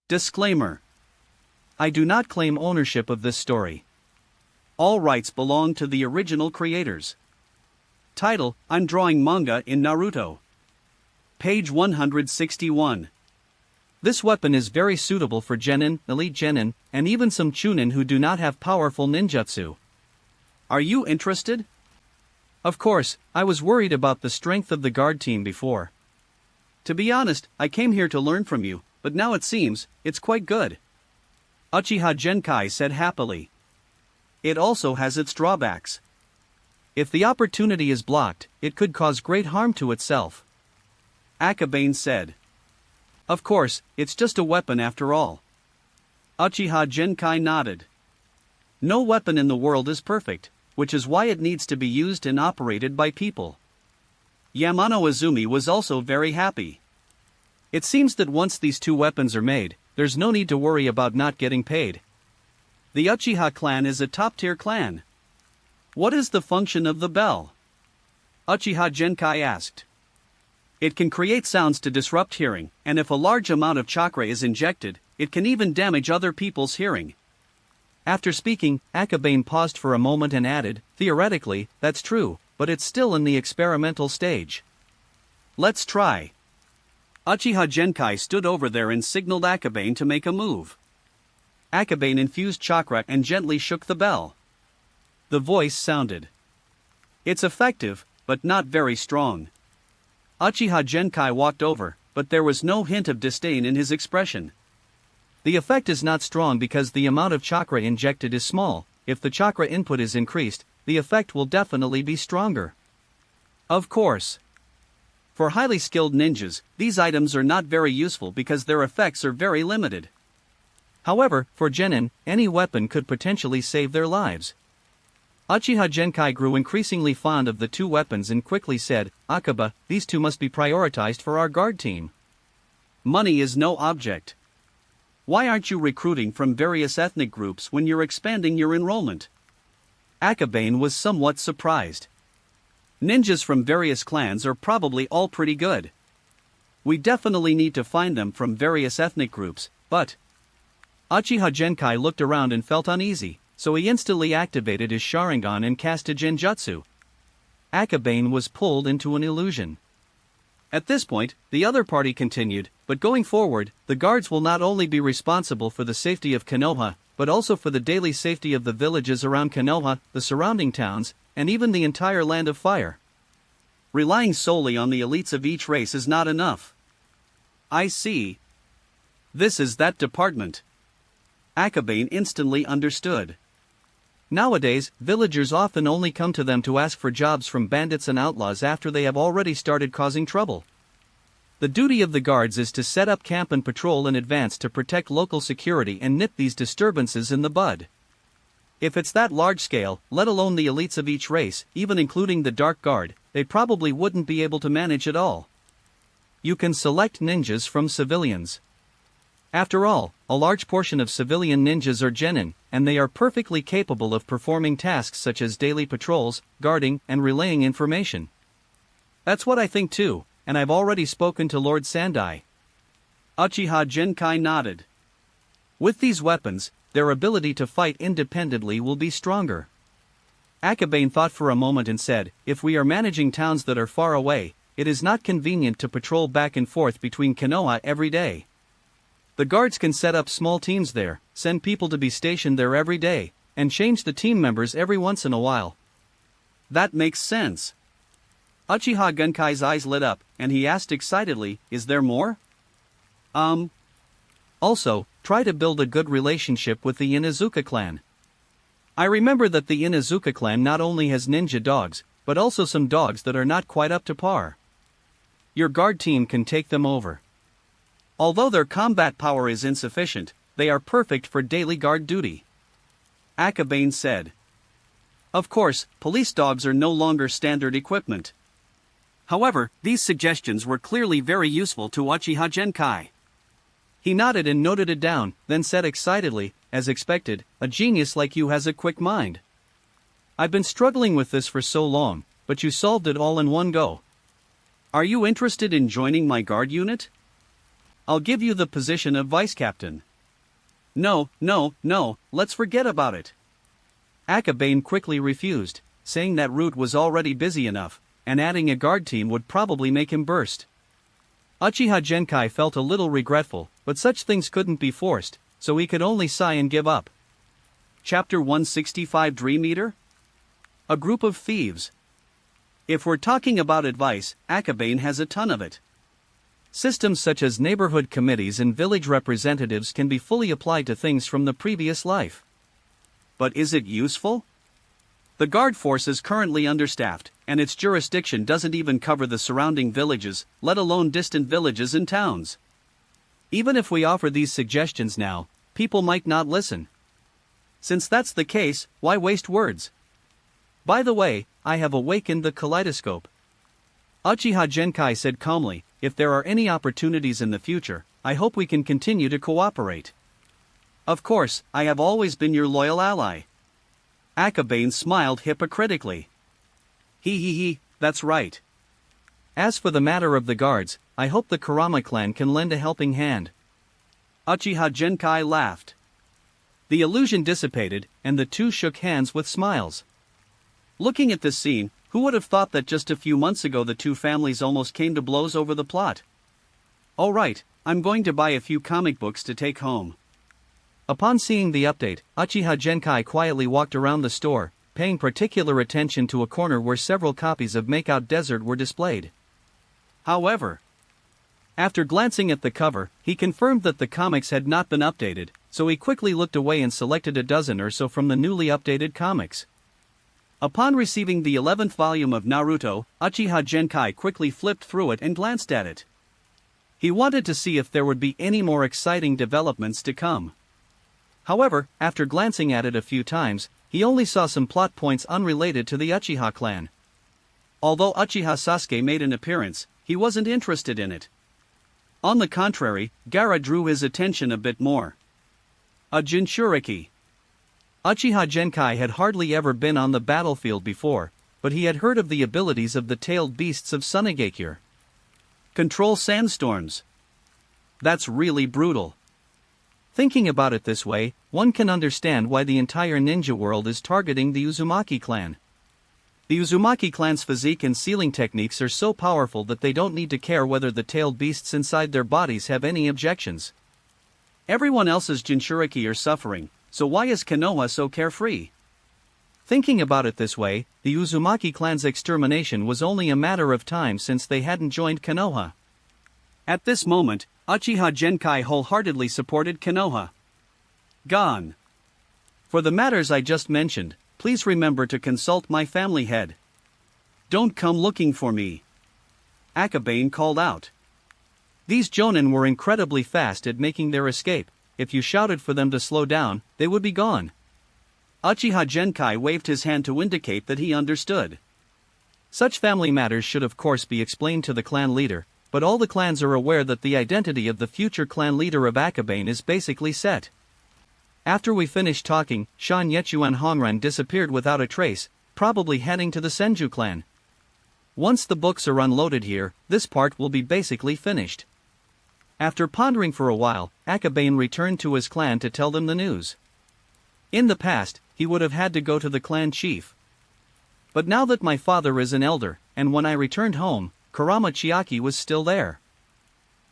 Disclaimer. I do not claim ownership of this story. All rights belong to the original creators. Title: I'm drawing manga in Naruto. Page 161. This weapon is very suitable for genin, elite genin, and even some chunin who do not have powerful ninjutsu. Are you interested? Of course, I was worried about the strength of the guard team before. To be honest, I came here to learn from you, but now it seems, it's quite good. Uchiha Genkai said happily. It also has its drawbacks. If the opportunity is blocked, it could cause great harm to itself. Akabane said. Of course, it's just a weapon after all. Uchiha Genkai nodded. No weapon in the world is perfect, which is why it needs to be used and operated by people. Yamano Izumi was also very happy. It seems that once these two weapons are made, there's no need to worry about not getting paid. The Uchiha clan is a top-tier clan. What is the function of the bell? Uchiha Genkai asked. It can create sounds to disrupt hearing, and if a large amount of chakra is injected, it can even damage other people's hearing. After speaking, Akabane paused for a moment and added, theoretically, that's true, but it's still in the experimental stage. Let's try. Uchiha Genkai stood over there and signaled Akabane to make a move. Akabane infused chakra and gently shook the bell. The voice sounded. It's effective, but not very strong. Uchiha Genkai walked over, but there was no hint of disdain in his expression. The effect is not strong because the amount of chakra injected is small. If the chakra input is increased, the effect will definitely be stronger. Of course. For highly skilled ninjas, these items are not very useful because their effects are very limited. However, for genin, any weapon could potentially save their lives. Uchiha Genkai grew increasingly fond of the two weapons and quickly said, Akaba, these two must be prioritized for our guard team. Money is no object. Why aren't you recruiting from various ethnic groups when you're expanding your enrollment? Akabane was somewhat surprised. Ninjas from various clans are probably all pretty good. We definitely need to find them from various ethnic groups, but... Uchiha Genkai looked around and felt uneasy, so he instantly activated his Sharingan and cast a Genjutsu. Akabane was pulled into an illusion. At this point, the other party continued, but going forward, the guards will not only be responsible for the safety of Konoha, but also for the daily safety of the villages around Konoha, the surrounding towns, and even the entire Land of Fire. Relying solely on the elites of each race is not enough. I see. This is that department. Akabane instantly understood. Nowadays, villagers often only come to them to ask for jobs from bandits and outlaws after they have already started causing trouble. The duty of the guards is to set up camp and patrol in advance to protect local security and nip these disturbances in the bud. If it's that large scale, let alone the elites of each race, even including the Dark Guard, they probably wouldn't be able to manage it all. You can select ninjas from civilians. After all, a large portion of civilian ninjas are genin, and they are perfectly capable of performing tasks such as daily patrols, guarding, and relaying information. That's what I think too, and I've already spoken to Lord Sandai. Uchiha Genkai nodded. With these weapons, their ability to fight independently will be stronger. Akabane thought for a moment and said, if we are managing towns that are far away, it is not convenient to patrol back and forth between Konoha every day. The guards can set up small teams there, send people to be stationed there every day, and change the team members every once in a while. That makes sense. Uchiha Genkai's eyes lit up, and he asked excitedly, is there more? Also, try to build a good relationship with the Inuzuka clan. I remember that the Inuzuka clan not only has ninja dogs, but also some dogs that are not quite up to par. Your guard team can take them over. Although their combat power is insufficient, they are perfect for daily guard duty. Akabane said. Of course, police dogs are no longer standard equipment. However, these suggestions were clearly very useful to Uchiha Genkai. He nodded and noted it down, then said excitedly, as expected, a genius like you has a quick mind. I've been struggling with this for so long, but you solved it all in one go. Are you interested in joining my guard unit? I'll give you the position of vice captain. No, let's forget about it. Akabane quickly refused, saying that Root was already busy enough, and adding a guard team would probably make him burst. Uchiha Genkai felt a little regretful, but such things couldn't be forced, so he could only sigh and give up. Chapter 165 Dream Eater? A group of thieves. If we're talking about advice, Akabane has a ton of it. Systems such as neighborhood committees and village representatives can be fully applied to things from the previous life. But is it useful? The guard force is currently understaffed, and its jurisdiction doesn't even cover the surrounding villages, let alone distant villages and towns. Even if we offer these suggestions now, people might not listen. Since that's the case, why waste words? By the way, I have awakened the kaleidoscope. Uchiha Genkai said calmly, if there are any opportunities in the future, I hope we can continue to cooperate. Of course, I have always been your loyal ally. Akabane smiled hypocritically. That's right. As for the matter of the guards, I hope the Kurama clan can lend a helping hand. Uchiha Genkai laughed. The illusion dissipated, and the two shook hands with smiles. Looking at this scene, who would have thought that just a few months ago the two families almost came to blows over the plot? Alright, I'm going to buy a few comic books to take home. Upon seeing the update, Uchiha Genkai quietly walked around the store, paying particular attention to a corner where several copies of Makeout Desert were displayed. However, after glancing at the cover, he confirmed that the comics had not been updated, so he quickly looked away and selected a dozen or so from the newly updated comics. Upon receiving the 11th volume of Naruto, Uchiha Genkai quickly flipped through it and glanced at it. He wanted to see if there would be any more exciting developments to come. However, after glancing at it a few times, he only saw some plot points unrelated to the Uchiha clan. Although Uchiha Sasuke made an appearance, he wasn't interested in it. On the contrary, Gaara drew his attention a bit more. A Jinchuriki. Uchiha Genkai had hardly ever been on the battlefield before, but he had heard of the abilities of the tailed beasts of Sunigakure. Control sandstorms. That's really brutal. Thinking about it this way, one can understand why the entire ninja world is targeting the Uzumaki clan. The Uzumaki clan's physique and sealing techniques are so powerful that they don't need to care whether the tailed beasts inside their bodies have any objections. Everyone else's Jinchuriki are suffering, so why is Konoha so carefree? Thinking about it this way, the Uzumaki clan's extermination was only a matter of time since they hadn't joined Konoha. At this moment, Uchiha Genkai wholeheartedly supported Konoha. Gone. For the matters I just mentioned, please remember to consult my family head. Don't come looking for me. Akabane called out. These jonin were incredibly fast at making their escape. If you shouted for them to slow down, they would be gone. Uchiha Genkai waved his hand to indicate that he understood. Such family matters should of course be explained to the clan leader, but all the clans are aware that the identity of the future clan leader of Akabane is basically set. After we finished talking, Shan Yechu and Hongren disappeared without a trace, probably heading to the Senju clan. Once the books are unloaded here, this part will be basically finished. After pondering for a while, Akabane returned to his clan to tell them the news. In the past, he would have had to go to the clan chief. But now that my father is an elder, and when I returned home, Kurama Chiaki was still there.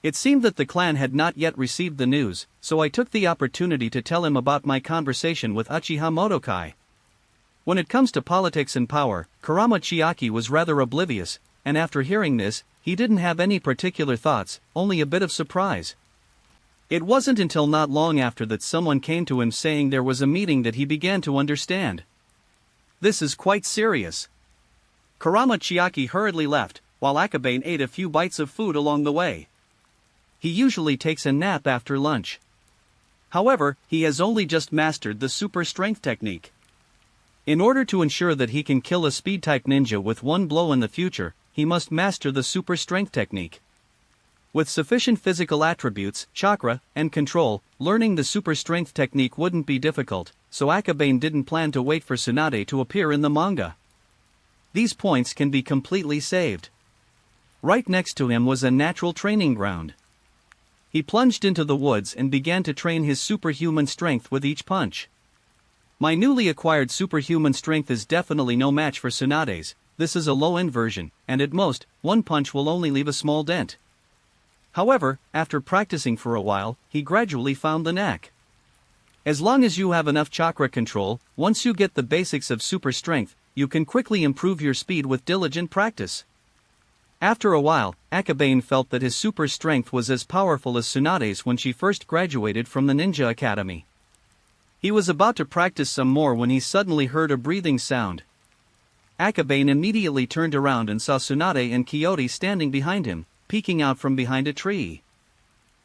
It seemed that the clan had not yet received the news, so I took the opportunity to tell him about my conversation with Uchiha Motokai. When it comes to politics and power, Kurama Chiaki was rather oblivious, and after hearing this, he didn't have any particular thoughts, only a bit of surprise. It wasn't until not long after that someone came to him saying there was a meeting that he began to understand. This is quite serious. Kurama Chiaki hurriedly left, while Akabane ate a few bites of food along the way. He usually takes a nap after lunch. However, he has only just mastered the super strength technique. In order to ensure that he can kill a speed-type ninja with one blow in the future, he must master the super strength technique. With sufficient physical attributes, chakra, and control, learning the super strength technique wouldn't be difficult, so Akabane didn't plan to wait for Tsunade to appear in the manga. These points can be completely saved. Right next to him was a natural training ground. He plunged into the woods and began to train his superhuman strength with each punch. My newly acquired superhuman strength is definitely no match for Tsunade's. This is a low-end version, and at most, one punch will only leave a small dent. However, after practicing for a while, he gradually found the knack. As long as you have enough chakra control, once you get the basics of super strength, you can quickly improve your speed with diligent practice. After a while, Akabane felt that his super strength was as powerful as Tsunade's when she first graduated from the Ninja Academy. He was about to practice some more when he suddenly heard a breathing sound. Akabane immediately turned around and saw Tsunade and Kyoto standing behind him, peeking out from behind a tree.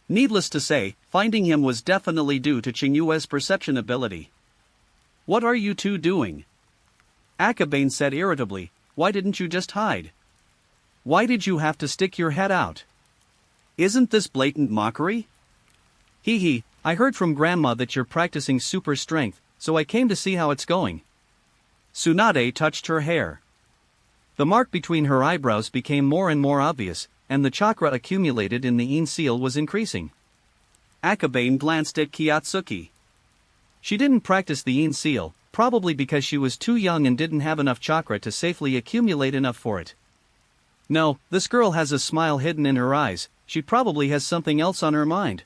Needless to say, finding him was definitely due to Qingyue's perception ability. "What are you two doing?" Akabane said irritably. "Why didn't you just hide? Why did you have to stick your head out? Isn't this blatant mockery?" "Hee hee, I heard from Grandma that you're practicing super strength, so I came to see how it's going." Tsunade touched her hair. The mark between her eyebrows became more and more obvious, and the chakra accumulated in the In seal was increasing. Akabane glanced at Kyatsuki. She didn't practice the In seal, probably because she was too young and didn't have enough chakra to safely accumulate enough for it. No, this girl has a smile hidden in her eyes, she probably has something else on her mind.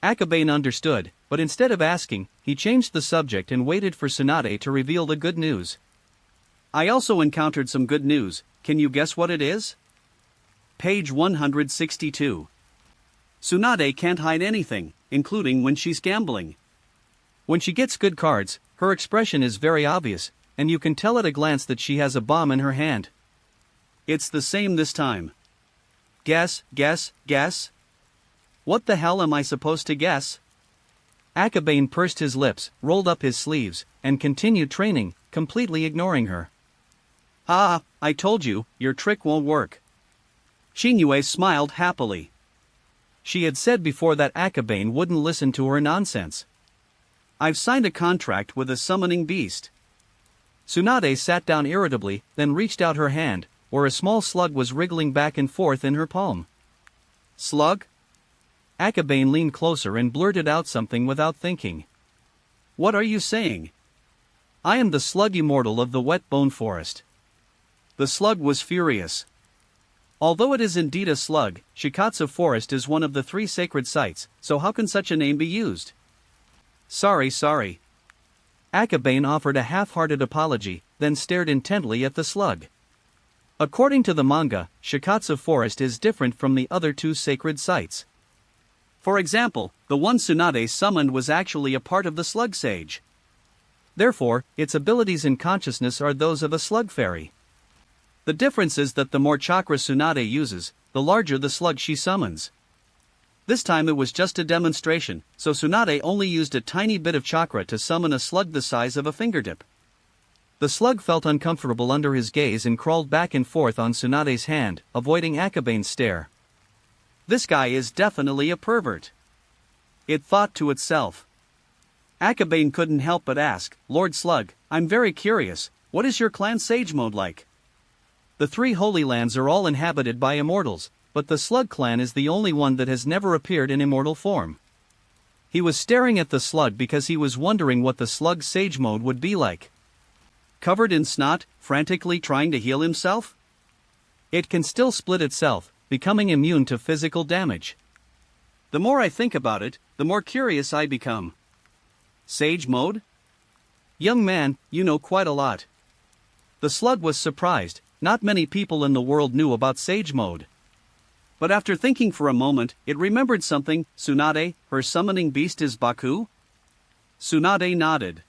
Akabane understood, but instead of asking, he changed the subject and waited for Tsunade to reveal the good news. "I also encountered some good news, can you guess what it is?" Page 162. Tsunade can't hide anything, including when she's gambling. When she gets good cards, her expression is very obvious, and you can tell at a glance that she has a bomb in her hand. It's the same this time. Guess, guess, guess? What the hell am I supposed to guess? Akabane pursed his lips, rolled up his sleeves, and continued training, completely ignoring her. "Ah, I told you, your trick won't work." Qinyue smiled happily. She had said before that Akabane wouldn't listen to her nonsense. "I've signed a contract with a summoning beast." Tsunade sat down irritably, then reached out her hand, where a small slug was wriggling back and forth in her palm. "Slug?" Akabane leaned closer and blurted out something without thinking. "What are you saying?" "I am the slug immortal of the wet bone forest." The slug was furious. Although it is indeed a slug, Shikatsu Forest is one of the 3 sacred sites, so how can such a name be used? Sorry. Akabane offered a half-hearted apology, then stared intently at the slug. According to the manga, Shikatsu Forest is different from the other 2 sacred sites. For example, the one Tsunade summoned was actually a part of the slug sage. Therefore, its abilities and consciousness are those of a slug fairy. The difference is that the more chakra Tsunade uses, the larger the slug she summons. This time it was just a demonstration, so Tsunade only used a tiny bit of chakra to summon a slug the size of a fingertip. The slug felt uncomfortable under his gaze and crawled back and forth on Tsunade's hand, avoiding Akabane's stare. "This guy is definitely a pervert," it thought to itself. Akabane couldn't help but ask, "Lord Slug, I'm very curious, what is your clan sage mode like?" The 3 Holy Lands are all inhabited by immortals, but the Slug clan is the only one that has never appeared in immortal form. He was staring at the slug because he was wondering what the slug sage mode would be like. Covered in snot, frantically trying to heal himself? It can still split itself, becoming immune to physical damage. The more I think about it, the more curious I become. Sage mode? Young man, you know quite a lot. The slug was surprised. Not many people in the world knew about Sage Mode. But after thinking for a moment, it remembered something. Tsunade, her summoning beast is Baku? Tsunade nodded.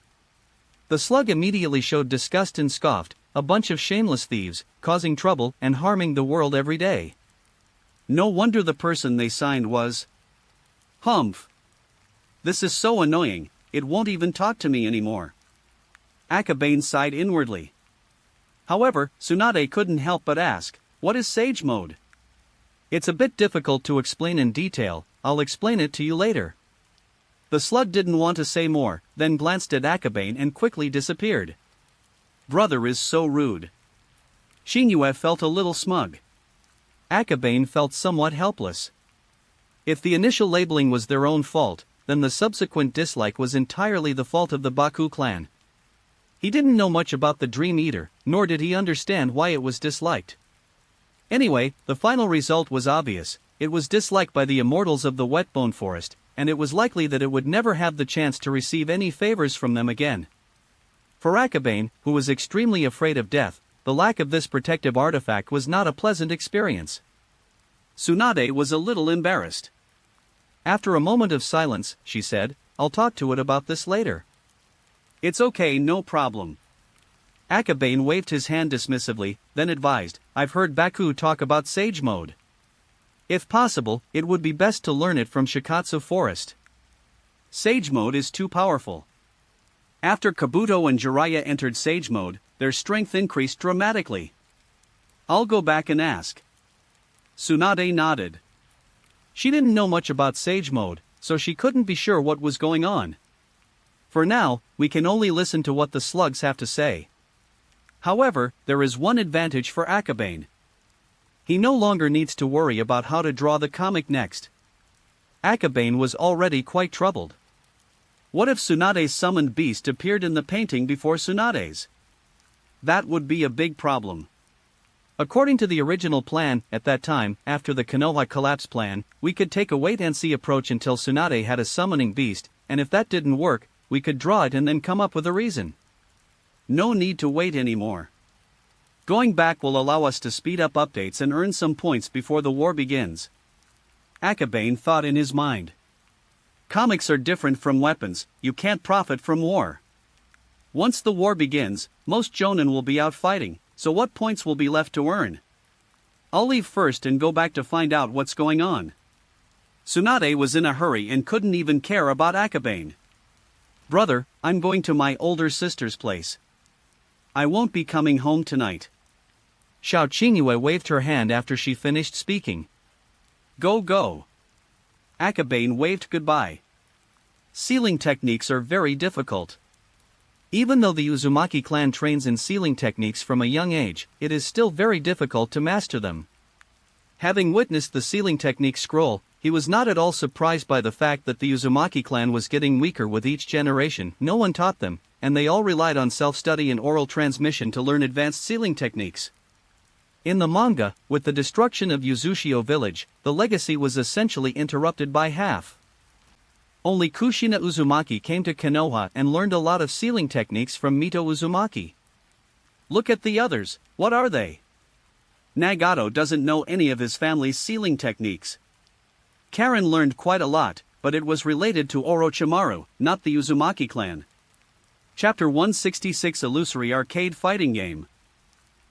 The slug immediately showed disgust and scoffed, a bunch of shameless thieves, causing trouble and harming the world every day. No wonder the person they signed was... Humph. This is so annoying, it won't even talk to me anymore. Akabane sighed inwardly. However, Tsunade couldn't help but ask, what is Sage Mode? It's a bit difficult to explain in detail, I'll explain it to you later. The slug didn't want to say more, then glanced at Akabane and quickly disappeared. Brother is so rude. Qinyue felt a little smug. Akabane felt somewhat helpless. If the initial labeling was their own fault, then the subsequent dislike was entirely the fault of the Baku clan. He didn't know much about the Dream Eater, nor did he understand why it was disliked. Anyway, the final result was obvious: it was disliked by the immortals of the Wetbone Forest, and it was likely that it would never have the chance to receive any favors from them again. For Akabane, who was extremely afraid of death, the lack of this protective artifact was not a pleasant experience. Tsunade was a little embarrassed. After a moment of silence, she said, "I'll talk to it about this later." "It's okay, no problem." Akabane waved his hand dismissively, then advised, "I've heard Baku talk about Sage Mode. If possible, it would be best to learn it from Shikatsu Forest. Sage Mode is too powerful." After Kabuto and Jiraiya entered Sage Mode, their strength increased dramatically. "I'll go back and ask." Tsunade nodded. She didn't know much about Sage Mode, so she couldn't be sure what was going on. For now, we can only listen to what the slugs have to say. However, there is one advantage for Akabane. He no longer needs to worry about how to draw the comic next. Akabane was already quite troubled. What if Tsunade's summoned beast appeared in the painting before Tsunade's? That would be a big problem. According to the original plan, at that time, after the Konoha collapse plan, we could take a wait-and-see approach until Tsunade had a summoning beast, and if that didn't work, we could draw it and then come up with a reason. No need to wait anymore. Going back will allow us to speed up updates and earn some points before the war begins. Akabane thought in his mind. Comics are different from weapons, you can't profit from war. Once the war begins, most jonin will be out fighting, so what points will be left to earn? I'll leave first and go back to find out what's going on. Tsunade was in a hurry and couldn't even care about Akabane. "Brother, I'm going to my older sister's place. I won't be coming home tonight." Xiao Qingyue waved her hand after she finished speaking. "Go go." Akabane waved goodbye. Sealing techniques are very difficult. Even though the Uzumaki clan trains in sealing techniques from a young age, it is still very difficult to master them. Having witnessed the sealing technique scroll, he was not at all surprised by the fact that the Uzumaki clan was getting weaker with each generation. No one taught them, and they all relied on self-study and oral transmission to learn advanced sealing techniques. In the manga, with the destruction of Uzushio village, the legacy was essentially interrupted by half. Only Kushina Uzumaki came to Konoha and learned a lot of sealing techniques from Mito Uzumaki. Look at the others, what are they? Nagato doesn't know any of his family's sealing techniques. Karen learned quite a lot, but it was related to Orochimaru, not the Uzumaki clan. Chapter 166 Illusory Arcade Fighting Game.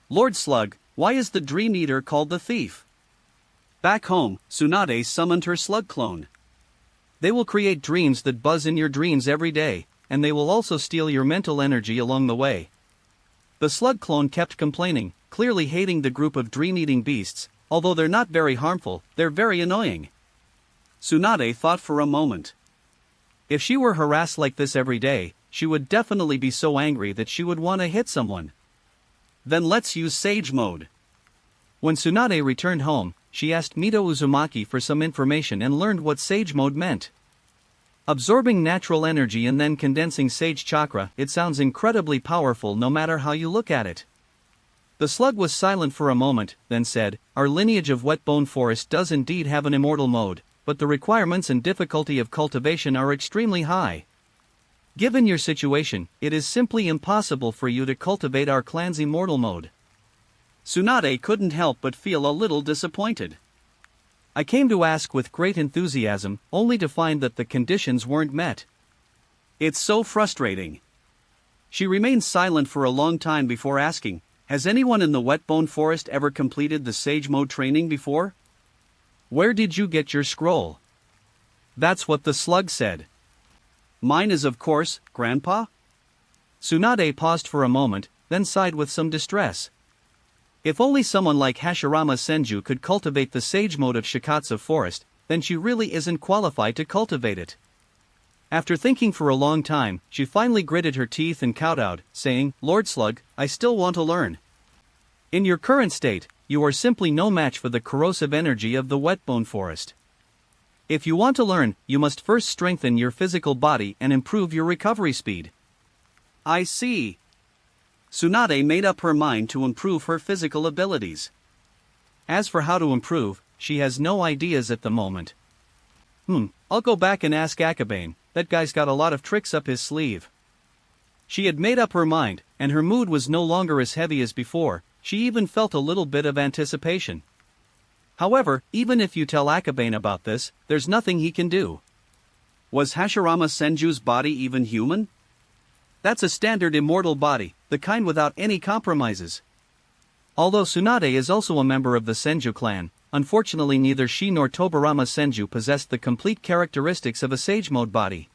Lord Slug, why is the Dream Eater called the Thief? Back home, Tsunade summoned her slug clone. They will create dreams that buzz in your dreams every day, and they will also steal your mental energy along the way. The slug clone kept complaining, clearly hating the group of dream-eating beasts. Although they're not very harmful, they're very annoying. Tsunade thought for a moment. If she were harassed like this every day, she would definitely be so angry that she would want to hit someone. Then let's use Sage Mode. When Tsunade returned home, she asked Mito Uzumaki for some information and learned what Sage Mode meant. Absorbing natural energy and then condensing Sage Chakra, it sounds incredibly powerful no matter how you look at it. The slug was silent for a moment, then said, "Our lineage of Wetbone Forest does indeed have an immortal mode, but the requirements and difficulty of cultivation are extremely high. Given your situation, it is simply impossible for you to cultivate our clan's immortal mode." Tsunade couldn't help but feel a little disappointed. "I came to ask with great enthusiasm, only to find that the conditions weren't met. It's so frustrating." She remained silent for a long time before asking, "Has anyone in the Wetbone Forest ever completed the Sage Mode training before? Where did you get your scroll?" That's what the slug said. "Mine is of course, Grandpa." Tsunade paused for a moment, then sighed with some distress. If only someone like Hashirama Senju could cultivate the Sage Mode of Shikatsu Forest, then she really isn't qualified to cultivate it. After thinking for a long time, she finally gritted her teeth and kowtowed, saying, "Lord Slug, I still want to learn. In your current state, you are simply no match for the corrosive energy of the Wetbone Forest." If you want to learn, you must first strengthen your physical body and improve your recovery speed. I see. Tsunade made up her mind to improve her physical abilities. As for how to improve, she has no ideas at the moment. I'll go back and ask Akabane. That guy's got a lot of tricks up his sleeve. She had made up her mind, and her mood was no longer as heavy as before. She even felt a little bit of anticipation. However, even if you tell Akabane about this, there's nothing he can do. Was Hashirama Senju's body even human? That's a standard immortal body, the kind without any compromises. Although Tsunade is also a member of the Senju clan, unfortunately neither she nor Tobarama Senju possessed the complete characteristics of a Sage Mode body.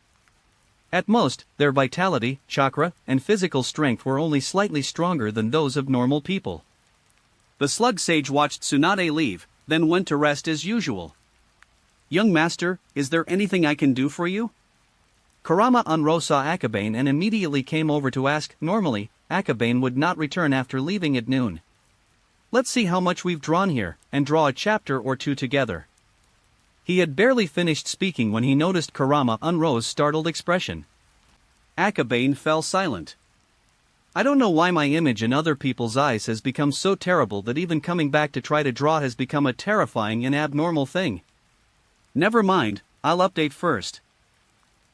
At most, their vitality, chakra, and physical strength were only slightly stronger than those of normal people. The Slug Sage watched Tsunade leave, then went to rest as usual. Young master, is there anything I can do for you? Kurama Unro saw Akabane and immediately came over to ask. Normally, Akabane would not return after leaving at noon. Let's see how much we've drawn here, and draw a chapter or two together. He had barely finished speaking when he noticed Kurama Unro's startled expression. Akabane fell silent. I don't know why my image in other people's eyes has become so terrible that even coming back to try to draw has become a terrifying and abnormal thing. Never mind, I'll update first.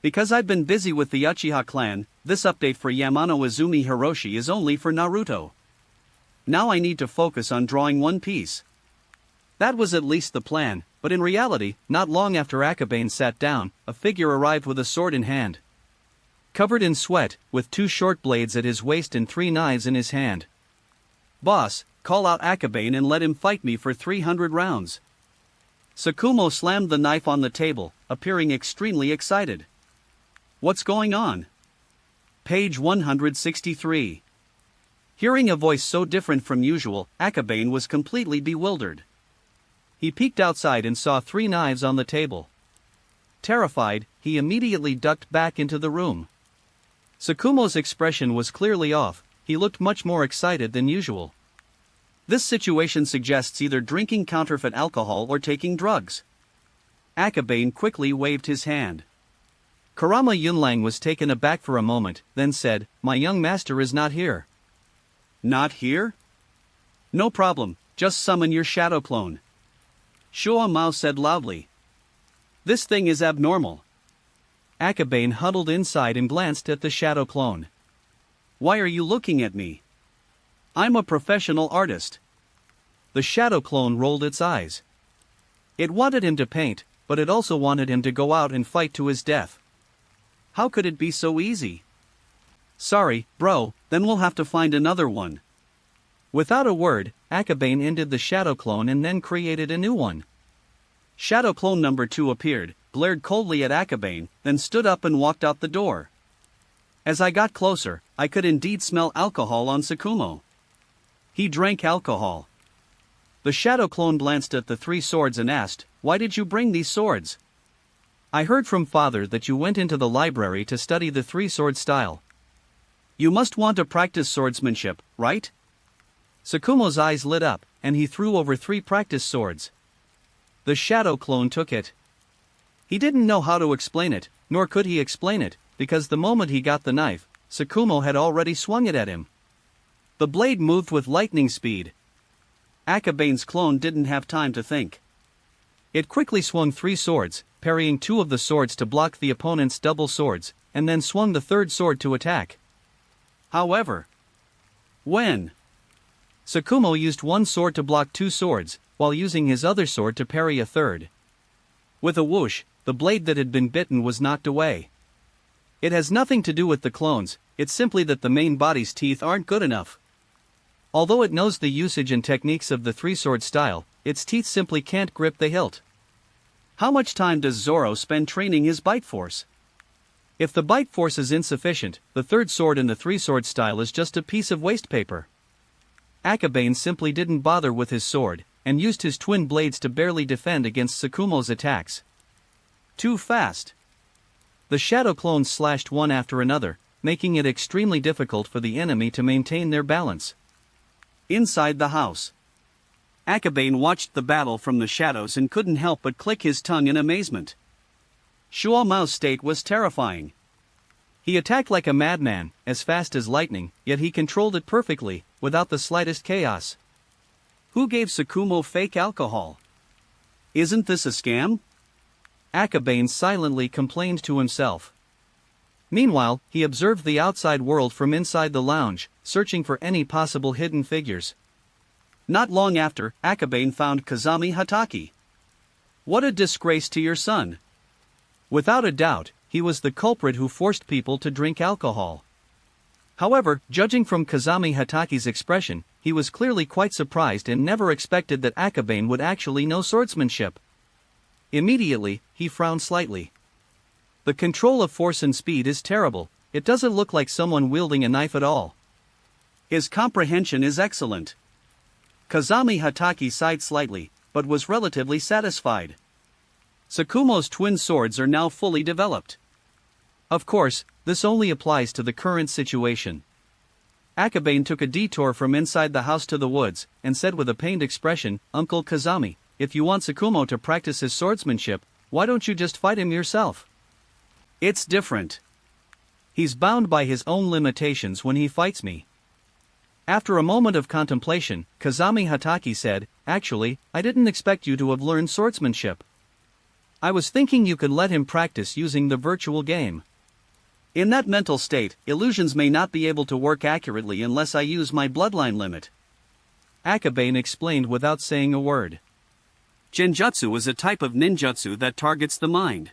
Because I've been busy with the Uchiha clan, this update for Yamano Izumi Hiroshi is only for Naruto. Now I need to focus on drawing One Piece. That was at least the plan, but in reality, not long after Akabane sat down, a figure arrived with a sword in hand. Covered in sweat, with 2 short blades at his waist and 3 knives in his hand. Boss, call out Akabane and let him fight me for 300 rounds. Tsukumo slammed the knife on the table, appearing extremely excited. What's going on? Page 163. Hearing a voice so different from usual, Akabane was completely bewildered. He peeked outside and saw 3 knives on the table. Terrified, he immediately ducked back into the room. Tsukumo's expression was clearly off. He looked much more excited than usual. This situation suggests either drinking counterfeit alcohol or taking drugs. Akabane quickly waved his hand. Kurama Yunlang was taken aback for a moment, then said, "My young master is not here." Not here? No problem, just summon your shadow clone. Shua Mao said loudly. This thing is abnormal. Akabane huddled inside and glanced at the shadow clone. Why are you looking at me? I'm a professional artist. The shadow clone rolled its eyes. It wanted him to paint, but it also wanted him to go out and fight to his death. How could it be so easy? Sorry, bro, then we'll have to find another one. Without a word, Akabane ended the shadow clone and then created a new one. Shadow clone number 2 appeared, glared coldly at Akabane, then stood up and walked out the door. As I got closer, I could indeed smell alcohol on Tsukumo. He drank alcohol. The shadow clone glanced at the 3 swords and asked, "Why did you bring these swords?" I heard from father that you went into the library to study the 3-sword style. You must want to practice swordsmanship, right? Tsukumo's eyes lit up, and he threw over 3 practice swords. The shadow clone took it. He didn't know how to explain it, nor could he explain it, because the moment he got the knife, Tsukumo had already swung it at him. The blade moved with lightning speed. Akabane's clone didn't have time to think. It quickly swung 3 swords, parrying 2 of the swords to block the opponent's double swords, and then swung the 3rd sword to attack. However, when Tsukumo used 1 sword to block 2 swords, while using his other sword to parry a 3rd. With a whoosh, the blade that had been bitten was knocked away. It has nothing to do with the clones, it's simply that the main body's teeth aren't good enough. Although it knows the usage and techniques of the 3-sword style, its teeth simply can't grip the hilt. How much time does Zoro spend training his bite force? If the bite force is insufficient, the 3rd sword in the 3-sword style is just a piece of waste paper. Akabane simply didn't bother with his sword, and used his twin blades to barely defend against Tsukumo's attacks. Too fast. The shadow clones slashed one after another, making it extremely difficult for the enemy to maintain their balance. Inside the house, Akabane watched the battle from the shadows and couldn't help but click his tongue in amazement. Shuo Mao's state was terrifying. He attacked like a madman, as fast as lightning, yet he controlled it perfectly, without the slightest chaos. Who gave Tsukumo fake alcohol? Isn't this a scam? Akabane silently complained to himself. Meanwhile, he observed the outside world from inside the lounge, searching for any possible hidden figures. Not long after, Akabane found Kazami Hatake. What a disgrace to your son! Without a doubt, he was the culprit who forced people to drink alcohol. However, judging from Kazami Hatake's expression, he was clearly quite surprised and never expected that Akabane would actually know swordsmanship. Immediately, he frowned slightly. The control of force and speed is terrible, it doesn't look like someone wielding a knife at all. His comprehension is excellent. Kazami Hatake sighed slightly, but was relatively satisfied. Tsukumo's twin swords are now fully developed. Of course, this only applies to the current situation. Akabane took a detour from inside the house to the woods, and said with a pained expression, "Uncle Kazami, if you want Tsukumo to practice his swordsmanship, why don't you just fight him yourself? It's different. He's bound by his own limitations when he fights me." After a moment of contemplation, Kazami Hatake said, "Actually, I didn't expect you to have learned swordsmanship. I was thinking you could let him practice using the virtual game. In that mental state, illusions may not be able to work accurately unless I use my bloodline limit." Akabane explained without saying a word. Genjutsu is a type of ninjutsu that targets the mind.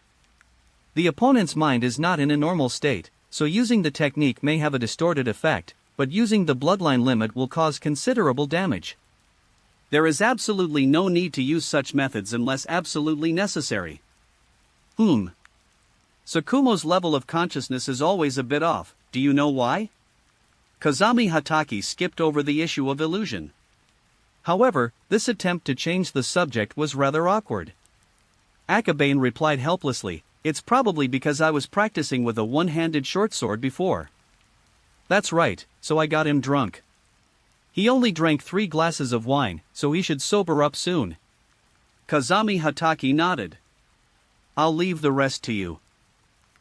The opponent's mind is not in a normal state, so using the technique may have a distorted effect, but using the bloodline limit will cause considerable damage. There is absolutely no need to use such methods unless absolutely necessary. Tsukumo's level of consciousness is always a bit off, do you know why? Kazami Hatake skipped over the issue of illusion. However, this attempt to change the subject was rather awkward. Akabane replied helplessly, "It's probably because I was practicing with a one-handed short sword before." "That's right, so I got him drunk. He only drank 3 glasses of wine, so he should sober up soon." Kazami Hatake nodded. "I'll leave the rest to you.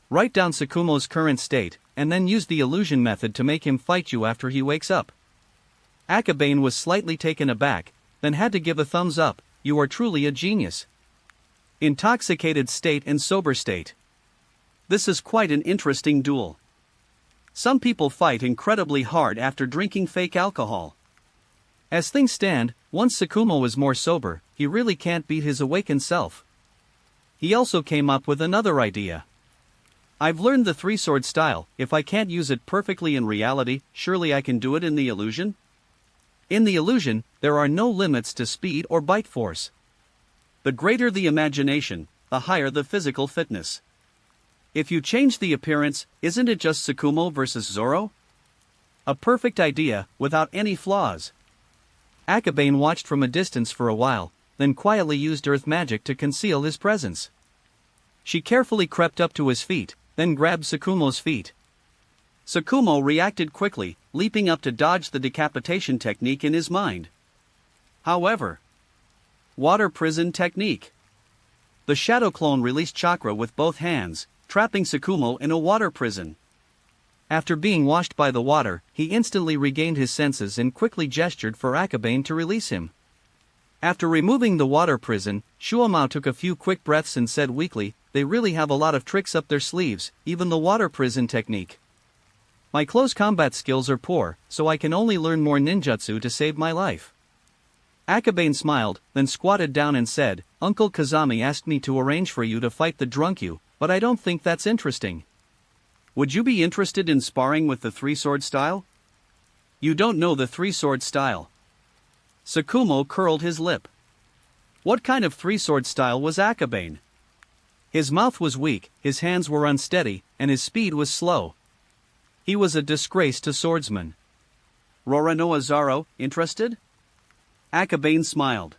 Write down Tsukumo's current state, and then use the illusion method to make him fight you after he wakes up." Akabane was slightly taken aback, then had to give a thumbs up. "You are truly a genius." Intoxicated state and sober state. This is quite an interesting duel. Some people fight incredibly hard after drinking fake alcohol. As things stand, once Tsukumo is more sober, he really can't beat his awakened self. He also came up with another idea. "I've learned the 3-sword style, if I can't use it perfectly in reality, surely I can do it in the illusion?" In the illusion, there are no limits to speed or bite force. The greater the imagination, the higher the physical fitness. If you change the appearance, isn't it just Tsukumo versus Zoro? A perfect idea, without any flaws. Akabane watched from a distance for a while, then quietly used earth magic to conceal his presence. She carefully crept up to his feet, then grabbed Tsukumo's feet. Tsukumo reacted quickly, leaping up to dodge the decapitation technique in his mind. However, water prison technique. The shadow clone released chakra with both hands, trapping Tsukumo in a water prison. After being washed by the water, he instantly regained his senses and quickly gestured for Akabane to release him. After removing the water prison, Shuomao took a few quick breaths and said weakly, "They really have a lot of tricks up their sleeves, even the water prison technique. My close combat skills are poor, so I can only learn more ninjutsu to save my life." Akabane smiled, then squatted down and said, "Uncle Kazami asked me to arrange for you to fight the drunk, but I don't think that's interesting. Would you be interested in sparring with the 3-sword style?" "You don't know the 3-sword style." Tsukumo curled his lip. What kind of 3-sword style was Akabane? His mouth was weak, his hands were unsteady, and his speed was slow. He was a disgrace to swordsmen. "Roranoa Zaro, interested?" Akabane smiled.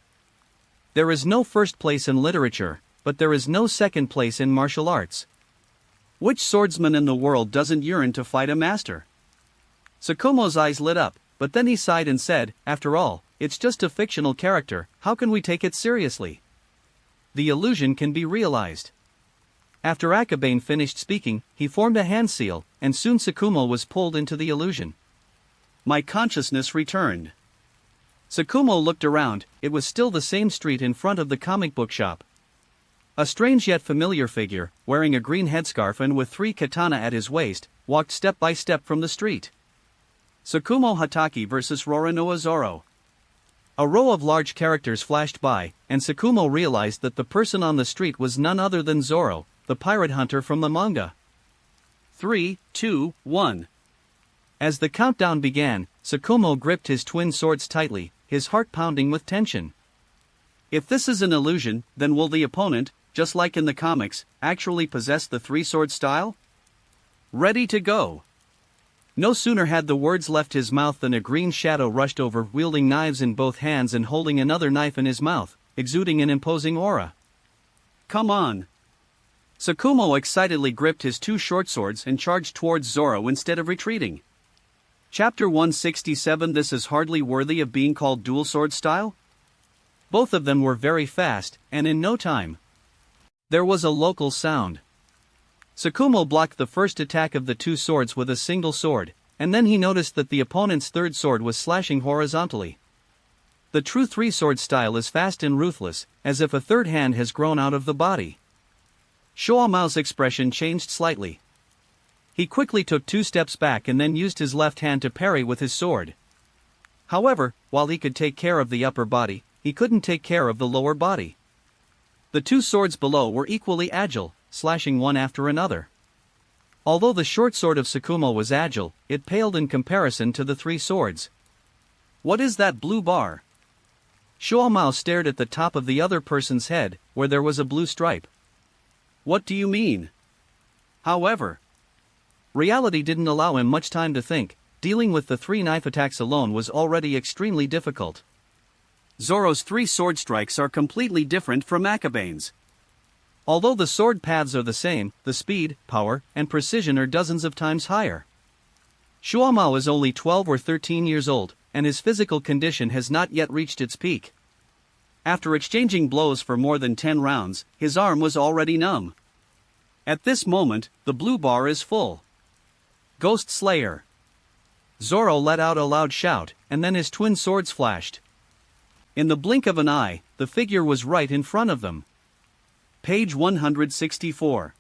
"There is no first place in literature, but there is no second place in martial arts. Which swordsman in the world doesn't yearn to fight a master?" Tsukumo's eyes lit up, but then he sighed and said, "After all, it's just a fictional character, how can we take it seriously? The illusion can be realized. After Akabane finished speaking, he formed a hand seal, and soon Tsukumo was pulled into the illusion. My consciousness returned. Tsukumo looked around, it was still the same street in front of the comic book shop. A strange yet familiar figure, wearing a green headscarf and with 3 katana at his waist, walked step by step from the street. Tsukumo Hatake vs Roronoa Zoro. A row of large characters flashed by, and Tsukumo realized that the person on the street was none other than Zoro, the pirate hunter from the manga. 3, 2, 1. As the countdown began, Tsukumo gripped his twin swords tightly, his heart pounding with tension. If this is an illusion, then will the opponent, just like in the comics, actually possess the 3-sword style? Ready to go. No sooner had the words left his mouth than a green shadow rushed over, wielding knives in both hands and holding another knife in his mouth, exuding an imposing aura. Come on! Tsukumo excitedly gripped his 2 short swords and charged towards Zoro instead of retreating. Chapter 167. This is hardly worthy of being called dual sword style? Both of them were very fast, and in no time. There was a local sound. Tsukumo blocked the first attack of the 2 swords with a single sword, and then he noticed that the opponent's 3rd sword was slashing horizontally. The true 3-sword style is fast and ruthless, as if a 3rd hand has grown out of the body. Shoamao's expression changed slightly. He quickly took 2 steps back and then used his left hand to parry with his sword. However, while he could take care of the upper body, he couldn't take care of the lower body. The 2 swords below were equally agile, slashing one after another. Although the short sword of Tsukumo was agile, it paled in comparison to the 3 swords. What is that blue bar? Shoamao stared at the top of the other person's head, where there was a blue stripe. What do you mean? However, reality didn't allow him much time to think. Dealing with the 3 knife attacks alone was already extremely difficult. Zoro's 3 sword strikes are completely different from Akabane's. Although the sword paths are the same, the speed, power, and precision are dozens of times higher. Shoamao is only 12 or 13 years old, and his physical condition has not yet reached its peak. After exchanging blows for more than 10 rounds, his arm was already numb. At this moment, the blue bar is full. Ghost Slayer. Zoro let out a loud shout, and then his twin swords flashed. In the blink of an eye, the figure was right in front of them. Page 164.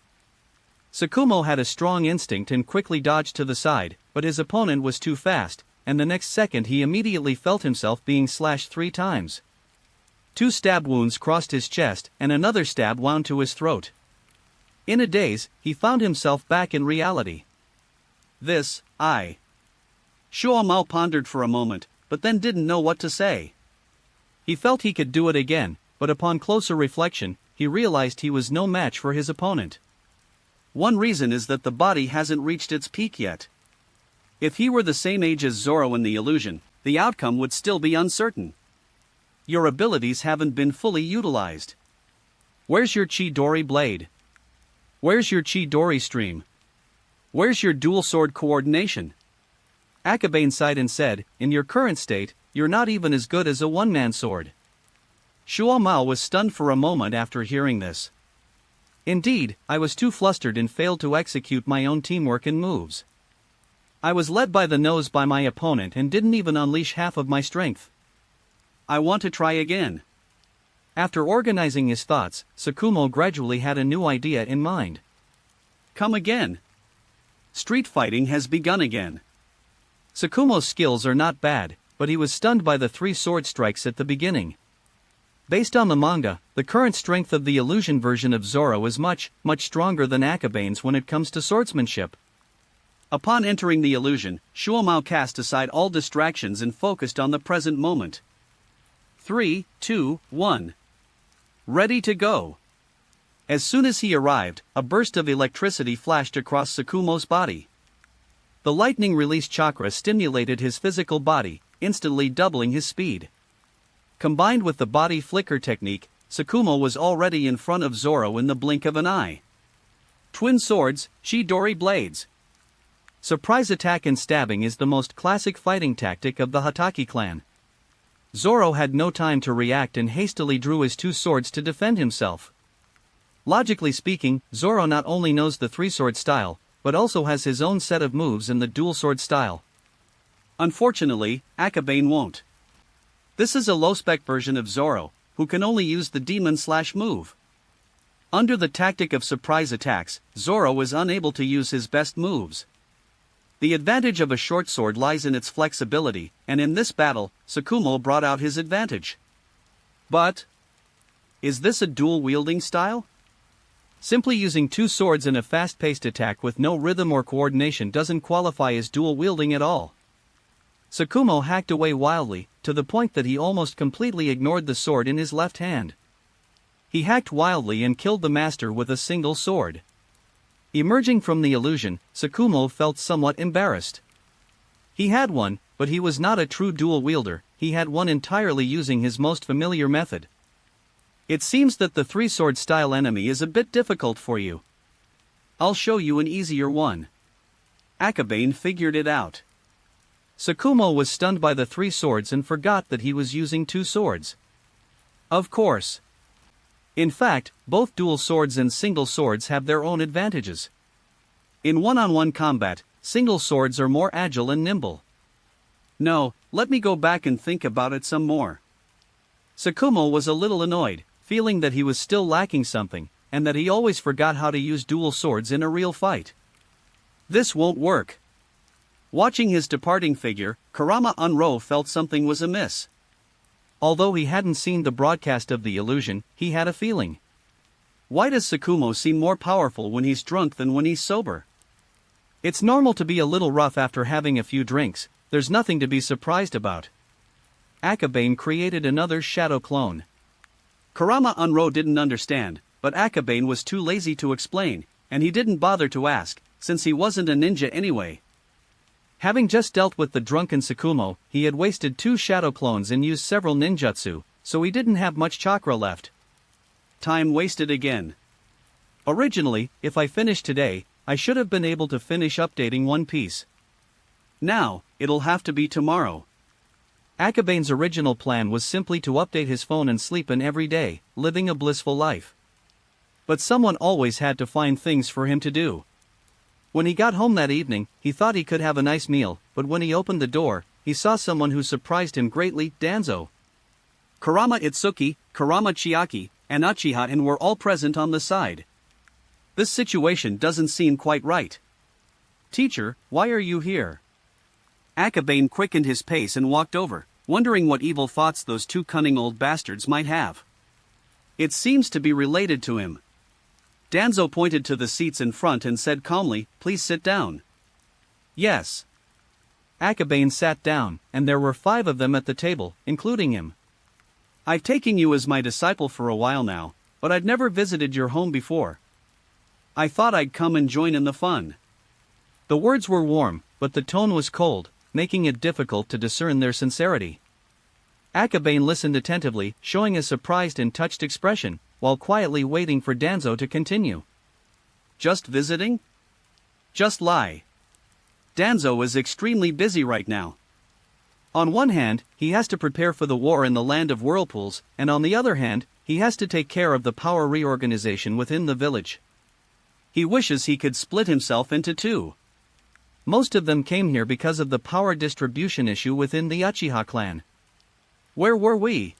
Tsukumo had a strong instinct and quickly dodged to the side, but his opponent was too fast, and the next second he immediately felt himself being slashed 3 times. 2 stab wounds crossed his chest, and another stab wound to his throat. In a daze, he found himself back in reality. Shoamao pondered for a moment, but then didn't know what to say. He felt he could do it again, but upon closer reflection, he realized he was no match for his opponent. One reason is that the body hasn't reached its peak yet. If he were the same age as Zoro in the illusion, the outcome would still be uncertain. Your abilities haven't been fully utilized. Where's your Chidori blade? Where's your Chidori stream? Where's your dual sword coordination? Akabane sighed and said, in your current state, you're not even as good as a one-man sword. Shoamao was stunned for a moment after hearing this. Indeed, I was too flustered and failed to execute my own teamwork and moves. I was led by the nose by my opponent and didn't even unleash half of my strength. I want to try again. After organizing his thoughts, Tsukumo gradually had a new idea in mind. Come again. Street fighting has begun again. Tsukumo's skills are not bad, but he was stunned by the 3 sword strikes at the beginning. Based on the manga, the current strength of the illusion version of Zoro is much, much stronger than Akabane's when it comes to swordsmanship. Upon entering the illusion, Shoamao cast aside all distractions and focused on the present moment. 3, 2, 1. Ready to go. As soon as he arrived, a burst of electricity flashed across Tsukumo's body. The lightning release chakra stimulated his physical body, instantly doubling his speed. Combined with the body flicker technique, Tsukumo was already in front of Zoro in the blink of an eye. Twin swords, Chidori blades. Surprise attack and stabbing is the most classic fighting tactic of the Hatake clan. Zoro had no time to react and hastily drew his two swords to defend himself. Logically speaking, Zoro not only knows the three-sword style, but also has his own set of moves in the dual-sword style. Unfortunately, Akabane won't. This is a low-spec version of Zoro, who can only use the demon/move. Under the tactic of surprise attacks, Zoro is unable to use his best moves. The advantage of a short sword lies in its flexibility, and in this battle, Tsukumo brought out his advantage. But is this a dual-wielding style? Simply using two swords in a fast-paced attack with no rhythm or coordination doesn't qualify as dual-wielding at all. Tsukumo hacked away wildly, to the point that he almost completely ignored the sword in his left hand. He hacked wildly and killed the master with a single sword. Emerging from the illusion, Tsukumo felt somewhat embarrassed. He had one, but he was not a true dual wielder, he had one entirely using his most familiar method. It seems that the three-sword style enemy is a bit difficult for you. I'll show you an easier one. Akabane figured it out. Tsukumo was stunned by the three swords and forgot that he was using two swords. Of course. In fact, both dual swords and single swords have their own advantages. In one-on-one combat, single swords are more agile and nimble. No, let me go back and think about it some more. Tsukumo was a little annoyed, feeling that he was still lacking something, and that he always forgot how to use dual swords in a real fight. This won't work. Watching his departing figure, Kurama felt something was amiss. Although he hadn't seen the broadcast of the illusion, he had a feeling. Why does Tsukumo seem more powerful when he's drunk than when he's sober? It's normal to be a little rough after having a few drinks, there's nothing to be surprised about. Akabane created another shadow clone. Kurama didn't understand, but Akabane was too lazy to explain, and he didn't bother to ask, since he wasn't a ninja anyway. Having just dealt with the drunken Tsukumo, he had wasted 2 shadow clones and used several ninjutsu, so he didn't have much chakra left. Time wasted again. Originally, if I finished today, I should have been able to finish updating One Piece. Now, it'll have to be tomorrow. Akabane's original plan was simply to update his phone and sleep in every day, living a blissful life. But someone always had to find things for him to do. When he got home that evening, he thought he could have a nice meal, but when he opened the door, he saw someone who surprised him greatly, Danzo. Kurama Itsuki, Kurama Chiaki, and Uchiha were all present on the side. This situation doesn't seem quite right. Teacher, why are you here? Akabane quickened his pace and walked over, wondering what evil thoughts those 2 cunning old bastards might have. It seems to be related to him. Danzo pointed to the seats in front and said calmly, "Please sit down." Yes. Akabane sat down, and there were 5 of them at the table, including him. I've taken you as my disciple for a while now, but I'd never visited your home before. I thought I'd come and join in the fun. The words were warm, but the tone was cold, making it difficult to discern their sincerity. Akabane listened attentively, showing a surprised and touched expression, while quietly waiting for Danzo to continue. Just visiting? Just lie. Danzo is extremely busy right now. On one hand, he has to prepare for the war in the land of whirlpools, and on the other hand, he has to take care of the power reorganization within the village. He wishes he could split himself into 2. Most of them came here because of the power distribution issue within the Uchiha clan. Where were we?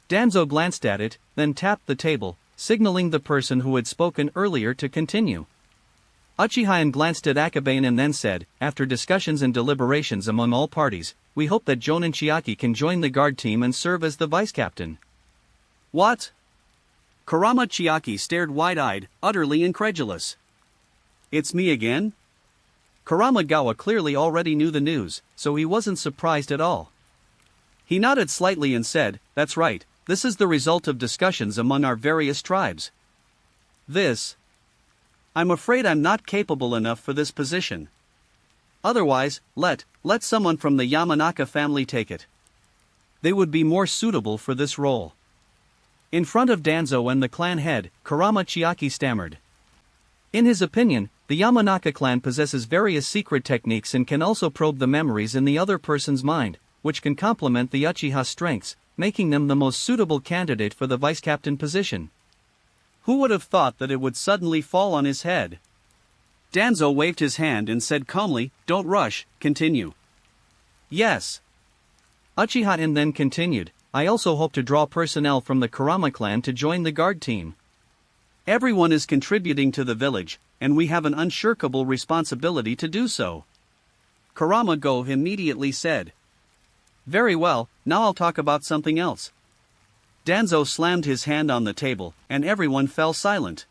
Danzo glanced at it, then tapped the table, signaling the person who had spoken earlier to continue. Uchiha glanced at Akabane and then said, after discussions and deliberations among all parties, we hope that Jonin Chiaki can join the guard team and serve as the vice-captain. What? Kurama Chiaki stared wide-eyed, utterly incredulous. It's me again? Kurama clearly already knew the news, so he wasn't surprised at all. He nodded slightly and said, "That's right, this is the result of discussions among our various tribes. I'm afraid I'm not capable enough for this position. Otherwise, let someone from the Yamanaka family take it. They would be more suitable for this role." In front of Danzo and the clan head, Kurama Chiaki stammered. In his opinion, the Yamanaka clan possesses various secret techniques and can also probe the memories in the other person's mind, which can complement the Uchiha strengths, making them the most suitable candidate for the vice-captain position. Who would have thought that it would suddenly fall on his head? Danzo waved his hand and said calmly, "Don't rush, continue." Yes. Uchiha-In then continued, "I also hope to draw personnel from the Kurama clan to join the guard team. Everyone is contributing to the village, and we have an unshirkable responsibility to do so." Kurama-Go immediately said, "Very well, now I'll talk about something else." Danzo slammed his hand on the table, and everyone fell silent.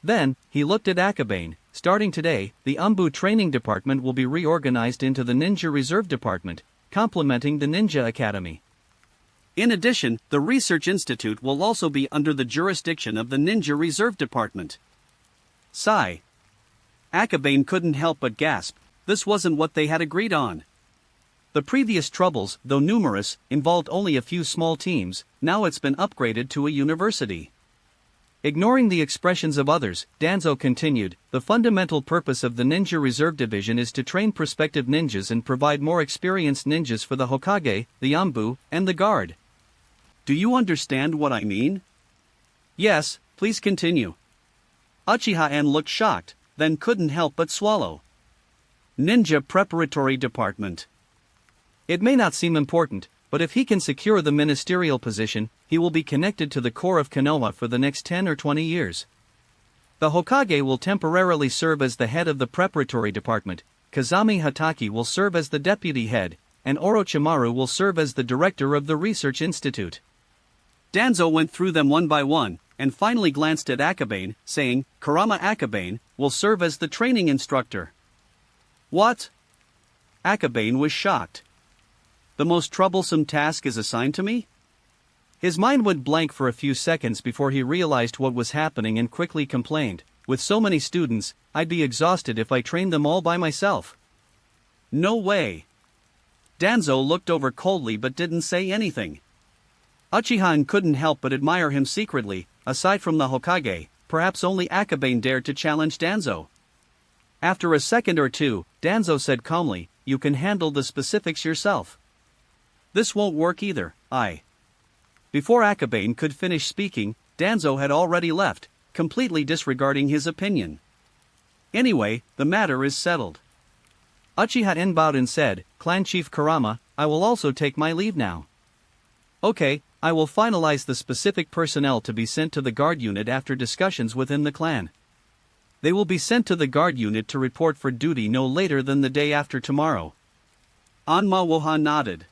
Then, he looked at Akabane. Starting today, the Umbu Training Department will be reorganized into the Ninja Reserve Department, complementing the Ninja Academy. In addition, the Research Institute will also be under the jurisdiction of the Ninja Reserve Department. Sigh. Akabane couldn't help but gasp. This wasn't what they had agreed on. The previous troubles, though numerous, involved only a few small teams. Now it's been upgraded to a university. Ignoring the expressions of others, Danzo continued, "The fundamental purpose of the Ninja Reserve Division is to train prospective ninjas and provide more experienced ninjas for the Hokage, the Umbu, and the Guard." Do you understand what I mean? Yes, please continue. Uchiha-En looked shocked, then couldn't help but swallow. Ninja Preparatory Department. It may not seem important, but if he can secure the ministerial position, he will be connected to the core of Konoha for the next 10 or 20 years. The Hokage will temporarily serve as the head of the preparatory department, Kazami Hatake will serve as the deputy head, and Orochimaru will serve as the director of the research institute. Danzo went through them one by one, and finally glanced at Akabane, saying, "Kurama Akabane will serve as the training instructor." What? Akabane was shocked. The most troublesome task is assigned to me? His mind went blank for a few seconds before he realized what was happening and quickly complained, "With so many students, I'd be exhausted if I trained them all by myself." No way. Danzo looked over coldly but didn't say anything. Uchiha couldn't help but admire him secretly. Aside from the Hokage, perhaps only Akabane dared to challenge Danzo. After a second or two, Danzo said calmly, "You can handle the specifics yourself." This won't work either, Before Akabane could finish speaking, Danzo had already left, completely disregarding his opinion. Anyway, the matter is settled. Uchiha bowed and said, "Clan Chief Kurama, I will also take my leave now." Okay, I will finalize the specific personnel to be sent to the guard unit after discussions within the clan. They will be sent to the guard unit to report for duty no later than the day after tomorrow. Anma Woha nodded.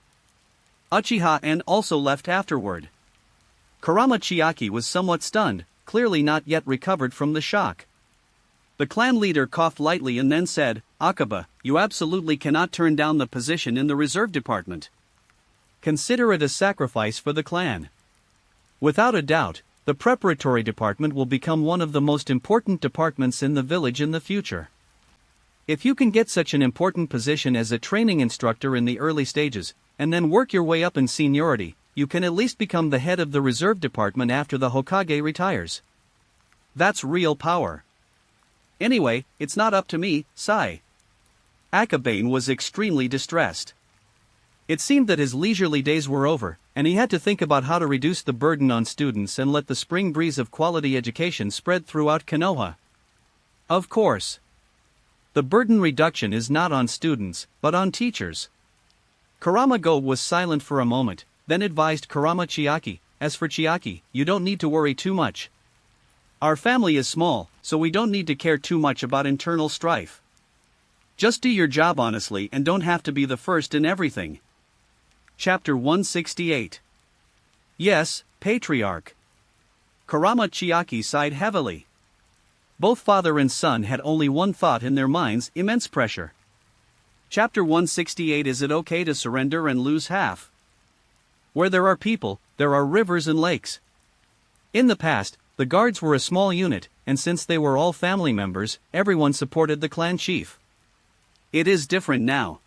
Uchiha also left afterward. Kurama Chiaki was somewhat stunned, clearly not yet recovered from the shock. The clan leader coughed lightly and then said, "Akaba, you absolutely cannot turn down the position in the reserve department. Consider it a sacrifice for the clan. Without a doubt, the preparatory department will become one of the most important departments in the village in the future. If you can get such an important position as a training instructor in the early stages, and then work your way up in seniority, you can at least become the head of the reserve department after the Hokage retires. That's real power. Anyway, it's not up to me, sigh." Akabane was extremely distressed. It seemed that his leisurely days were over, and he had to think about how to reduce the burden on students and let the spring breeze of quality education spread throughout Konoha. Of course. The burden reduction is not on students, but on teachers. Kurama-Go was silent for a moment, then advised Kurama Chiaki, "As for Chiaki, you don't need to worry too much. Our family is small, so we don't need to care too much about internal strife. Just do your job honestly and don't have to be the first in everything." Chapter 168. Yes, Patriarch. Kurama Chiaki sighed heavily. Both father and son had only one thought in their minds: immense pressure. Chapter 168. Is it okay to surrender and lose half? Where there are people, there are rivers and lakes. In the past, the guards were a small unit, and since they were all family members, everyone supported the clan chief. It is different now.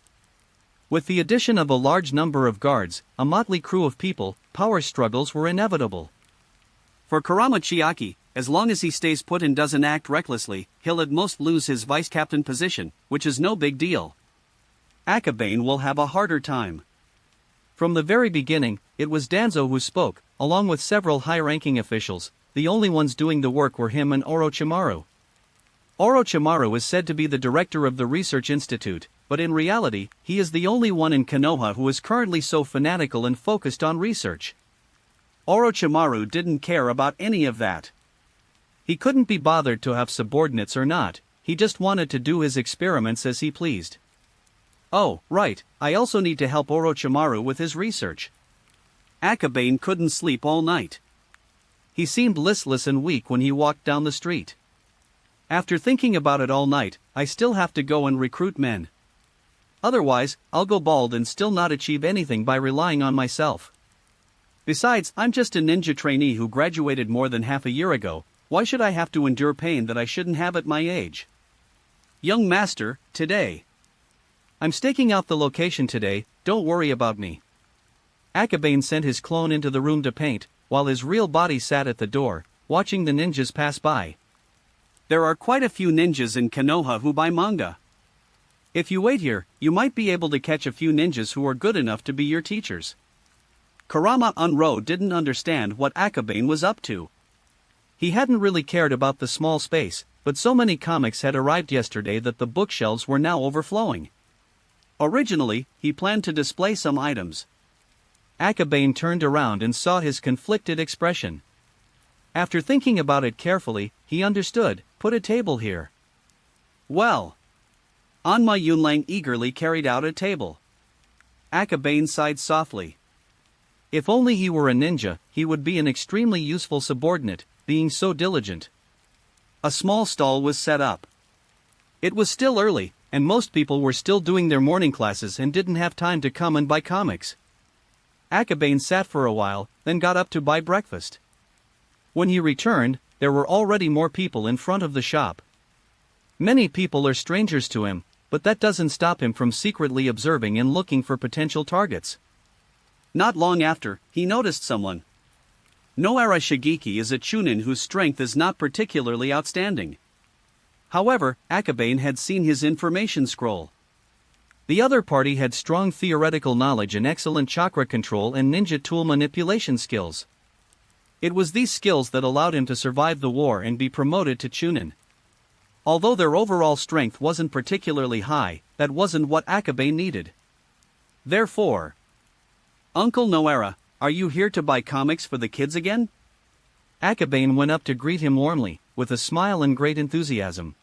With the addition of a large number of guards, a motley crew of people, power struggles were inevitable. For Kurama Chiaki, as long as he stays put and doesn't act recklessly, he'll at most lose his vice-captain position, which is no big deal. Akabane will have a harder time. From the very beginning, it was Danzo who spoke, along with several high-ranking officials. The only ones doing the work were him and Orochimaru. Orochimaru is said to be the director of the research institute, but in reality, he is the only one in Konoha who is currently so fanatical and focused on research. Orochimaru didn't care about any of that. He couldn't be bothered to have subordinates or not, he just wanted to do his experiments as he pleased. Oh, right, I also need to help Orochimaru with his research. Akabane couldn't sleep all night. He seemed listless and weak when he walked down the street. After thinking about it all night, I still have to go and recruit men. Otherwise, I'll go bald and still not achieve anything by relying on myself. Besides, I'm just a ninja trainee who graduated more than half a year ago. Why should I have to endure pain that I shouldn't have at my age? Young master, today. I'm staking out the location today, don't worry about me. Akabane sent his clone into the room to paint, while his real body sat at the door, watching the ninjas pass by. There are quite a few ninjas in Konoha who buy manga. If you wait here, you might be able to catch a few ninjas who are good enough to be your teachers. Kurama Unro didn't understand what Akabane was up to. He hadn't really cared about the small space, but so many comics had arrived yesterday that the bookshelves were now overflowing. Originally, he planned to display some items. Akabane turned around and saw his conflicted expression. After thinking about it carefully, he understood, put a table here. Well. Anma Yunlang eagerly carried out a table. Akabane sighed softly. If only he were a ninja, he would be an extremely useful subordinate, being so diligent. A small stall was set up. It was still early, and most people were still doing their morning classes and didn't have time to come and buy comics. Akabane sat for a while, then got up to buy breakfast. When he returned, there were already more people in front of the shop. Many people are strangers to him, but that doesn't stop him from secretly observing and looking for potential targets. Not long after, he noticed someone. Noara Shigeki is a chunin whose strength is not particularly outstanding. However, Akabane had seen his information scroll. The other party had strong theoretical knowledge and excellent chakra control and ninja tool manipulation skills. It was these skills that allowed him to survive the war and be promoted to chunin. Although their overall strength wasn't particularly high, that wasn't what Akabane needed. Therefore, Uncle Noara, are you here to buy comics for the kids again? Akabane went up to greet him warmly, with a smile and great enthusiasm.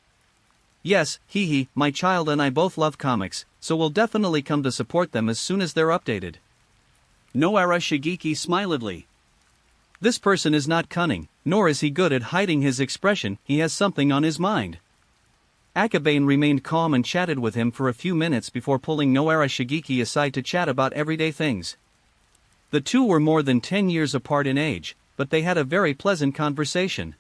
Yes, hee, my child and I both love comics, so we'll definitely come to support them as soon as they're updated. Noara Shigeki smilingly. This person is not cunning, nor is he good at hiding his expression, he has something on his mind. Akabane remained calm and chatted with him for a few minutes before pulling Noara Shigeki aside to chat about everyday things. The two were more than 10 years apart in age, but they had a very pleasant conversation.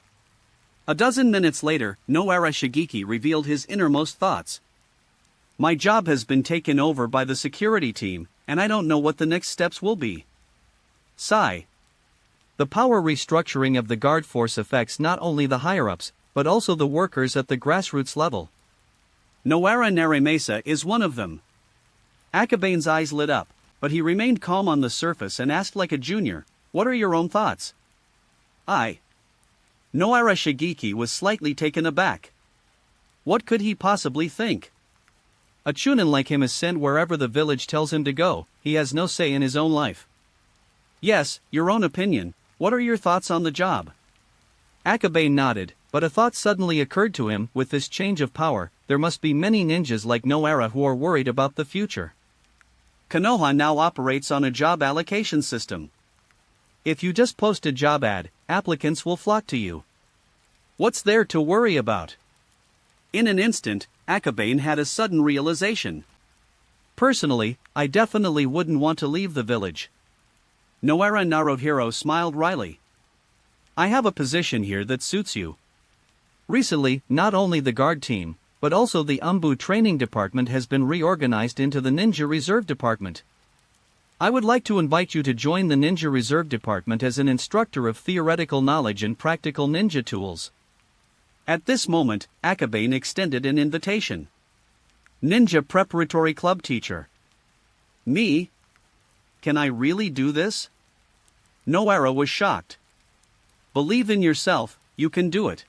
A dozen minutes later, Noara Shigeki revealed his innermost thoughts. My job has been taken over by the security team, and I don't know what the next steps will be. Sigh. The power restructuring of the guard force affects not only the higher-ups, but also the workers at the grassroots level. Noara Narimesa is one of them. Akabane's eyes lit up, but he remained calm on the surface and asked like a junior, what are your own thoughts? Noara Shigeki was slightly taken aback. What could he possibly think? A chunin like him is sent wherever the village tells him to go, he has no say in his own life. Yes, your own opinion, what are your thoughts on the job? Akabane nodded, but a thought suddenly occurred to him, with this change of power, there must be many ninjas like Noara who are worried about the future. Konoha now operates on a job allocation system. If you just post a job ad, applicants will flock to you. What's there to worry about? In an instant, Akabane had a sudden realization. Personally, I definitely wouldn't want to leave the village. Noara Naruhiro smiled wryly. I have a position here that suits you. Recently, not only the guard team, but also the Umbu training department has been reorganized into the Ninja Reserve Department. I would like to invite you to join the Ninja Reserve Department as an instructor of theoretical knowledge and practical ninja tools. At this moment, Akabane extended an invitation. Ninja Preparatory Club teacher. Me? can I really do this? Noara was shocked. Believe in yourself, you can do it.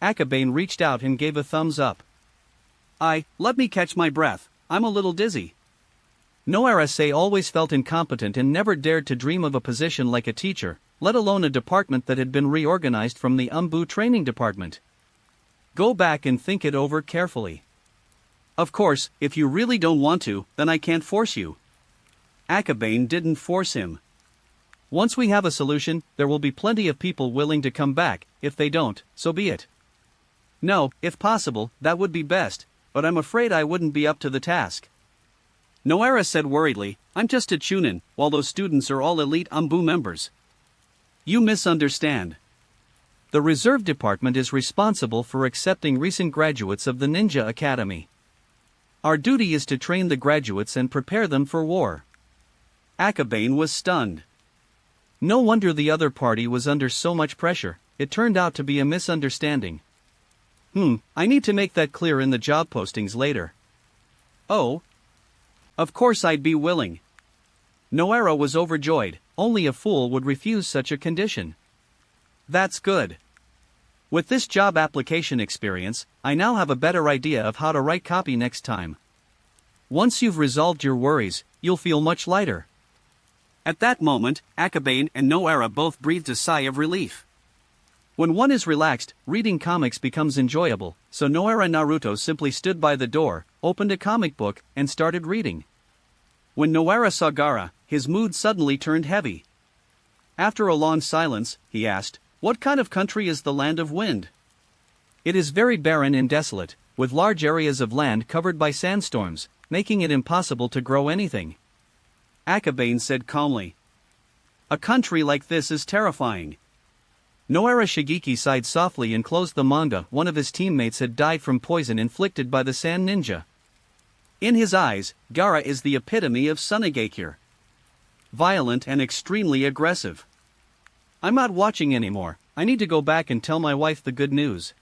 Akabane reached out and gave a thumbs up. Let me catch my breath, I'm a little dizzy. Noara always felt incompetent and never dared to dream of a position like a teacher, let alone a department that had been reorganized from the Umbu training department. Go back and think it over carefully. Of course, if you really don't want to, then I can't force you. Akabane didn't force him. Once we have a solution, there will be plenty of people willing to come back. If they don't, so be it. No, if possible, that would be best, but I'm afraid I wouldn't be up to the task. Noara said worriedly, I'm just a chunin, while those students are all elite Umbu members. You misunderstand. The reserve department is responsible for accepting recent graduates of the Ninja Academy. Our duty is to train the graduates and prepare them for war. Akabane was stunned. No wonder the other party was under so much pressure. It turned out to be a misunderstanding. I need to make that clear in the job postings later. Oh? Of course I'd be willing. Noara was overjoyed, only a fool would refuse such a condition. That's good. With this job application experience, I now have a better idea of how to write copy next time. Once you've resolved your worries, you'll feel much lighter. At that moment, Akabane and Noara both breathed a sigh of relief. When one is relaxed, reading comics becomes enjoyable, so Noara Naruto simply stood by the door, opened a comic book, and started reading. When Noara saw Gaara, his mood suddenly turned heavy. After a long silence, he asked, What kind of country is the Land of Wind? It is very barren and desolate, with large areas of land covered by sandstorms, making it impossible to grow anything. Akabane said calmly. A country like this is terrifying. Noara Shigeki sighed softly and closed the manga. One of his teammates had died from poison inflicted by the sand ninja. In his eyes, Gaara is the epitome of Sunigakure. Violent and extremely aggressive. I'm not watching anymore, I need to go back and tell my wife the good news.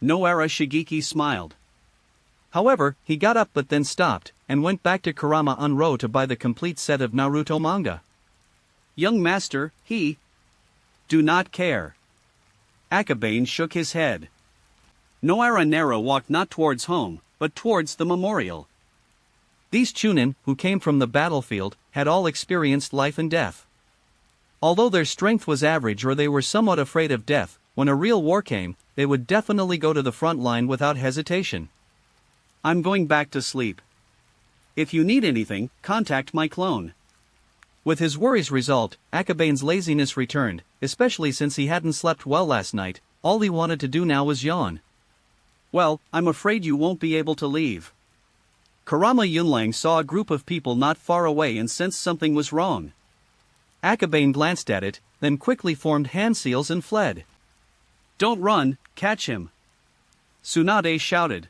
Noara Shigeki smiled. However, he got up but then stopped, and went back to Kurama on Row to buy the complete set of Naruto manga. Young master, do not care. Akabane shook his head. Noara Nero walked not towards home, but towards the memorial. These chunin, who came from the battlefield, had all experienced life and death. Although their strength was average or they were somewhat afraid of death, when a real war came, they would definitely go to the front line without hesitation. I'm going back to sleep. If you need anything, contact my clone. With his worries resolved, Akabane's laziness returned, especially since he hadn't slept well last night. All he wanted to do now was yawn. Well, I'm afraid you won't be able to leave. Kurama Yunlang saw a group of people not far away and sensed something was wrong. Akabane glanced at it, then quickly formed hand seals and fled. Don't run, catch him. Tsunade shouted.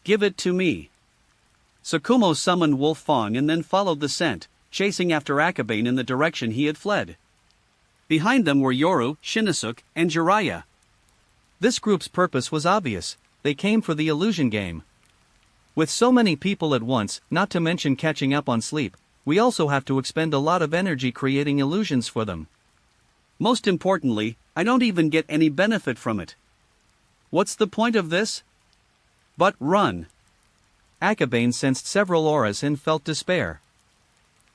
Give it to me. Tsukumo summoned Wolf Fong and then followed the scent, chasing after Akabane in the direction he had fled. Behind them were Yoru, Shinosuke, and Jiraiya. This group's purpose was obvious, they came for the illusion game. With so many people at once, not to mention catching up on sleep, we also have to expend a lot of energy creating illusions for them. Most importantly, I don't even get any benefit from it. What's the point of this? But run. Akabane sensed several auras and felt despair.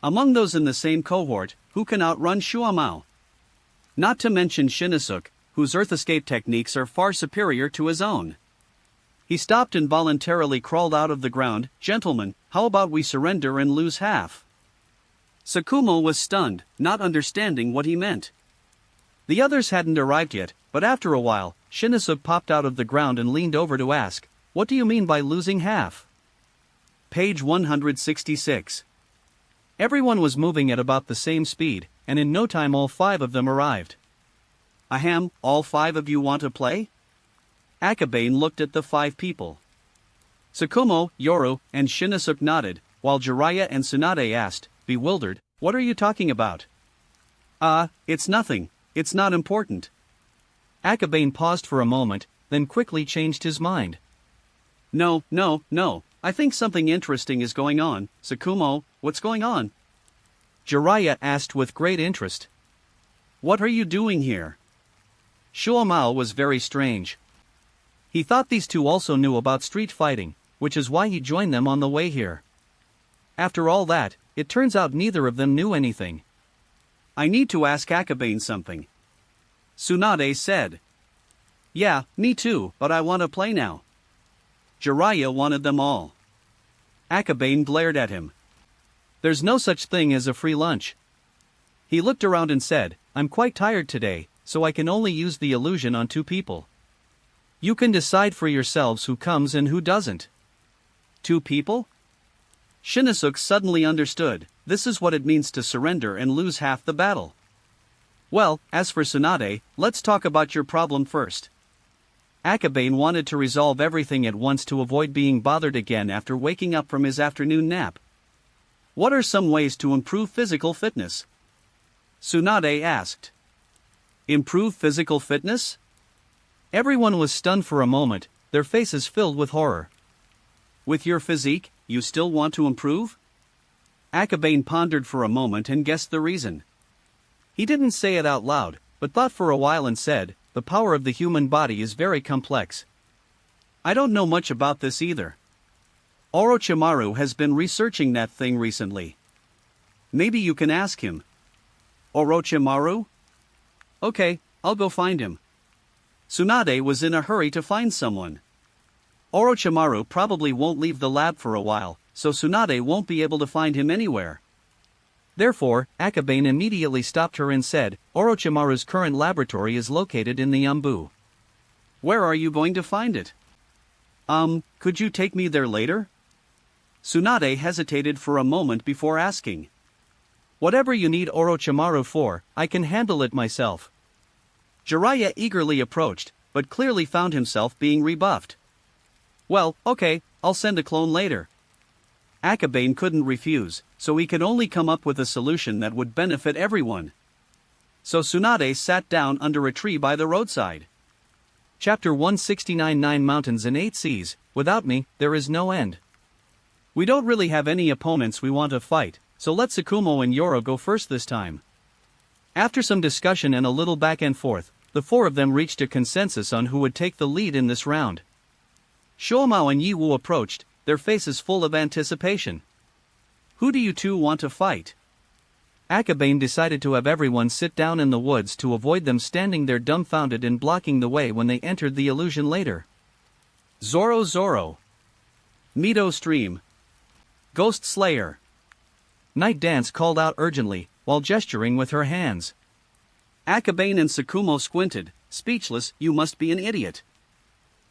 Among those in the same cohort, who can outrun Shuamao? Not to mention Shinosuke, whose earth escape techniques are far superior to his own. He stopped and voluntarily crawled out of the ground. Gentlemen, how about we surrender and lose half? Tsukumo was stunned, not understanding what he meant. The others hadn't arrived yet, but after a while, Shinosuke popped out of the ground and leaned over to ask, What do you mean by losing half? Page 166. Everyone was moving at about the same speed, and in no time all 5 of them arrived. Ahem, all 5 of you want to play? Akabane looked at the 5 people. Tsukumo, Yoru, and Shinosuke nodded, while Jiraiya and Tsunade asked, bewildered, What are you talking about? It's nothing, it's not important. Akabane paused for a moment, then quickly changed his mind. No, I think something interesting is going on. Tsukumo, what's going on? Jiraiya asked with great interest. What are you doing here? Shuomao was very strange. He thought these two also knew about street fighting, which is why he joined them on the way here. After all that, it turns out neither of them knew anything. I need to ask Akabane something. Tsunade said. Yeah, me too, but I want to play now. Jiraiya wanted them all. Akabane glared at him. There's no such thing as a free lunch. He looked around and said, I'm quite tired today, so I can only use the illusion on 2 people. You can decide for yourselves who comes and who doesn't. 2 people? Shinosuke suddenly understood, this is what it means to surrender and lose half the battle. Well, as for Tsunade, let's talk about your problem first. Akabane wanted to resolve everything at once to avoid being bothered again after waking up from his afternoon nap. What are some ways to improve physical fitness? Tsunade asked. Improve physical fitness? Everyone was stunned for a moment, their faces filled with horror. With your physique, you still want to improve? Akabane pondered for a moment and guessed the reason. He didn't say it out loud, but thought for a while and said, the power of the human body is very complex. I don't know much about this either. Orochimaru has been researching that thing recently. Maybe you can ask him. Orochimaru? Okay, I'll go find him. Tsunade was in a hurry to find someone. Orochimaru probably won't leave the lab for a while, so Tsunade won't be able to find him anywhere. Therefore, Akabane immediately stopped her and said, Orochimaru's current laboratory is located in the Umbu. Where are you going to find it? Could you take me there later? Tsunade hesitated for a moment before asking. Whatever you need Orochimaru for, I can handle it myself. Jiraiya eagerly approached, but clearly found himself being rebuffed. Well, okay, I'll send a clone later. Akabane couldn't refuse, so he could only come up with a solution that would benefit everyone. So Tsunade sat down under a tree by the roadside. Chapter 169 9 Mountains and 8 Seas, without me, there is no end. We don't really have any opponents we want to fight, so let Tsukumo and Yoro go first this time. After some discussion and a little back and forth, the 4 of them reached a consensus on who would take the lead in this round. Shoumao and Yi Wu approached, their faces full of anticipation. Who do you 2 want to fight? Akabane decided to have everyone sit down in the woods to avoid them standing there dumbfounded and blocking the way when they entered the illusion later. Zoro. Mito Stream. Ghost Slayer. Night Dance called out urgently, while gesturing with her hands. Akabane and Tsukumo squinted, speechless. You must be an idiot.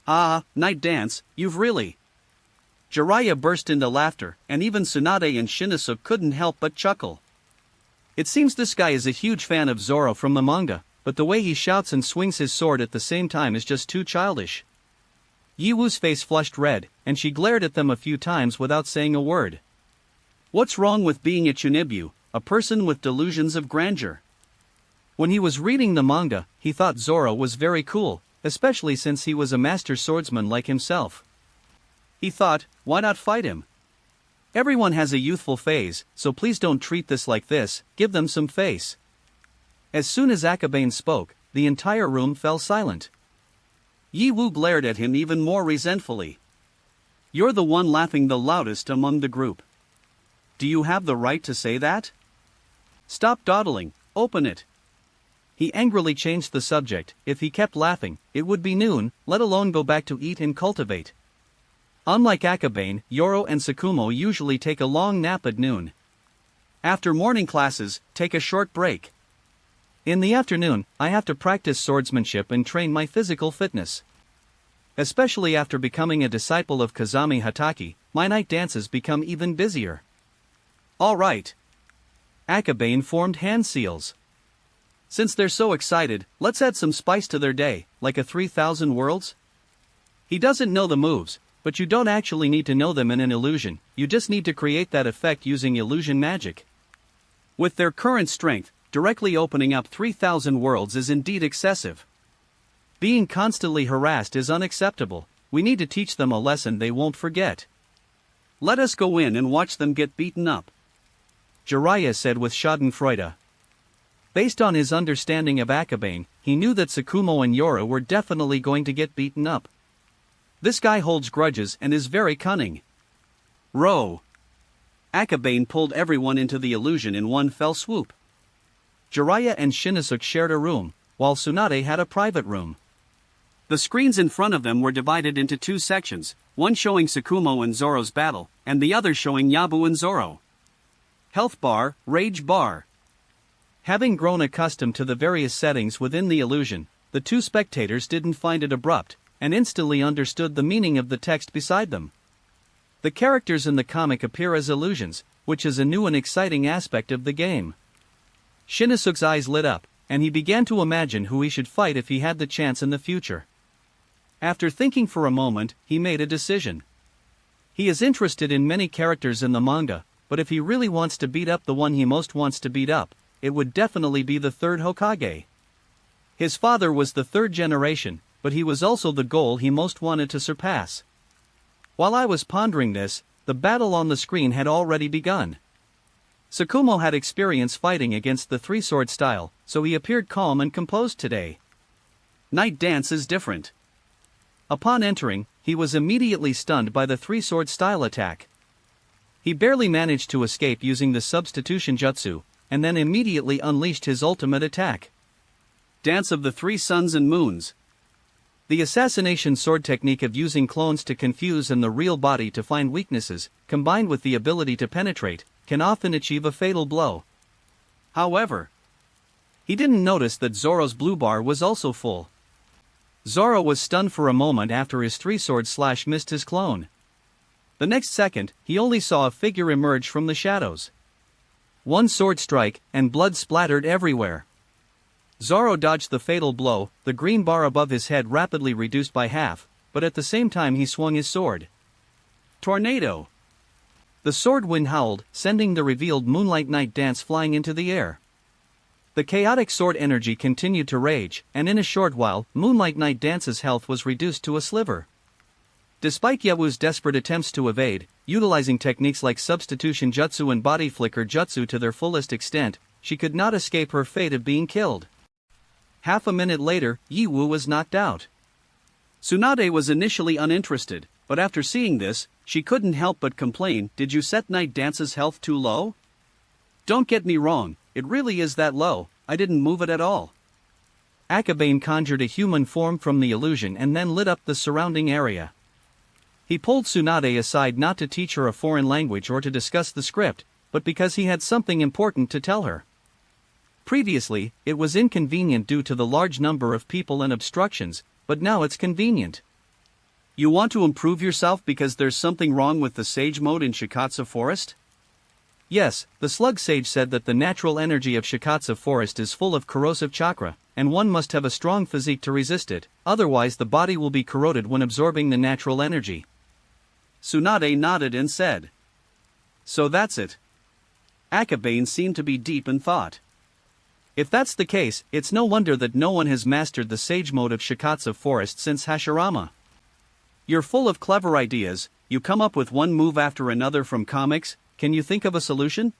Ah, Night Dance, you've really... Jiraiya burst into laughter, and even Tsunade and Shinosuke couldn't help but chuckle. It seems this guy is a huge fan of Zoro from the manga, but the way he shouts and swings his sword at the same time is just too childish. Yi Wu's face flushed red, and she glared at them a few times without saying a word. What's wrong with being a Chunibyu, a person with delusions of grandeur? When he was reading the manga, he thought Zoro was very cool, especially since he was a master swordsman like himself. He thought, why not fight him? Everyone has a youthful phase, so please don't treat this like this, give them some face. As soon as Akabane spoke, the entire room fell silent. Yi Wu glared at him even more resentfully. You're the one laughing the loudest among the group. Do you have the right to say that? Stop dawdling, open it. He angrily changed the subject. If he kept laughing, it would be noon, let alone go back to eat and cultivate. Unlike Akabane, Yoro and Tsukumo usually take a long nap at noon. After morning classes, take a short break. In the afternoon, I have to practice swordsmanship and train my physical fitness. Especially after becoming a disciple of Kazami Hatake, my night dances become even busier. All right. Akabane formed hand seals. Since they're so excited, let's add some spice to their day, like a 3000 worlds? He doesn't know the moves, but you don't actually need to know them in an illusion, you just need to create that effect using illusion magic. With their current strength, directly opening up 3000 worlds is indeed excessive. Being constantly harassed is unacceptable, we need to teach them a lesson they won't forget. Let us go in and watch them get beaten up. Jiraiya said with schadenfreude. Based on his understanding of Akabane, he knew that Tsukumo and Yora were definitely going to get beaten up. This guy holds grudges and is very cunning. Row. Akabane pulled everyone into the illusion in one fell swoop. Jiraiya and Shinosuke shared a room, while Tsunade had a private room. The screens in front of them were divided into two sections, one showing Tsukumo and Zoro's battle, and the other showing Yabu and Zoro. Health bar, rage bar. Having grown accustomed to the various settings within the illusion, the two spectators didn't find it abrupt, and instantly understood the meaning of the text beside them. The characters in the comic appear as illusions, which is a new and exciting aspect of the game. Shinosuke's eyes lit up, and he began to imagine who he should fight if he had the chance in the future. After thinking for a moment, he made a decision. He is interested in many characters in the manga, but if he really wants to beat up the one he most wants to beat up, it would definitely be the third Hokage. His father was the third generation, but he was also the goal he most wanted to surpass. While I was pondering this, the battle on the screen had already begun. Tsukumo had experience fighting against the three-sword style, so he appeared calm and composed today. Night dance is different. Upon entering, he was immediately stunned by the three-sword style attack. He barely managed to escape using the substitution jutsu, and then immediately unleashed his ultimate attack. Dance of the Three Suns and Moons. The assassination sword technique of using clones to confuse and the real body to find weaknesses, combined with the ability to penetrate, can often achieve a fatal blow. However, he didn't notice that Zoro's blue bar was also full. Zoro was stunned for a moment after his three-sword slash missed his clone. The next second, he only saw a figure emerge from the shadows. One sword strike, and blood splattered everywhere. Zoro dodged the fatal blow, the green bar above his head rapidly reduced by half, but at the same time he swung his sword. Tornado! The sword wind howled, sending the revealed Moonlight Night Dance flying into the air. The chaotic sword energy continued to rage, and in a short while, Moonlight Night Dance's health was reduced to a sliver. Despite Yawu's desperate attempts to evade, utilizing techniques like substitution jutsu and body flicker jutsu to their fullest extent, she could not escape her fate of being killed. Half a minute later, Yawu was knocked out. Tsunade was initially uninterested, but after seeing this, she couldn't help but complain, "Did you set Night Dance's health too low?" "Don't get me wrong, it really is that low, I didn't move it at all." Akabane conjured a human form from the illusion and then lit up the surrounding area. He pulled Tsunade aside not to teach her a foreign language or to discuss the script, but because he had something important to tell her. Previously, it was inconvenient due to the large number of people and obstructions, but now it's convenient. "You want to improve yourself because there's something wrong with the sage mode in Shikatsu Forest?" Yes, the slug sage said that the natural energy of Shikatsu Forest is full of corrosive chakra, and one must have a strong physique to resist it, otherwise the body will be corroded when absorbing the natural energy. Tsunade nodded and said, "So that's it." Akabane seemed to be deep in thought. If that's the case, it's no wonder that no one has mastered the sage mode of Shikatsu Forest since Hashirama. You're full of clever ideas, you come up with one move after another from comics, can you think of a solution?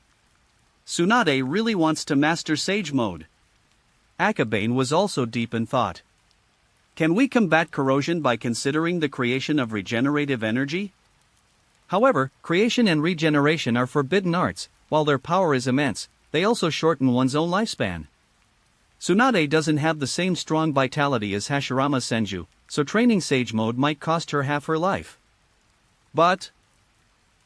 Tsunade really wants to master sage mode. Akabane was also deep in thought. Can we combat corrosion by considering the creation of regenerative energy? However, creation and regeneration are forbidden arts, while their power is immense, they also shorten one's own lifespan. Tsunade doesn't have the same strong vitality as Hashirama Senju, so training sage mode might cost her half her life. But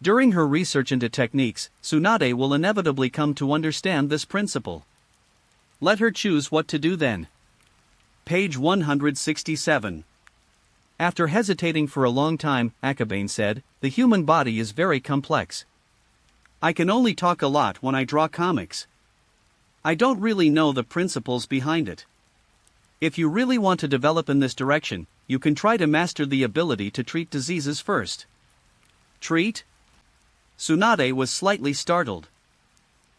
during her research into techniques, Tsunade will inevitably come to understand this principle. Let her choose what to do then. Page 167. After hesitating for a long time, Akabane said, "The human body is very complex. I can only talk a lot when I draw comics. I don't really know the principles behind it. If you really want to develop in this direction, you can try to master the ability to treat diseases first." Treat? Tsunade was slightly startled.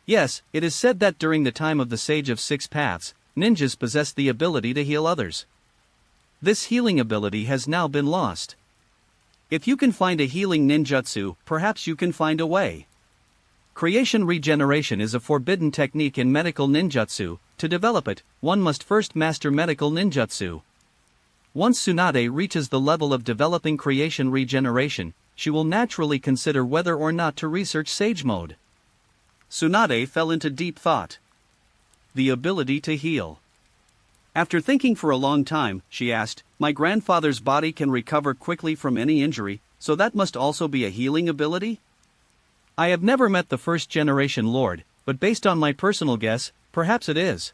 Yes, it is said that during the time of the Sage of Six Paths, ninjas possessed the ability to heal others. This healing ability has now been lost. If you can find a healing ninjutsu, perhaps you can find a way. Creation regeneration is a forbidden technique in medical ninjutsu. To develop it, one must first master medical ninjutsu. Once Tsunade reaches the level of developing creation regeneration, she will naturally consider whether or not to research Sage Mode. Tsunade fell into deep thought. The ability to heal. After thinking for a long time, she asked, "My grandfather's body can recover quickly from any injury, so that must also be a healing ability?" I have never met the first-generation Lord, but based on my personal guess, perhaps it is.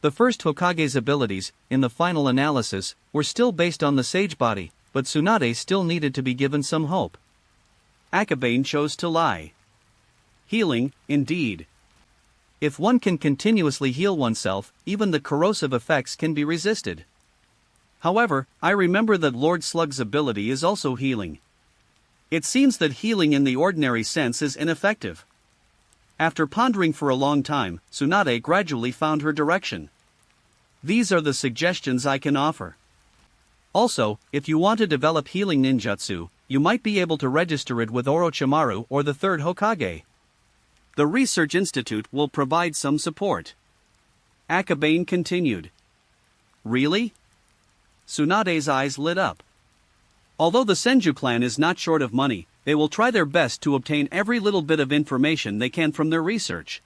The first Hokage's abilities, in the final analysis, were still based on the sage body, but Tsunade still needed to be given some hope. Akabane chose to lie. Healing, indeed. If one can continuously heal oneself, even the corrosive effects can be resisted. However, I remember that Lord Slug's ability is also healing. It seems that healing in the ordinary sense is ineffective. After pondering for a long time, Tsunade gradually found her direction. These are the suggestions I can offer. Also, if you want to develop healing ninjutsu, you might be able to register it with Orochimaru or the third Hokage. The Research Institute will provide some support. Akabane continued. Really? Tsunade's eyes lit up. Although the Senju clan is not short of money, they will try their best to obtain every little bit of information they can from their research.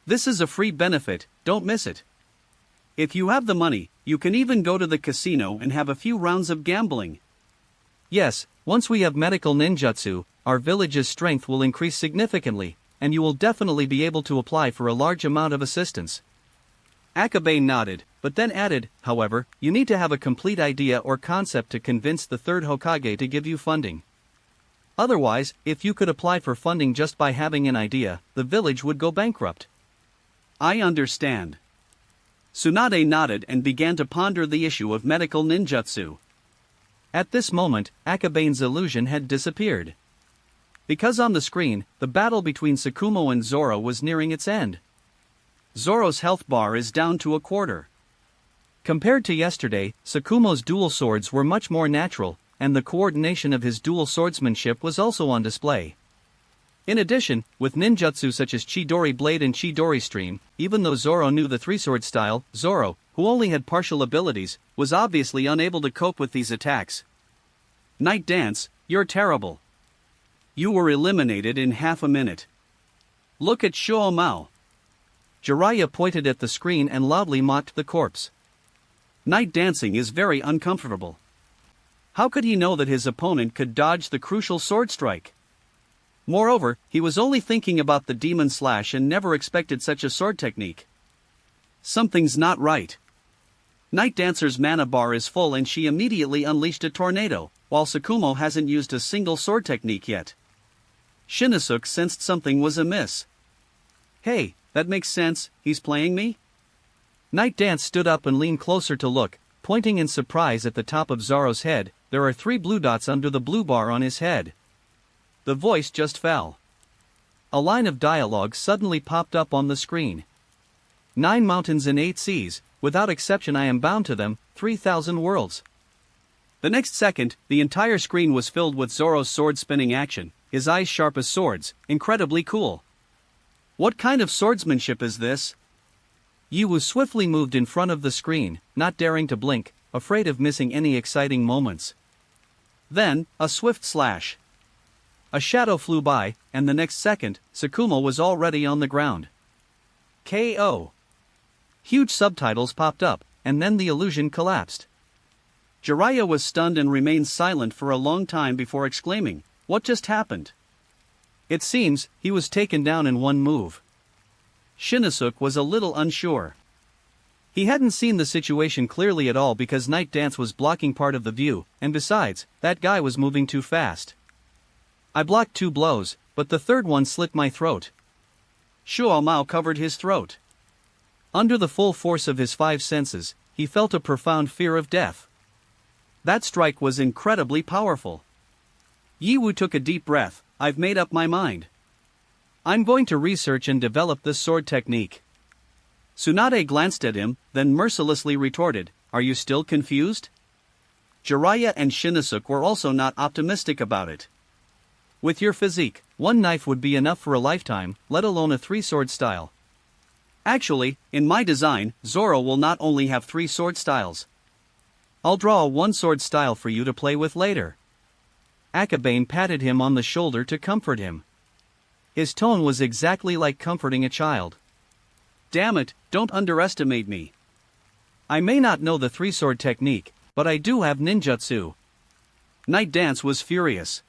This is a free benefit, don't miss it. If you have the money, you can even go to the casino and have a few rounds of gambling. Yes, once we have medical ninjutsu, our village's strength will increase significantly, and you will definitely be able to apply for a large amount of assistance. Akabane nodded, but then added, however, you need to have a complete idea or concept to convince the third Hokage to give you funding. Otherwise, if you could apply for funding just by having an idea, the village would go bankrupt. I understand. Tsunade nodded and began to ponder the issue of medical ninjutsu. At this moment, Akabane's illusion had disappeared. Because on the screen, the battle between Tsukumo and Zoro was nearing its end. Zoro's health bar is down to a quarter. Compared to yesterday, Tsukumo's dual swords were much more natural, and the coordination of his dual swordsmanship was also on display. In addition, with ninjutsu such as Chidori Blade and Chidori Stream, even though Zoro knew the three-sword style, Zoro, who only had partial abilities, was obviously unable to cope with these attacks. Night Dance, you're terrible. You were eliminated in half a minute. Look at Shuomao. Jiraiya pointed at the screen and loudly mocked the corpse. Night dancing is very uncomfortable. How could he know that his opponent could dodge the crucial sword strike? Moreover, he was only thinking about the demon slash and never expected such a sword technique. Something's not right. Night Dancer's mana bar is full and she immediately unleashed a tornado, while Tsukumo hasn't used a single sword technique yet. Shinosuke sensed something was amiss. Hey, that makes sense, he's playing me? Night Dance stood up and leaned closer to look, pointing in surprise at the top of Zoro's head. There are 3 blue dots under the blue bar on his head. The voice just fell. A line of dialogue suddenly popped up on the screen. 9 mountains and 8 seas, without exception I am bound to them, 3,000 worlds. The next second, the entire screen was filled with Zoro's sword-spinning action, his eyes sharp as swords, incredibly cool. What kind of swordsmanship is this? Yiwu swiftly moved in front of the screen, not daring to blink, afraid of missing any exciting moments. Then, a swift slash. A shadow flew by, and the next second, Tsukumo was already on the ground. KO. Huge subtitles popped up, and then the illusion collapsed. Jiraiya was stunned and remained silent for a long time before exclaiming, "What just happened?" It seems, he was taken down in one move. Shinosuke was a little unsure. He hadn't seen the situation clearly at all because Night Dance was blocking part of the view, and besides, that guy was moving too fast. I blocked 2 blows, but the third one slit my throat. Shuomao covered his throat. Under the full force of his 5 senses, he felt a profound fear of death. That strike was incredibly powerful. Yiwu took a deep breath. I've made up my mind. I'm going to research and develop this sword technique. Tsunade glanced at him, then mercilessly retorted, "Are you still confused?" Jiraiya and Shinosuke were also not optimistic about it. With your physique, one knife would be enough for a lifetime, let alone a three-sword style. Actually, in my design, Zoro will not only have 3 sword styles. I'll draw a one-sword style for you to play with later. Akabane patted him on the shoulder to comfort him. His tone was exactly like comforting a child. Damn it, don't underestimate me. I may not know the three-sword technique, but I do have ninjutsu. Night Dance was furious.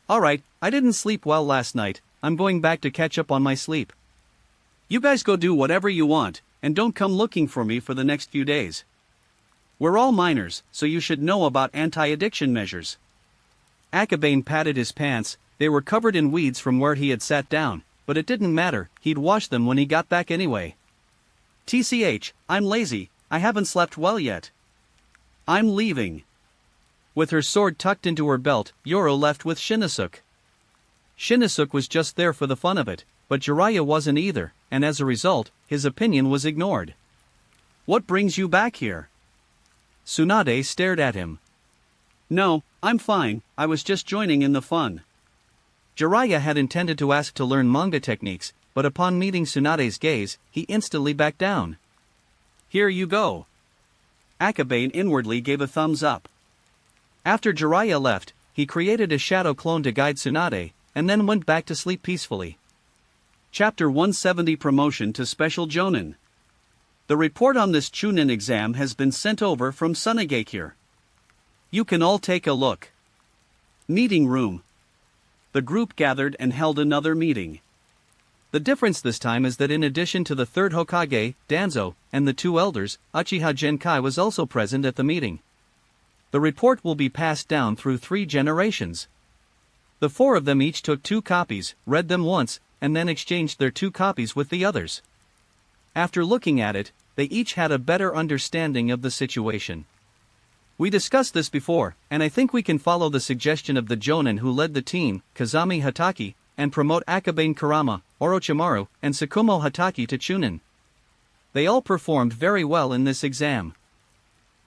Alright, I didn't sleep well last night, I'm going back to catch up on my sleep. You guys go do whatever you want, and don't come looking for me for the next few days. We're all minors, so you should know about anti-addiction measures. Akabane patted his pants, they were covered in weeds from where he had sat down, but it didn't matter, he'd wash them when he got back anyway. TCH, I'm lazy, I haven't slept well yet. I'm leaving. With her sword tucked into her belt, Yoro left with Shinosuke. Shinosuke was just there for the fun of it, but Jiraiya wasn't either, and as a result, his opinion was ignored. What brings you back here? Tsunade stared at him. No, I'm fine, I was just joining in the fun. Jiraiya had intended to ask to learn manga techniques, but upon meeting Tsunade's gaze, he instantly backed down. Here you go. Akabane inwardly gave a thumbs up. After Jiraiya left, he created a shadow clone to guide Tsunade, and then went back to sleep peacefully. Chapter 170 Promotion to Special Jonin. The report on this Chunin exam has been sent over from Sunagakure. You can all take a look. Meeting room. The group gathered and held another meeting. The difference this time is that in addition to the third Hokage, Danzo, and the 2 elders, Uchiha Genkai was also present at the meeting. The report will be passed down through 3 generations. The 4 of them each took 2 copies, read them once, and then exchanged their 2 copies with the others. After looking at it, they each had a better understanding of the situation. We discussed this before, and I think we can follow the suggestion of the Jonin who led the team, Kazami Hataki, and promote Akabane Kurama, Orochimaru, and Tsukumo Hataki to Chunin. They all performed very well in this exam.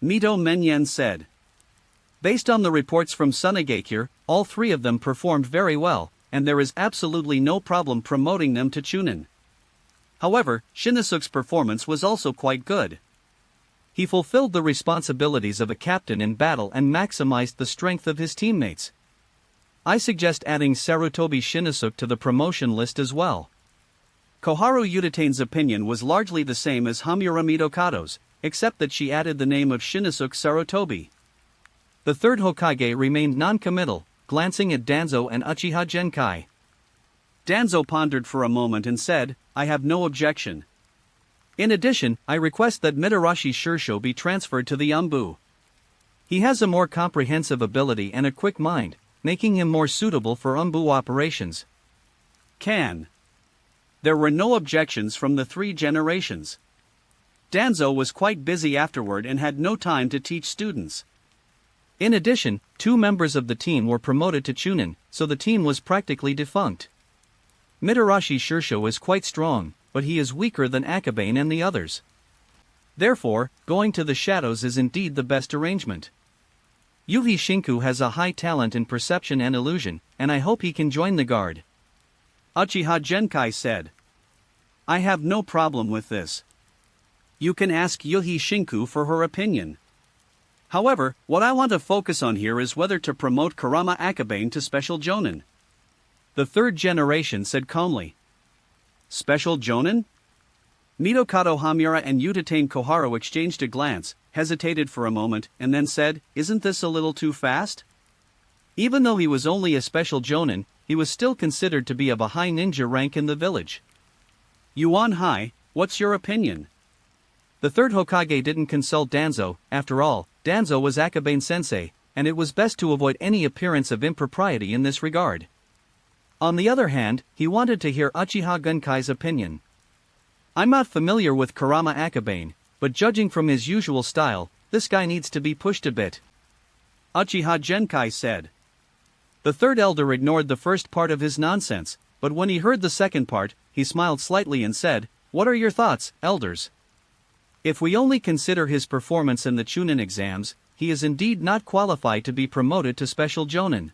Mito Menyen said. Based on the reports from Sunagakure, all 3 of them performed very well, and there is absolutely no problem promoting them to Chunin. However, Shinosuke's performance was also quite good. He fulfilled the responsibilities of a captain in battle and maximized the strength of his teammates. I suggest adding Sarutobi Shinosuke to the promotion list as well. Koharu Yudatane's opinion was largely the same as Hamura Mitokado's, except that she added the name of Shinosuke Sarutobi. The third Hokage remained non-committal, glancing at Danzo and Uchiha Genkai. Danzo pondered for a moment and said, I have no objection. In addition, I request that Mitarashi Shirsho be transferred to the Umbu. He has a more comprehensive ability and a quick mind, making him more suitable for Umbu operations. There were no objections from the 3 generations. Danzo was quite busy afterward and had no time to teach students. In addition, 2 members of the team were promoted to Chunin, so the team was practically defunct. Mitarashi Shirsho is quite strong, but he is weaker than Akabane and the others. Therefore, going to the shadows is indeed the best arrangement. Yuhi Shinku has a high talent in perception and illusion, and I hope he can join the guard. Uchiha Genkai said. I have no problem with this. You can ask Yuhi Shinku for her opinion. However, what I want to focus on here is whether to promote Kurama Akabane to Special Jonin. The 3rd generation said calmly. Special Jonin? Mitokado Hamura and Yutatane Koharu exchanged a glance, hesitated for a moment, and then said, Isn't this a little too fast? Even though he was only a Special Jonin, he was still considered to be of a high ninja rank in the village. Yuan Hai, what's your opinion? The 3rd Hokage didn't consult Danzo. After all, Danzo was Akabane sensei, and it was best to avoid any appearance of impropriety in this regard. On the other hand, he wanted to hear Uchiha Genkai's opinion. I'm not familiar with Kurama Akabane, but judging from his usual style, this guy needs to be pushed a bit. Uchiha Genkai said. The 3rd elder ignored the first part of his nonsense, but when he heard the second part, he smiled slightly and said, What are your thoughts, elders? If we only consider his performance in the Chunin exams, he is indeed not qualified to be promoted to Special Jonin.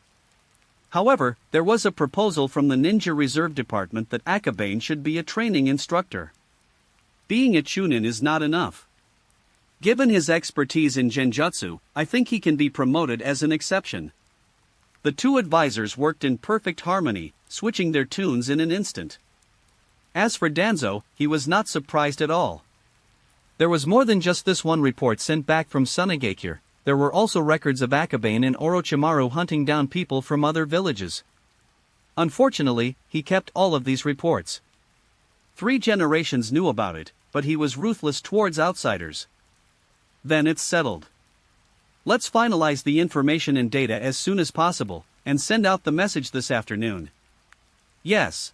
However, there was a proposal from the Ninja Reserve Department that Akabane should be a training instructor. Being a Chunin is not enough. Given his expertise in Genjutsu, I think he can be promoted as an exception. The two advisors worked in perfect harmony, switching their tunes in an instant. As for Danzo, he was not surprised at all. There was more than just this one report sent back from Sunagakure. There were also records of Akabane and Orochimaru hunting down people from other villages. Unfortunately, he kept all of these reports. 3 generations knew about it, but he was ruthless towards outsiders. Then it's settled. Let's finalize the information and data as soon as possible, and send out the message this afternoon. Yes.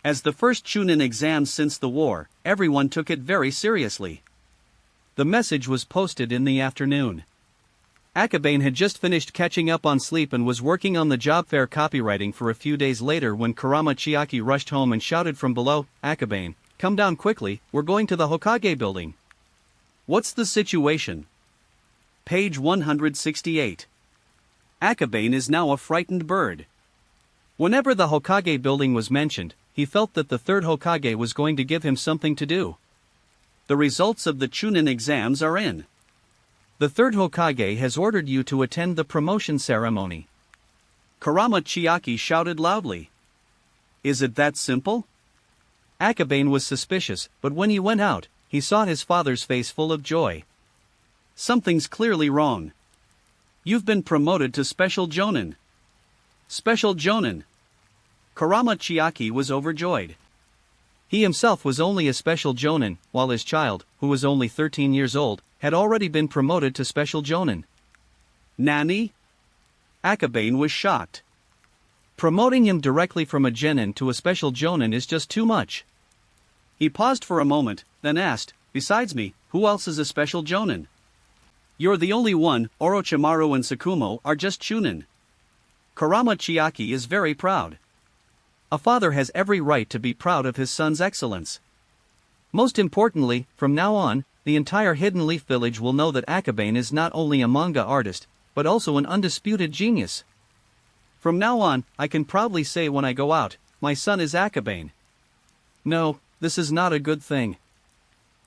As the first Chunin exams since the war, everyone took it very seriously. The message was posted in the afternoon. Akabane had just finished catching up on sleep and was working on the job fair copywriting for a few days later when Kurama Chiaki rushed home and shouted from below, "Akabane, come down quickly, we're going to the Hokage building." What's the situation? Page 168. Akabane is now a frightened bird. Whenever the Hokage building was mentioned, he felt that the third Hokage was going to give him something to do. The results of the Chunin exams are in. The third Hokage has ordered you to attend the promotion ceremony. Kurama Chiaki shouted loudly. Is it that simple? Akabane was suspicious, but when he went out, he saw his father's face full of joy. Something's clearly wrong. You've been promoted to Special Jonin. Special Jonin. Kurama Chiaki was overjoyed. He himself was only a Special Jonin, while his child, who was only 13 years old, had already been promoted to Special Jonin. Nani? Akabane was shocked. Promoting him directly from a genin to a Special Jonin is just too much. He paused for a moment, then asked, "Besides me, who else is a Special Jonin?" "You're the only one. Orochimaru and Tsukumo are just Chunin." Kurama Chiaki is very proud. A father has every right to be proud of his son's excellence. Most importantly, from now on, the entire Hidden Leaf village will know that Akabane is not only a manga artist, but also an undisputed genius. From now on, I can proudly say when I go out, my son is Akabane. No, this is not a good thing.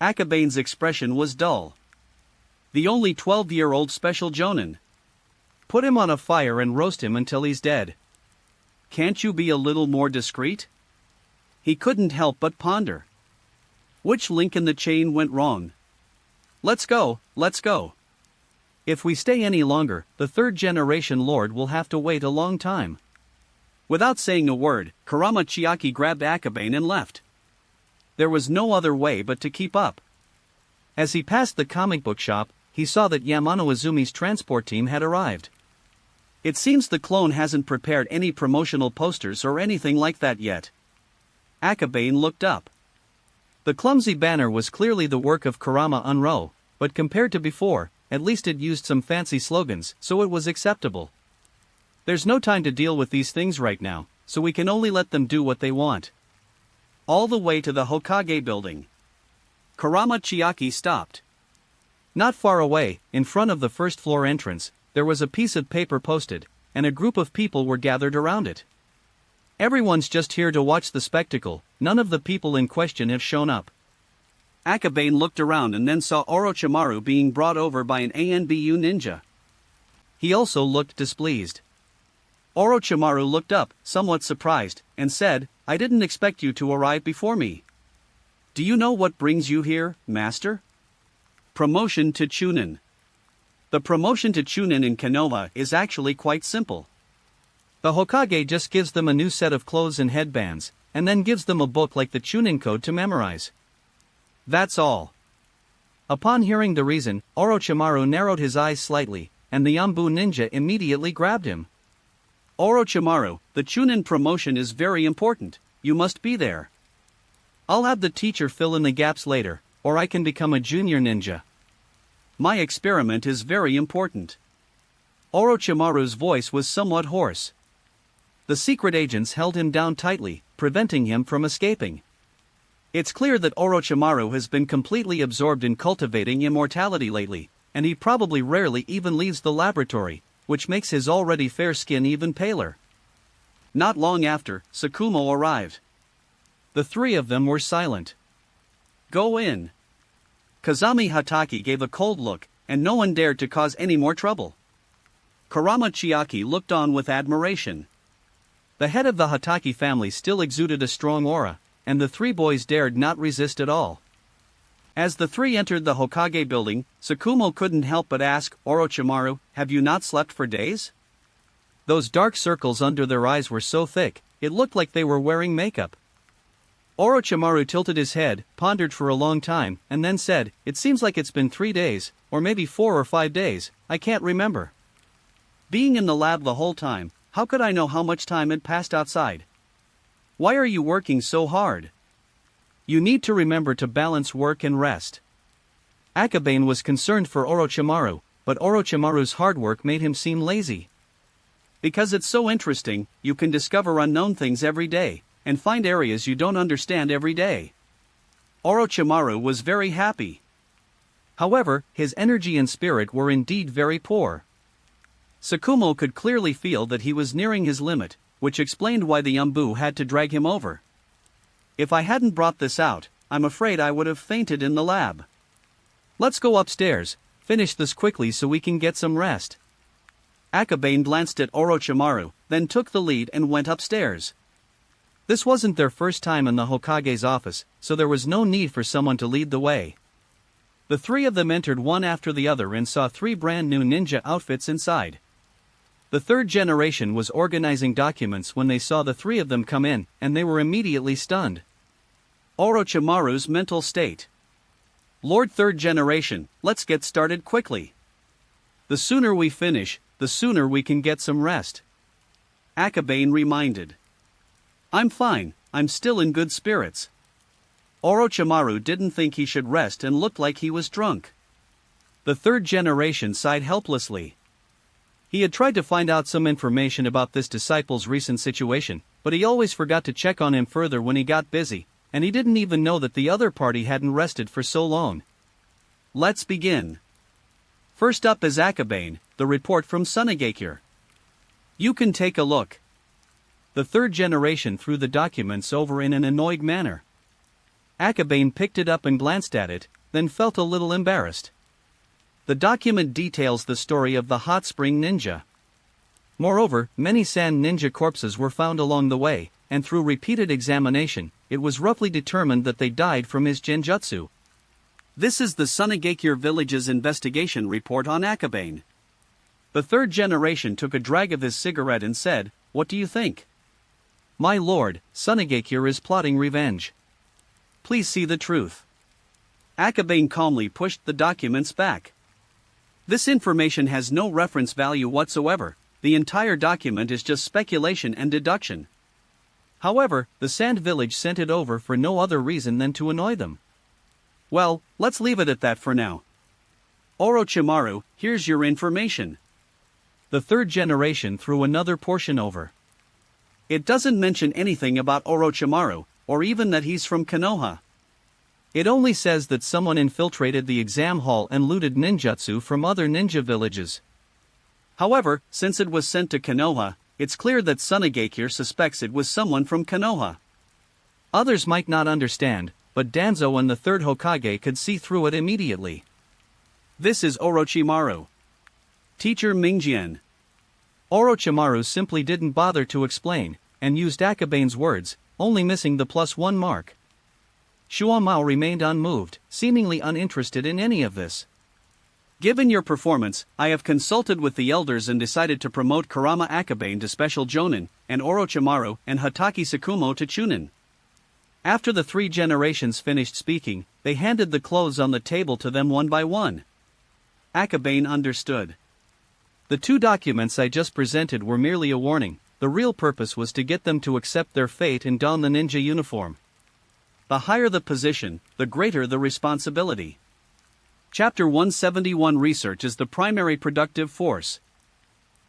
Akabane's expression was dull. The only 12-year-old Special Jonin. Put him on a fire and roast him until he's dead. Can't you be a little more discreet? He couldn't help but ponder. Which link in the chain went wrong? Let's go, let's go. If we stay any longer, the third-generation lord will have to wait a long time. Without saying a word, Kurama Chiaki grabbed Akabane and left. There was no other way but to keep up. As he passed the comic book shop, he saw that Yamano Izumi's transport team had arrived. It seems the clone hasn't prepared any promotional posters or anything like that yet. Akabane looked up. The clumsy banner was clearly the work of Kurama Unro, but compared to before, at least it used some fancy slogans, so it was acceptable. There's no time to deal with these things right now, so we can only let them do what they want. All the way to the Hokage building. Kurama Chiaki stopped. Not far away, in front of the first-floor entrance, there was a piece of paper posted, and a group of people were gathered around it. Everyone's just here to watch the spectacle, none of the people in question have shown up. Akabane looked around and then saw Orochimaru being brought over by an ANBU ninja. He also looked displeased. Orochimaru looked up, somewhat surprised, and said, "I didn't expect you to arrive before me. Do you know what brings you here, master?" Promotion to Chunin. The promotion to Chunin in Konoha is actually quite simple. The Hokage just gives them a new set of clothes and headbands, and then gives them a book like the Chunin Code to memorize. That's all. Upon hearing the reason, Orochimaru narrowed his eyes slightly, and the Anbu ninja immediately grabbed him. "Orochimaru, the Chunin promotion is very important, you must be there. I'll have the teacher fill in the gaps later, or I can become a junior ninja. My experiment is very important." Orochimaru's voice was somewhat hoarse. The secret agents held him down tightly, preventing him from escaping. It's clear that Orochimaru has been completely absorbed in cultivating immortality lately, and he probably rarely even leaves the laboratory, which makes his already fair skin even paler. Not long after, Tsukumo arrived. The three of them were silent. "Go in." Kazami Hatake gave a cold look, and no one dared to cause any more trouble. Kurama Chiaki looked on with admiration. The head of the Hatake family still exuded a strong aura, and the three boys dared not resist at all. As the three entered the Hokage building, Tsukumo couldn't help but ask, "Orochimaru, have you not slept for days?" Those dark circles under their eyes were so thick, it looked like they were wearing makeup. Orochimaru tilted his head, pondered for a long time, and then said, "It seems like it's been 3 days, or maybe 4 or 5 days, I can't remember. Being in the lab the whole time, how could I know how much time had passed outside? Why are you working so hard? You need to remember to balance work and rest." Akabane was concerned for Orochimaru, but Orochimaru's hard work made him seem lazy. "Because it's so interesting, you can discover unknown things every day, and find areas you don't understand every day." Orochimaru was very happy. However, his energy and spirit were indeed very poor. Tsukumo could clearly feel that he was nearing his limit, which explained why the Umbu had to drag him over. "If I hadn't brought this out, I'm afraid I would have fainted in the lab. Let's go upstairs, finish this quickly so we can get some rest." Akabane glanced at Orochimaru, then took the lead and went upstairs. This wasn't their first time in the Hokage's office, so there was no need for someone to lead the way. The three of them entered one after the other and saw 3 brand new ninja outfits inside. The third generation was organizing documents when they saw the 3 of them come in, and they were immediately stunned. Orochimaru's mental state. "Lord Third Generation, let's get started quickly. The sooner we finish, the sooner we can get some rest," Akabane reminded. "I'm fine, I'm still in good spirits." Orochimaru didn't think he should rest and looked like he was drunk. The third generation sighed helplessly. He had tried to find out some information about this disciple's recent situation, but he always forgot to check on him further when he got busy, and he didn't even know that the other party hadn't rested for so long. Let's begin. First up is Akabane, the report from Sunagakure. You can take a look. The third generation threw the documents over in an annoyed manner. Akabane picked it up and glanced at it, then felt a little embarrassed. The document details the story of the hot spring ninja. Moreover, many sand ninja corpses were found along the way, and through repeated examination, it was roughly determined that they died from his genjutsu. This is the Sunagakure village's investigation report on Akabane. The third generation took a drag of his cigarette and said, "What do you think?" "My lord, Sunagakure is plotting revenge. Please see the truth." Akabane calmly pushed the documents back. "This information has no reference value whatsoever, the entire document is just speculation and deduction." However, the Sand Village sent it over for no other reason than to annoy them. "Well, let's leave it at that for now. Orochimaru, here's your information." The third generation threw another portion over. "It doesn't mention anything about Orochimaru, or even that he's from Konoha. It only says that someone infiltrated the exam hall and looted ninjutsu from other ninja villages. However, since it was sent to Konoha, it's clear that Sunagakure suspects it was someone from Konoha. Others might not understand, but Danzo and the third Hokage could see through it immediately. This is Orochimaru. Teacher Mingjian." Orochimaru simply didn't bother to explain, and used Akabane's words, only missing the +1 mark. Shuamao remained unmoved, seemingly uninterested in any of this. "Given your performance, I have consulted with the elders and decided to promote Kurama Akabane to Special Jonin, and Orochimaru and Hatake Tsukumo to Chunin." After the 3 generations finished speaking, they handed the clothes on the table to them one by one. Akabane understood. The 2 documents I just presented were merely a warning, the real purpose was to get them to accept their fate and don the ninja uniform. The higher the position, the greater the responsibility. Chapter 171 Research is the primary productive force.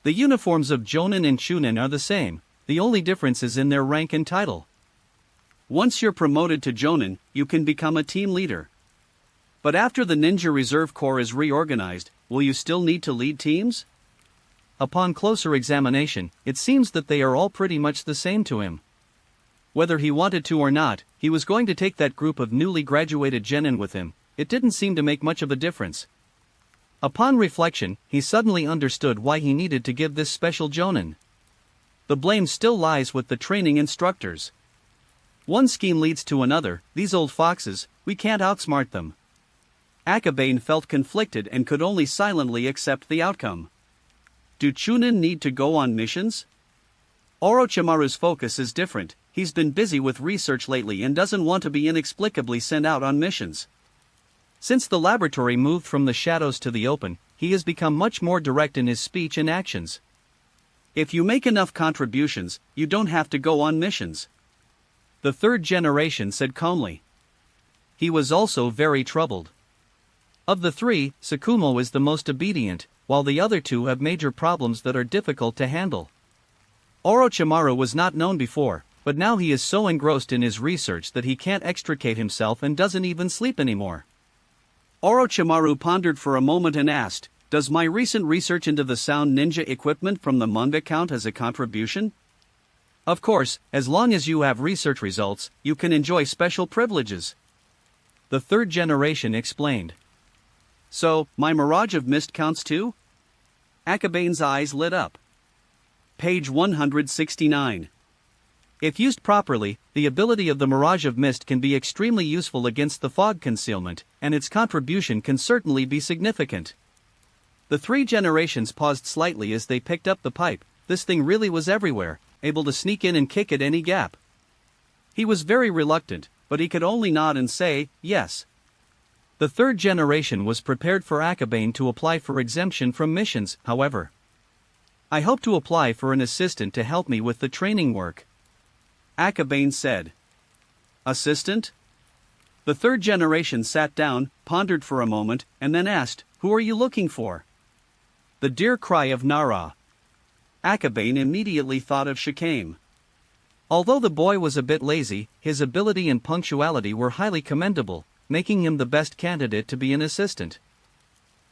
The uniforms of Jonin and Chunin are the same, the only difference is in their rank and title. Once you're promoted to Jonin, you can become a team leader. But after the Ninja Reserve Corps is reorganized, will you still need to lead teams? upon closer examination, it seems that they are all pretty much the same to him. Whether he wanted to or not, he was going to take that group of newly graduated genin with him. It didn't seem to make much of a difference. Upon reflection, he suddenly understood why he needed to give this special jonin. The blame still lies with the training instructors. One scheme leads to another, these old foxes, we can't outsmart them. Akabane felt conflicted and could only silently accept the outcome. Do Chunin need to go on missions? Orochimaru's focus is different. He's been busy with research lately and doesn't want to be inexplicably sent out on missions. Since the laboratory moved from the shadows to the open, he has become much more direct in his speech and actions. If you make enough contributions, you don't have to go on missions. The third generation said calmly. He was also very troubled. Of the three, Tsukumo is the most obedient, while the other two have major problems that are difficult to handle. Orochimaru was not known before, but now he is so engrossed in his research that he can't extricate himself and doesn't even sleep anymore. Orochimaru pondered for a moment and asked, does my recent research into the sound ninja equipment from the manga count as a contribution? Of course, as long as you have research results, you can enjoy special privileges. The third generation explained. So, my Mirage of Mist counts too? Akabane's eyes lit up. Page 169. If used properly, the ability of the Mirage of Mist can be extremely useful against the fog concealment, and its contribution can certainly be significant. The three generations paused slightly as they picked up the pipe. This thing really was everywhere, able to sneak in and kick at any gap. He was very reluctant, but he could only nod and say, yes. The third generation was prepared for Akabane to apply for exemption from missions, however. I hope to apply for an assistant to help me with the training work. Akabane said. Assistant? The third generation sat down, pondered for a moment, and then asked, who are you looking for? The dear cry of Nara. Akabane immediately thought of Shikame. Although the boy was a bit lazy, his ability and punctuality were highly commendable, making him the best candidate to be an assistant.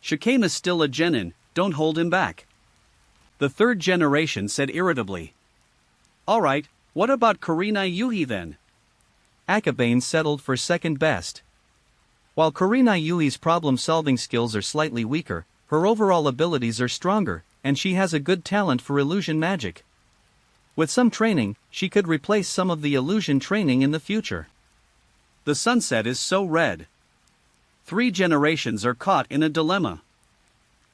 Shikame is still a genin, don't hold him back. The third generation said irritably. Alright, what about Kurama.Even then? Akabane settled for second best. While Kurama.Even's problem-solving skills are slightly weaker, her overall abilities are stronger, and she has a good talent for illusion magic. With some training, she could replace some of the illusion training in the future. The sunset is so red. Three generations are caught in a dilemma.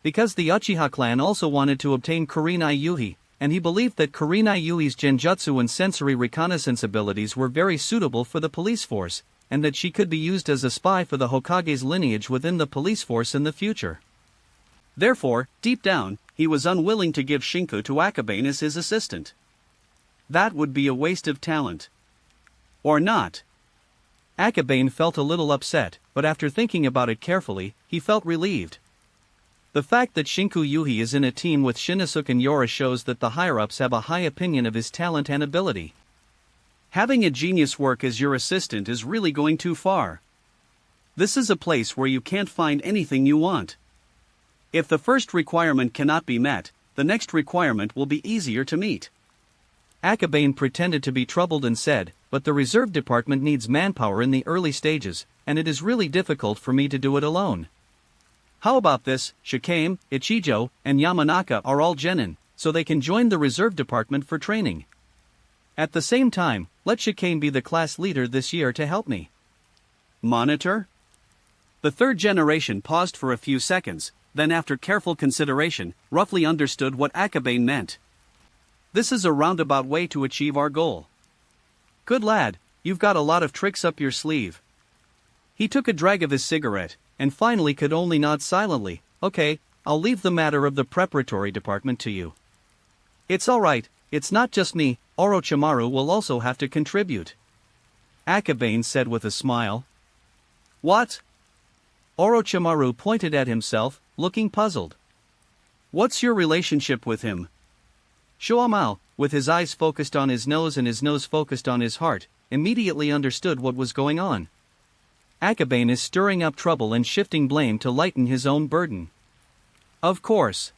Because the Uchiha clan also wanted to obtain Kurama.Even, and he believed that Kurama.Even's genjutsu and sensory reconnaissance abilities were very suitable for the police force, and that she could be used as a spy for the Hokage's lineage within the police force in the future. Therefore, deep down, he was unwilling to give Shinku to Akabane as his assistant. That would be a waste of talent. Or not. Akabane felt a little upset, but after thinking about it carefully, he felt relieved. The fact that Shinku Yuhi is in a team with Shinosuke and Yora shows that the higher-ups have a high opinion of his talent and ability. Having a genius work as your assistant is really going too far. This is a place where you can't find anything you want. If the first requirement cannot be met, the next requirement will be easier to meet. Akabane pretended to be troubled and said, but the reserve department needs manpower in the early stages, and it is really difficult for me to do it alone. How about this? Shikame, Ichijo, and Yamanaka are all genin, so they can join the reserve department for training. At the same time, let Shikame be the class leader this year to help me. Monitor? The third generation paused for a few seconds, then after careful consideration, roughly understood what Akabane meant. This is a roundabout way to achieve our goal. Good lad, you've got a lot of tricks up your sleeve. He took a drag of his cigarette, and finally could only nod silently. Okay, I'll leave the matter of the preparatory department to you. It's alright, it's not just me, Orochimaru will also have to contribute. Akabane said with a smile. What? Orochimaru pointed at himself, looking puzzled. What's your relationship with him? Shoamao, with his eyes focused on his nose and his nose focused on his heart, immediately understood what was going on. Akabane is stirring up trouble and shifting blame to lighten his own burden. Of course.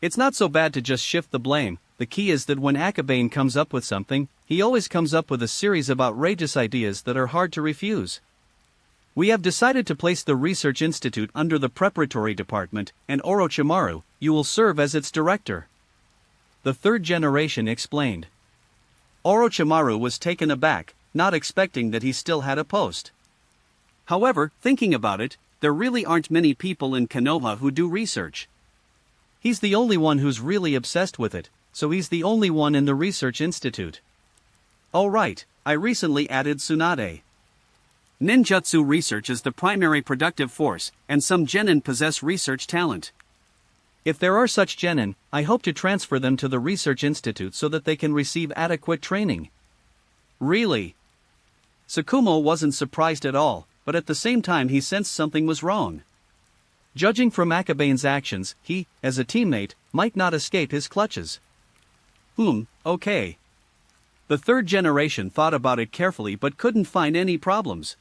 It's not so bad to just shift the blame. The key is that when Akabane comes up with something, he always comes up with a series of outrageous ideas that are hard to refuse. We have decided to place the Research Institute under the Preparatory Department, and Orochimaru, you will serve as its director. The third generation explained. Orochimaru was taken aback, not expecting that he still had a post. However, thinking about it, there really aren't many people in Konoha who do research. He's the only one who's really obsessed with it, so he's the only one in the Research Institute. Oh right, I recently added Tsunade. Ninjutsu research is the primary productive force, and some genin possess research talent. If there are such genin, I hope to transfer them to the Research Institute so that they can receive adequate training. Really? Tsukumo wasn't surprised at all, but at the same time he sensed something was wrong. Judging from Akabane's actions, he, as a teammate, might not escape his clutches. Okay. The third generation thought about it carefully but couldn't find any problems.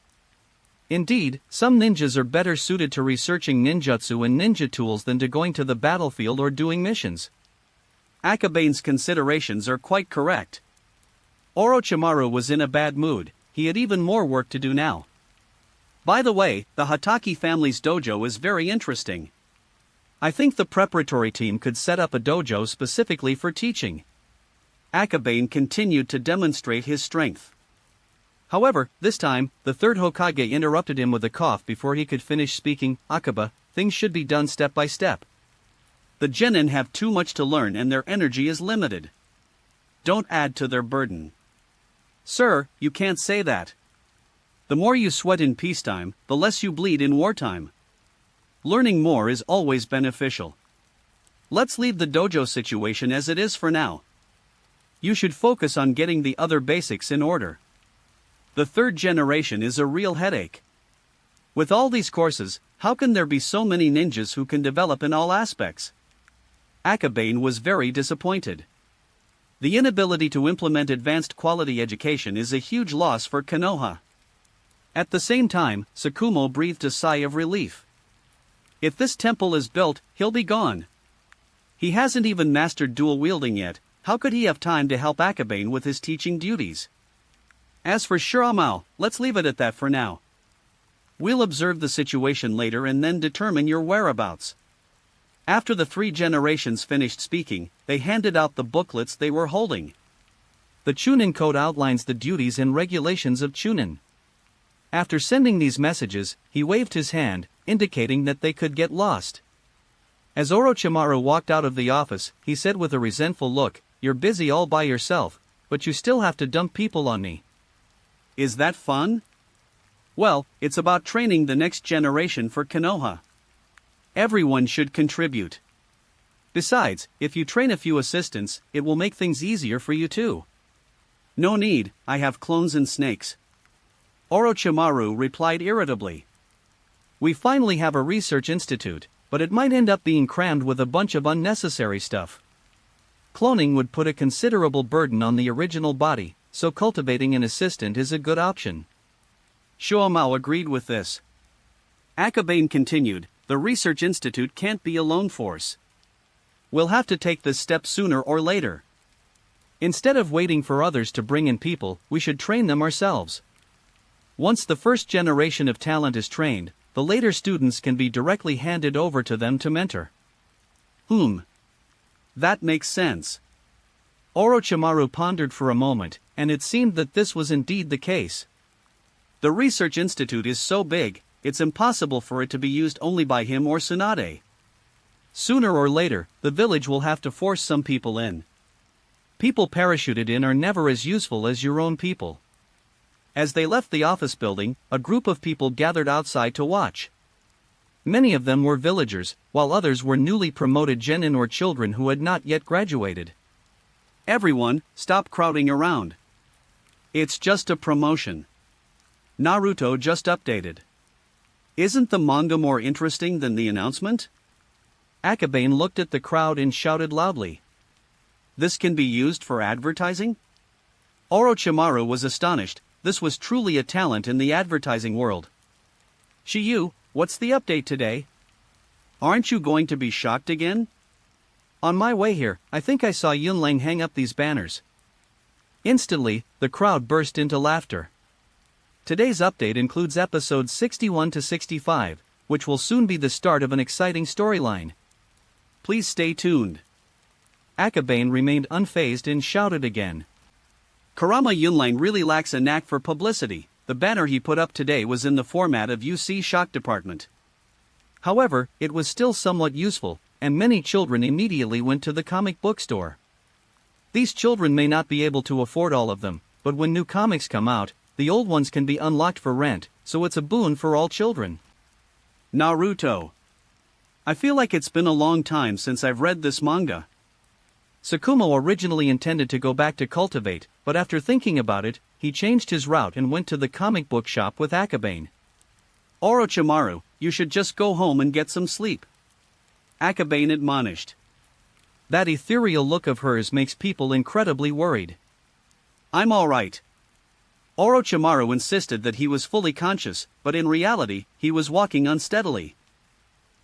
Indeed, some ninjas are better suited to researching ninjutsu and ninja tools than to going to the battlefield or doing missions. Akabane's considerations are quite correct. Orochimaru was in a bad mood, he had even more work to do now. By the way, the Hatake family's dojo is very interesting. I think the preparatory team could set up a dojo specifically for teaching. Akabane continued to demonstrate his strength. However, this time, the third Hokage interrupted him with a cough before he could finish speaking. Akaba, things should be done step by step. The genin have too much to learn and their energy is limited. Don't add to their burden. Sir, you can't say that. The more you sweat in peacetime, the less you bleed in wartime. Learning more is always beneficial. Let's leave the dojo situation as it is for now. You should focus on getting the other basics in order. The third generation is a real headache. With all these courses, how can there be so many ninjas who can develop in all aspects? Akabane was very disappointed. The inability to implement advanced quality education is a huge loss for Konoha. At the same time, Tsukumo breathed a sigh of relief. If this temple is built, he'll be gone. He hasn't even mastered dual wielding yet, how could he have time to help Akabane with his teaching duties? As for Shiramao, let's leave it at that for now. We'll observe the situation later and then determine your whereabouts. After the three generations finished speaking, they handed out the booklets they were holding. The Chunin Code outlines the duties and regulations of Chunin. After sending these messages, he waved his hand, indicating that they could get lost. As Orochimaru walked out of the office, he said with a resentful look, "You're busy all by yourself, but you still have to dump people on me. Is that fun?" Well, it's about training the next generation for Konoha. Everyone should contribute. Besides, if you train a few assistants, it will make things easier for you too. No need, I have clones and snakes. Orochimaru replied irritably. We finally have a research institute, but it might end up being crammed with a bunch of unnecessary stuff. Cloning would put a considerable burden on the original body, so cultivating an assistant is a good option. Shiramao agreed with this. Akabane continued, the research institute can't be a lone force. We'll have to take this step sooner or later. Instead of waiting for others to bring in people, we should train them ourselves. Once the first generation of talent is trained, the later students can be directly handed over to them to mentor. That makes sense. Orochimaru pondered for a moment, and it seemed that this was indeed the case. The research institute is so big, it's impossible for it to be used only by him or Tsunade. Sooner or later, the village will have to force some people in. People parachuted in are never as useful as your own people. As they left the office building, a group of people gathered outside to watch. Many of them were villagers, while others were newly promoted genin or children who had not yet graduated. Everyone, stop crowding around. It's just a promotion. Naruto just updated. Isn't the manga more interesting than the announcement? Akabane looked at the crowd and shouted loudly. This can be used for advertising? Orochimaru was astonished, this was truly a talent in the advertising world. Shiyu, what's the update today? Aren't you going to be shocked again? On my way here, I think I saw Yunlang hang up these banners. Instantly, the crowd burst into laughter. Today's update includes episodes 61 to 65, which will soon be the start of an exciting storyline. Please stay tuned. Akabane remained unfazed and shouted again. Kurama Yunlang really lacks a knack for publicity. The banner he put up today was in the format of UC Shock Department. However, it was still somewhat useful, and many children immediately went to the comic book store. These children may not be able to afford all of them, but when new comics come out, the old ones can be unlocked for rent, so it's a boon for all children. Naruto. I feel like it's been a long time since I've read this manga. Tsukumo originally intended to go back to Cultivate, but after thinking about it, he changed his route and went to the comic book shop with Akabane. Orochimaru, you should just go home and get some sleep. Akabane admonished. That ethereal look of hers makes people incredibly worried. I'm alright. Orochimaru insisted that he was fully conscious, but in reality, he was walking unsteadily.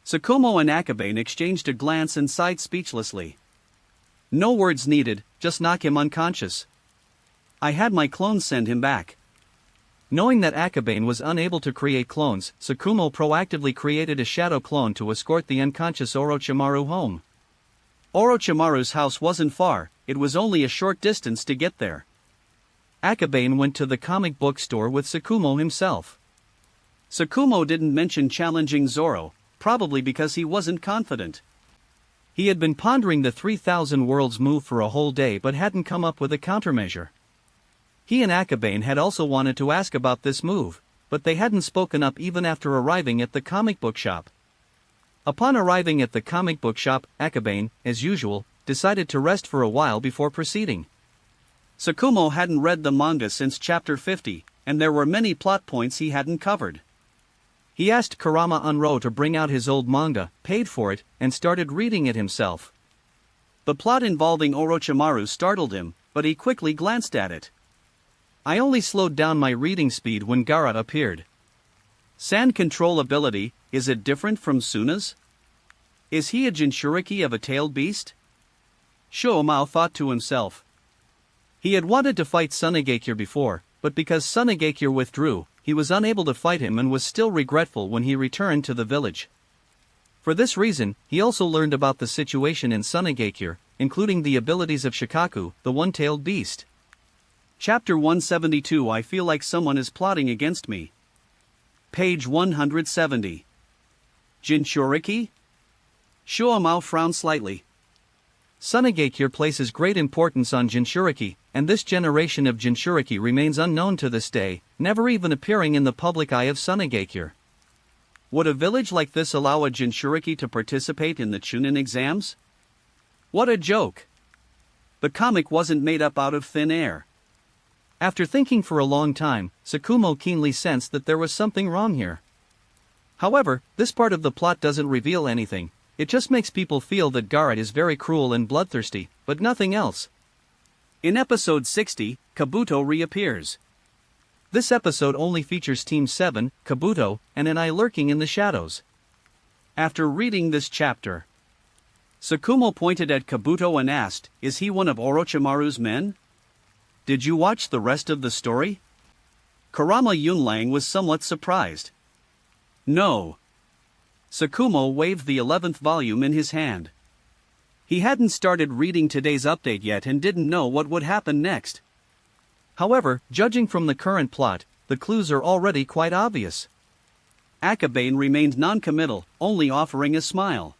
Tsukumo and Akabane exchanged a glance and sighed speechlessly. No words needed, just knock him unconscious. I had my clones send him back. Knowing that Akabane was unable to create clones, Tsukumo proactively created a shadow clone to escort the unconscious Orochimaru home. Orochimaru's house wasn't far, it was only a short distance to get there. Akabane went to the comic book store with Tsukumo himself. Tsukumo didn't mention challenging Zoro, probably because he wasn't confident. He had been pondering the 3000 Worlds move for a whole day but hadn't come up with a countermeasure. He and Akabane had also wanted to ask about this move, but they hadn't spoken up even after arriving at the comic book shop. Upon arriving at the comic book shop, Akabane, as usual, decided to rest for a while before proceeding. Tsukumo hadn't read the manga since chapter 50, and there were many plot points he hadn't covered. He asked Kurama Unro to bring out his old manga, paid for it, and started reading it himself. The plot involving Orochimaru startled him, but he quickly glanced at it. I only slowed down my reading speed when Gaara appeared. Sand control ability, is it different from Suna's? Is he a Jinchuriki of a tailed beast? Shoumao thought to himself. He had wanted to fight Tsunagakure before, but because Tsunagakure withdrew, he was unable to fight him and was still regretful when he returned to the village. For this reason, he also learned about the situation in Tsunagakure, including the abilities of Shikaku, the one-tailed beast. Chapter 172. I feel like someone is plotting against me. Page 170. Jinchuriki? Shoumao frowned slightly. Tsunagakure places great importance on Jinchuriki, and this generation of Jinchuriki remains unknown to this day, never even appearing in the public eye of Tsunagakure. Would a village like this allow a Jinchuriki to participate in the Chunin exams? What a joke! The comic wasn't made up out of thin air. After thinking for a long time, Tsukumo keenly sensed that there was something wrong here. However, this part of the plot doesn't reveal anything. It just makes people feel that Gaara is very cruel and bloodthirsty, but nothing else. In episode 60, Kabuto reappears. This episode only features Team 7, Kabuto, and an eye lurking in the shadows. After reading this chapter, Tsukumo pointed at Kabuto and asked, "Is he one of Orochimaru's men? Did you watch the rest of the story?" Kurama Yunlang was somewhat surprised. No. Tsukumo waved the 11th volume in his hand. He hadn't started reading today's update yet and didn't know what would happen next. However, judging from the current plot, the clues are already quite obvious. Akabane remained non-committal, only offering a smile.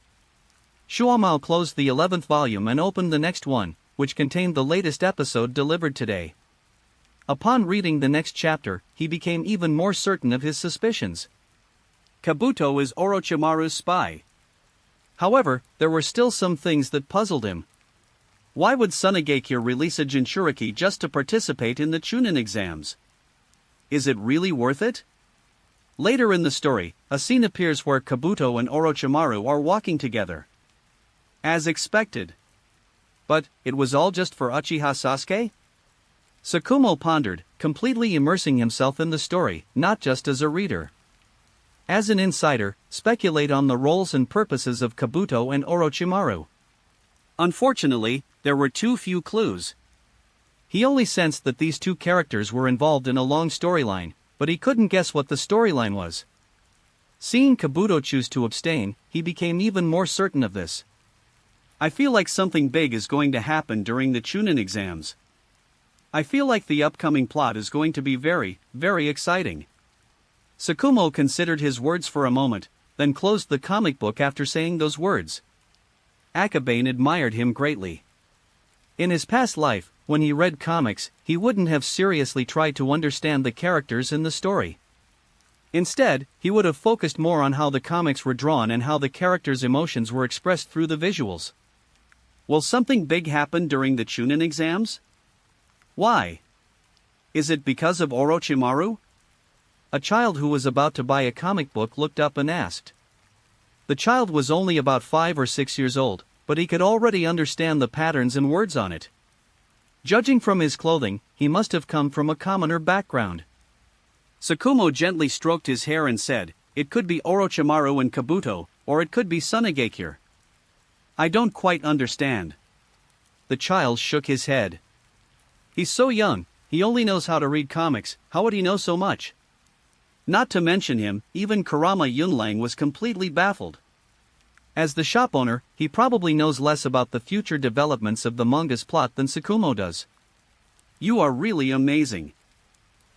Shoumao closed the 11th volume and opened the next one, which contained the latest episode delivered today. Upon reading the next chapter, he became even more certain of his suspicions. Kabuto is Orochimaru's spy. However, there were still some things that puzzled him. Why would Tsunagakure release a Jinchuriki just to participate in the Chunin exams? Is it really worth it? Later in the story, a scene appears where Kabuto and Orochimaru are walking together. As expected. But, it was all just for Uchiha Sasuke? Tsukumo pondered, completely immersing himself in the story, not just as a reader. As an insider, speculate on the roles and purposes of Kabuto and Orochimaru. Unfortunately, there were too few clues. He only sensed that these two characters were involved in a long storyline, but he couldn't guess what the storyline was. Seeing Kabuto choose to abstain, he became even more certain of this. I feel like something big is going to happen during the Chunin exams. I feel like the upcoming plot is going to be very, very exciting. Tsukumo considered his words for a moment, then closed the comic book after saying those words. Akabane admired him greatly. In his past life, when he read comics, he wouldn't have seriously tried to understand the characters in the story. Instead, he would have focused more on how the comics were drawn and how the characters' emotions were expressed through the visuals. Will something big happen during the Chunin exams? Why? Is it because of Orochimaru? A child who was about to buy a comic book looked up and asked. The child was only about 5 or 6 years old, but he could already understand the patterns and words on it. Judging from his clothing, he must have come from a commoner background. Tsukumo gently stroked his hair and said, "It could be Orochimaru and Kabuto, or it could be Tsunagakure. I don't quite understand." The child shook his head. He's so young, he only knows how to read comics, how would he know so much? Not to mention him, even Kurama Yunlang was completely baffled. As the shop owner, he probably knows less about the future developments of the manga's plot than Tsukumo does. You are really amazing.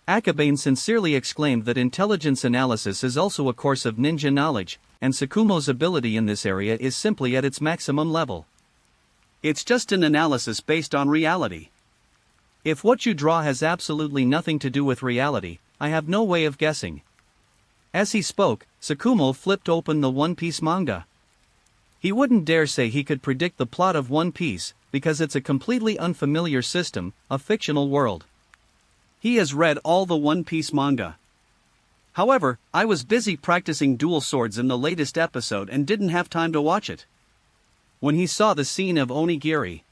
Akabane sincerely exclaimed that intelligence analysis is also a course of ninja knowledge, and Tsukumo's ability in this area is simply at its maximum level. It's just an analysis based on reality. If what you draw has absolutely nothing to do with reality, I have no way of guessing. As he spoke, Tsukumo flipped open the One Piece manga. He wouldn't dare say he could predict the plot of One Piece, because it's a completely unfamiliar system, a fictional world. He has read all the One Piece manga. However, I was busy practicing dual swords in the latest episode and didn't have time to watch it. When he saw the scene of onigiri.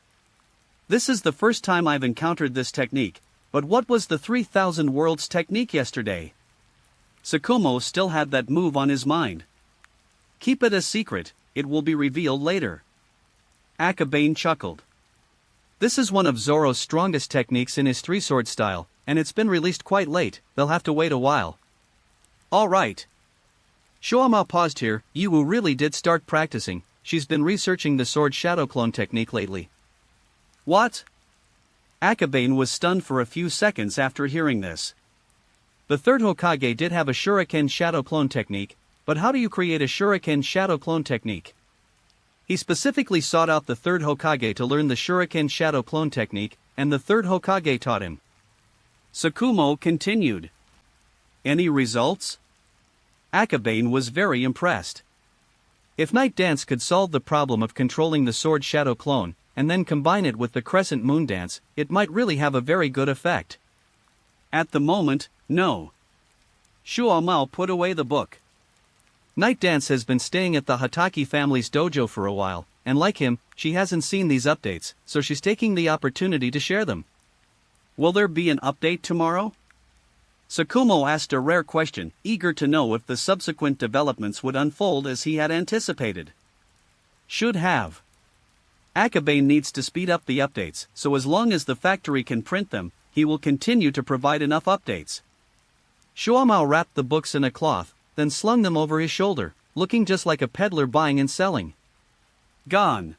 This is the first time I've encountered this technique, but what was the 3000 Worlds technique yesterday? Tsukumo still had that move on his mind. Keep it a secret, it will be revealed later. Akabane chuckled. This is one of Zoro's strongest techniques in his three-sword style, and it's been released quite late, they'll have to wait a while. Alright. Shoama paused here. Yu really did start practicing, she's been researching the sword shadow clone technique lately. What? Akabane was stunned for a few seconds after hearing this. The third Hokage did have a shuriken shadow clone technique, but how do you create a shuriken shadow clone technique? He specifically sought out the third Hokage to learn the shuriken shadow clone technique, and the third Hokage taught him. Tsukumo continued. Any results? Akabane was very impressed. If Night Dance could solve the problem of controlling the sword shadow clone, and then combine it with the Crescent Moon Dance, it might really have a very good effect. At the moment, no. Shuomao put away the book. Night Dance has been staying at the Hataki family's dojo for a while, and like him, she hasn't seen these updates, so she's taking the opportunity to share them. Will there be an update tomorrow? Tsukumo asked a rare question, eager to know if the subsequent developments would unfold as he had anticipated. Should have. Akabane needs to speed up the updates, so as long as the factory can print them, he will continue to provide enough updates. Shuomao wrapped the books in a cloth, then slung them over his shoulder, looking just like a peddler buying and selling. Gone.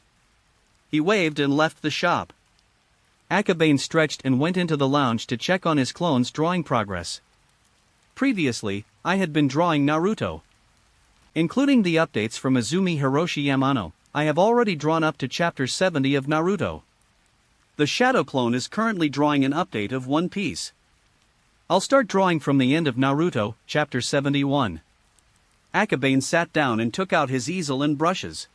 He waved and left the shop. Akabane stretched and went into the lounge to check on his clone's drawing progress. Previously, I had been drawing Naruto. Including the updates from Izumi Hiroshi Yamano, I have already drawn up to chapter 70 of Naruto. The shadow clone is currently drawing an update of One Piece. I'll start drawing from the end of Naruto, chapter 71. Akabane sat down and took out his easel and brushes.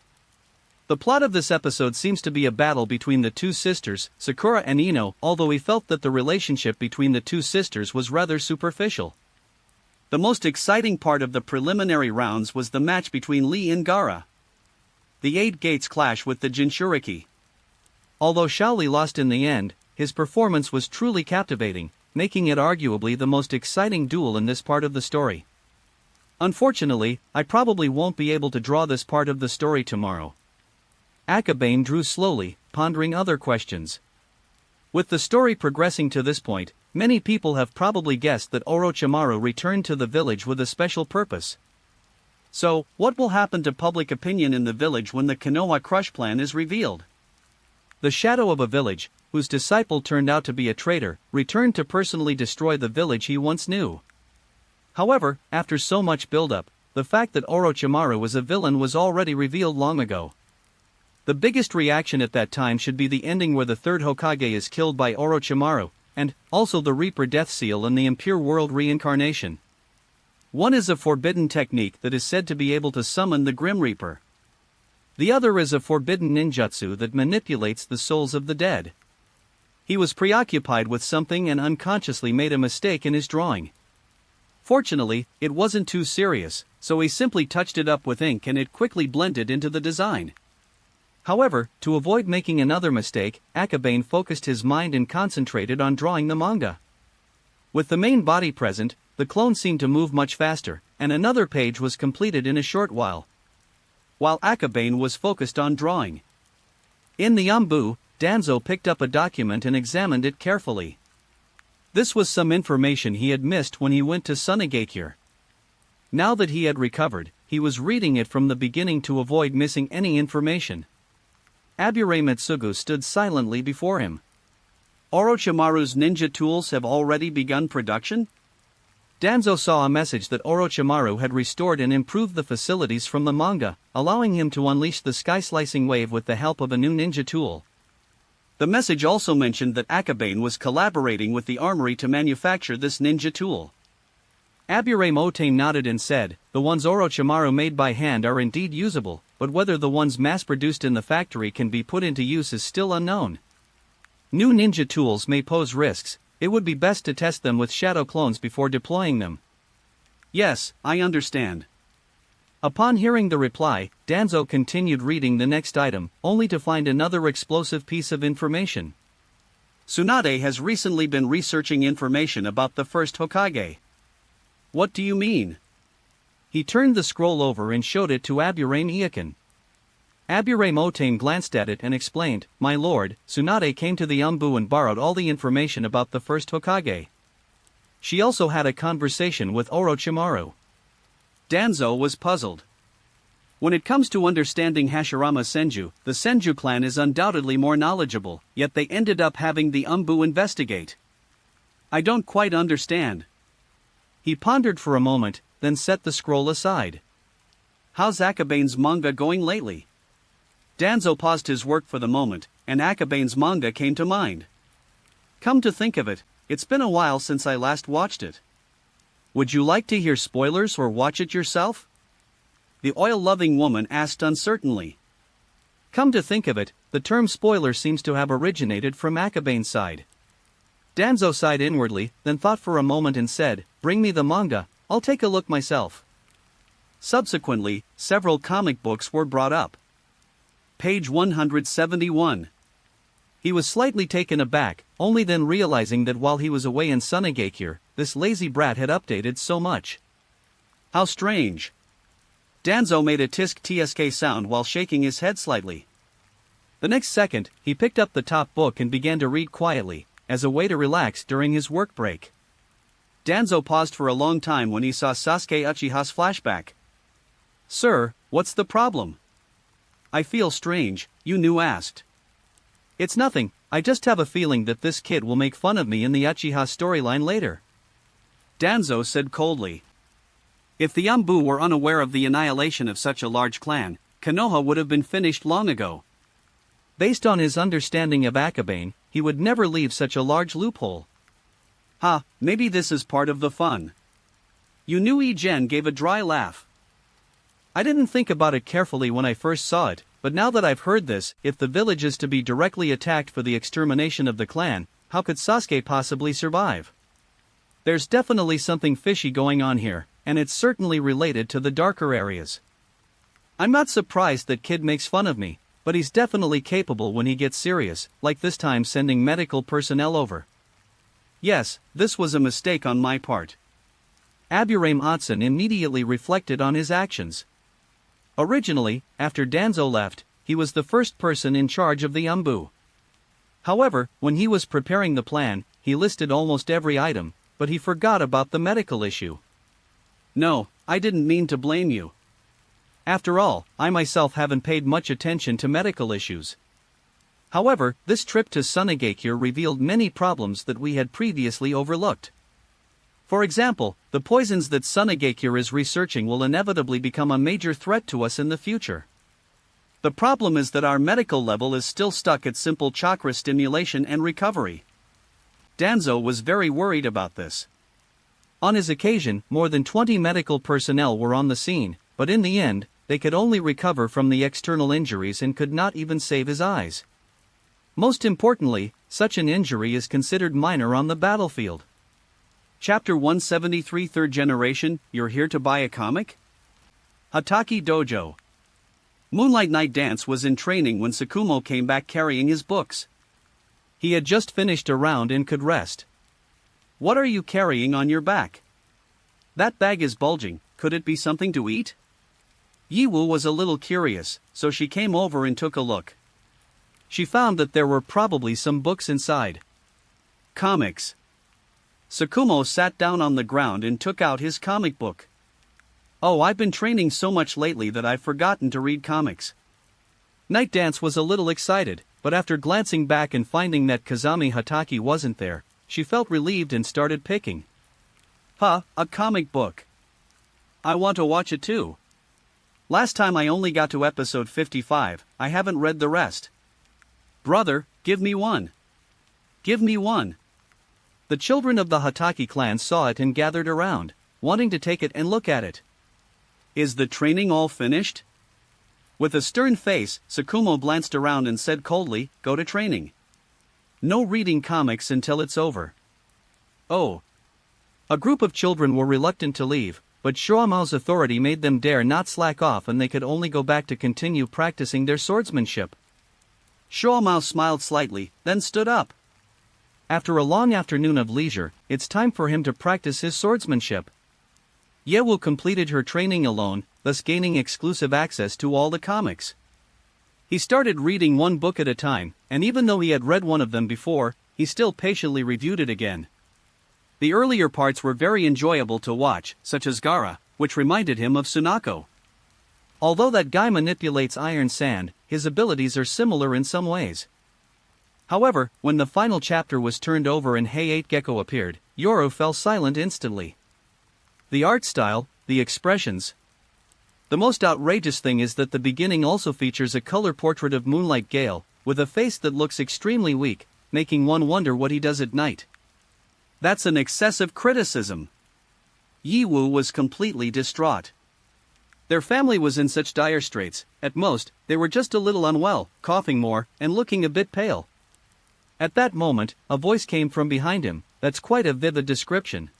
The plot of this episode seems to be a battle between the two sisters, Sakura and Ino, although he felt that the relationship between the two sisters was rather superficial. The most exciting part of the preliminary rounds was the match between Lee and Gaara. The 8 Gates clash with the Jinchuriki. Although Shaoli lost in the end, his performance was truly captivating, making it arguably the most exciting duel in this part of the story. Unfortunately, I probably won't be able to draw this part of the story tomorrow. Akabane drew slowly, pondering other questions. With the story progressing to this point, many people have probably guessed that Orochimaru returned to the village with a special purpose. So, what will happen to public opinion in the village when the Konoha Crush plan is revealed? The shadow of a village, whose disciple turned out to be a traitor, returned to personally destroy the village he once knew. However, after so much build-up, the fact that Orochimaru was a villain was already revealed long ago. The biggest reaction at that time should be the ending where the third Hokage is killed by Orochimaru, and also the Reaper Death Seal and the Impure World reincarnation. One is a forbidden technique that is said to be able to summon the Grim Reaper. The other is a forbidden ninjutsu that manipulates the souls of the dead. He was preoccupied with something and unconsciously made a mistake in his drawing. Fortunately, it wasn't too serious, so he simply touched it up with ink and it quickly blended into the design. However, to avoid making another mistake, Akabane focused his mind and concentrated on drawing the manga. With the main body present, the clone seemed to move much faster, and another page was completed in a short while. While Akabane was focused on drawing. In the Ambu, Danzo picked up a document and examined it carefully. This was some information he had missed when he went to Sunagakure. Now that he had recovered, he was reading it from the beginning to avoid missing any information. Abure Mitsugu stood silently before him. Orochimaru's ninja tools have already begun production? Danzo saw a message that Orochimaru had restored and improved the facilities from the manga, allowing him to unleash the sky-slicing wave with the help of a new ninja tool. The message also mentioned that Akabane was collaborating with the armory to manufacture this ninja tool. Abure Motane nodded and said, "The ones Orochimaru made by hand are indeed usable, but whether the ones mass-produced in the factory can be put into use is still unknown. New ninja tools may pose risks. It would be best to test them with shadow clones before deploying them." "Yes, I understand." Upon hearing the reply, Danzo continued reading the next item, only to find another explosive piece of information. Tsunade has recently been researching information about the first Hokage. What do you mean? He turned the scroll over and showed it to Abure Iyakin. Abure Motane glanced at it and explained, "My lord, Tsunade came to the Ambu and borrowed all the information about the first Hokage. She also had a conversation with Orochimaru." Danzo was puzzled. When it comes to understanding Hashirama Senju, the Senju clan is undoubtedly more knowledgeable, yet they ended up having the Ambu investigate. "I don't quite understand." He pondered for a moment, then set the scroll aside. "How's Akabane's manga going lately?" Danzo paused his work for the moment, and Akabane's manga came to mind. "Come to think of it, it's been a while since I last watched it. Would you like to hear spoilers or watch it yourself?" The oil-loving woman asked uncertainly. Come to think of it, the term spoiler seems to have originated from Akabane's side. Danzo sighed inwardly, then thought for a moment and said, "Bring me the manga, I'll take a look myself." Subsequently, several comic books were brought up. Page 171. He was slightly taken aback, only then realizing that while he was away in Sunagakure, this lazy brat had updated so much. How strange. Danzo made a tisk-tsk sound while shaking his head slightly. The next second, he picked up the top book and began to read quietly, as a way to relax during his work break. Danzo paused for a long time when he saw Sasuke Uchiha's flashback. "Sir, what's the problem?" "I feel strange," Yu asked. "It's nothing, I just have a feeling that this kid will make fun of me in the Uchiha storyline later," Danzo said coldly. If the Ambu were unaware of the annihilation of such a large clan, Konoha would have been finished long ago. Based on his understanding of Akabane, he would never leave such a large loophole. "Ha, maybe this is part of the fun." Yu gave a dry laugh. "I didn't think about it carefully when I first saw it, but now that I've heard this, if the village is to be directly attacked for the extermination of the clan, how could Sasuke possibly survive? There's definitely something fishy going on here, and it's certainly related to the darker areas. I'm not surprised that kid makes fun of me, but he's definitely capable when he gets serious, like this time sending medical personnel over. Yes, this was a mistake on my part." Aburame Otsun immediately reflected on his actions. Originally, after Danzo left, he was the first person in charge of the umbu. However, when he was preparing the plan, he listed almost every item, but he forgot about the medical issue. No, I didn't mean to blame you. After all, I myself haven't paid much attention to medical issues. However, this trip to Sunagakure revealed many problems that we had previously overlooked. For example, the poisons that Sunagakure is researching will inevitably become a major threat to us in the future. The problem is that our medical level is still stuck at simple chakra stimulation and recovery. Danzo was very worried about this. On his occasion, more than 20 medical personnel were on the scene, but in the end, they could only recover from the external injuries and could not even save his eyes. Most importantly, such an injury is considered minor on the battlefield. Chapter 173 Third Generation, You're Here to Buy a Comic? Hataki Dojo. Moonlight Night Dance was in training when Tsukumo came back carrying his books. He had just finished a round and could rest. What are you carrying on your back? That bag is bulging, could it be something to eat? Yiwu was a little curious, so she came over and took a look. She found that there were probably some books inside. Comics. Tsukumo sat down on the ground and took out his comic book. Oh, I've been training so much lately that I've forgotten to read comics. Night Dance was a little excited, but after glancing back and finding that Kazami Hataki wasn't there, she felt relieved and started picking. A comic book. I want to watch it too. Last time I only got to episode 55, I haven't read the rest. Brother, give me one. Give me one. The children of the Hataki clan saw it and gathered around, wanting to take it and look at it. Is the training all finished? With a stern face, Tsukumo glanced around and said coldly, Go to training. No reading comics until it's over. Oh. A group of children were reluctant to leave, but Shuamao's authority made them dare not slack off and they could only go back to continue practicing their swordsmanship. Shuamao smiled slightly, then stood up. After a long afternoon of leisure, it's time for him to practice his swordsmanship. Yewu completed her training alone, thus gaining exclusive access to all the comics. He started reading one book at a time, and even though he had read one of them before, he still patiently reviewed it again. The earlier parts were very enjoyable to watch, such as Gaara, which reminded him of Tsunako. Although that guy manipulates iron sand, his abilities are similar in some ways. However, when the final chapter was turned over and Hey 8 Gecko appeared, Yoru fell silent instantly. The art style, the expressions. The most outrageous thing is that the beginning also features a color portrait of Moonlight Gale, with a face that looks extremely weak, making one wonder what he does at night. That's an excessive criticism. Yiwu was completely distraught. Their family was in such dire straits, at most, they were just a little unwell, coughing more, and looking a bit pale. At that moment, a voice came from behind him. That's quite a vivid description.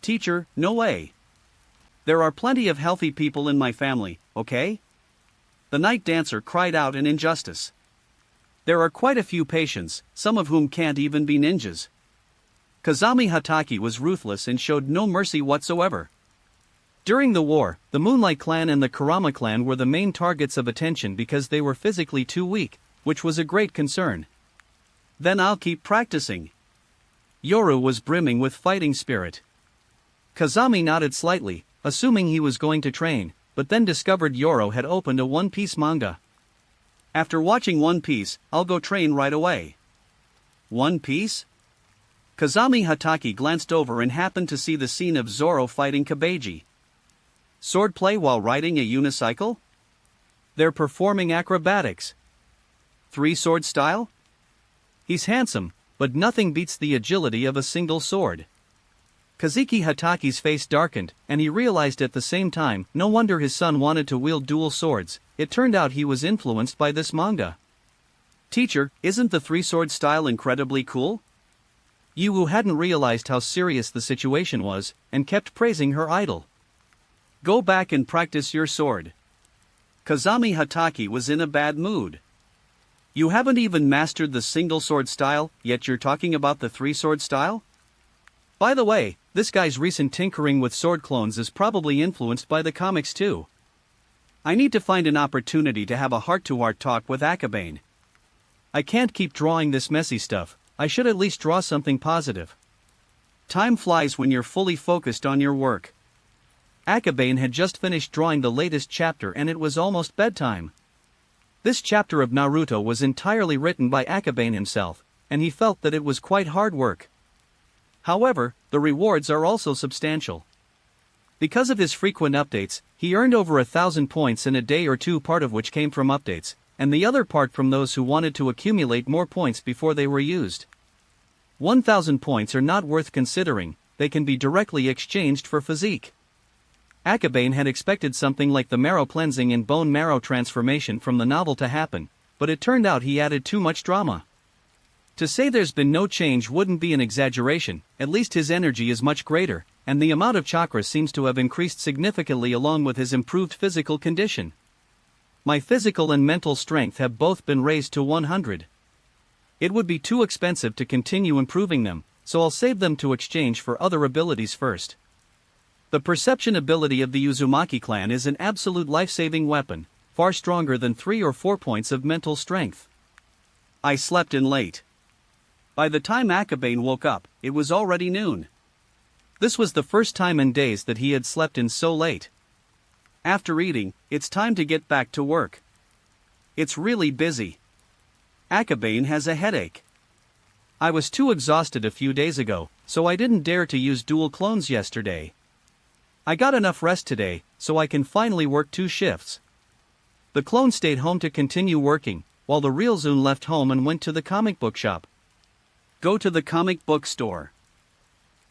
Teacher, no way. There are plenty of healthy people in my family, okay? The night dancer cried out in injustice. There are quite a few patients, some of whom can't even be ninjas. Kazami Hataki was ruthless and showed no mercy whatsoever. During the war, the Moonlight Clan and the Kurama clan were the main targets of attention because they were physically too weak, which was a great concern. Then I'll keep practicing. Yoru was brimming with fighting spirit. Kazami nodded slightly, assuming he was going to train, but then discovered Yoru had opened a One Piece manga. After watching One Piece, I'll go train right away. One Piece? Kazami Hataki glanced over and happened to see the scene of Zoro fighting Kabeji. Swordplay while riding a unicycle? They're performing acrobatics. Three-sword style? He's handsome, but nothing beats the agility of a single sword. Kazuki Hataki's face darkened, and he realized at the same time, no wonder his son wanted to wield dual swords. It turned out he was influenced by this manga. Teacher, isn't the three-sword style incredibly cool? Yiwu hadn't realized how serious the situation was, and kept praising her idol. Go back and practice your sword. Kazami Hataki was in a bad mood. You haven't even mastered the single sword style, yet you're talking about the three-sword style? By the way, this guy's recent tinkering with sword clones is probably influenced by the comics too. I need to find an opportunity to have a heart-to-heart talk with Akabane. I can't keep drawing this messy stuff, I should at least draw something positive. Time flies when you're fully focused on your work. Akabane had just finished drawing the latest chapter and it was almost bedtime. This chapter of Naruto was entirely written by Akabane himself, and he felt that it was quite hard work. However, the rewards are also substantial. Because of his frequent updates, he earned over 1,000 points in a day or two, part of which came from updates, and the other part from those who wanted to accumulate more points before they were used. 1,000 points are not worth considering, they can be directly exchanged for physique. Akabane had expected something like the marrow cleansing and bone marrow transformation from the novel to happen, but it turned out he added too much drama. To say there's been no change wouldn't be an exaggeration, at least his energy is much greater, and the amount of chakra seems to have increased significantly along with his improved physical condition. My physical and mental strength have both been raised to 100. It would be too expensive to continue improving them, so I'll save them to exchange for other abilities first. The perception ability of the Uzumaki clan is an absolute life-saving weapon, far stronger than 3 or 4 points of mental strength. I slept in late. By the time Akabane woke up, it was already noon. This was the first time in days that he had slept in so late. After eating, it's time to get back to work. It's really busy. Akabane has a headache. I was too exhausted a few days ago, so I didn't dare to use dual clones yesterday. I got enough rest today, so I can finally work 2 shifts. The clone stayed home to continue working, while the real Zune left home and went to the comic book shop. Go to the comic book store.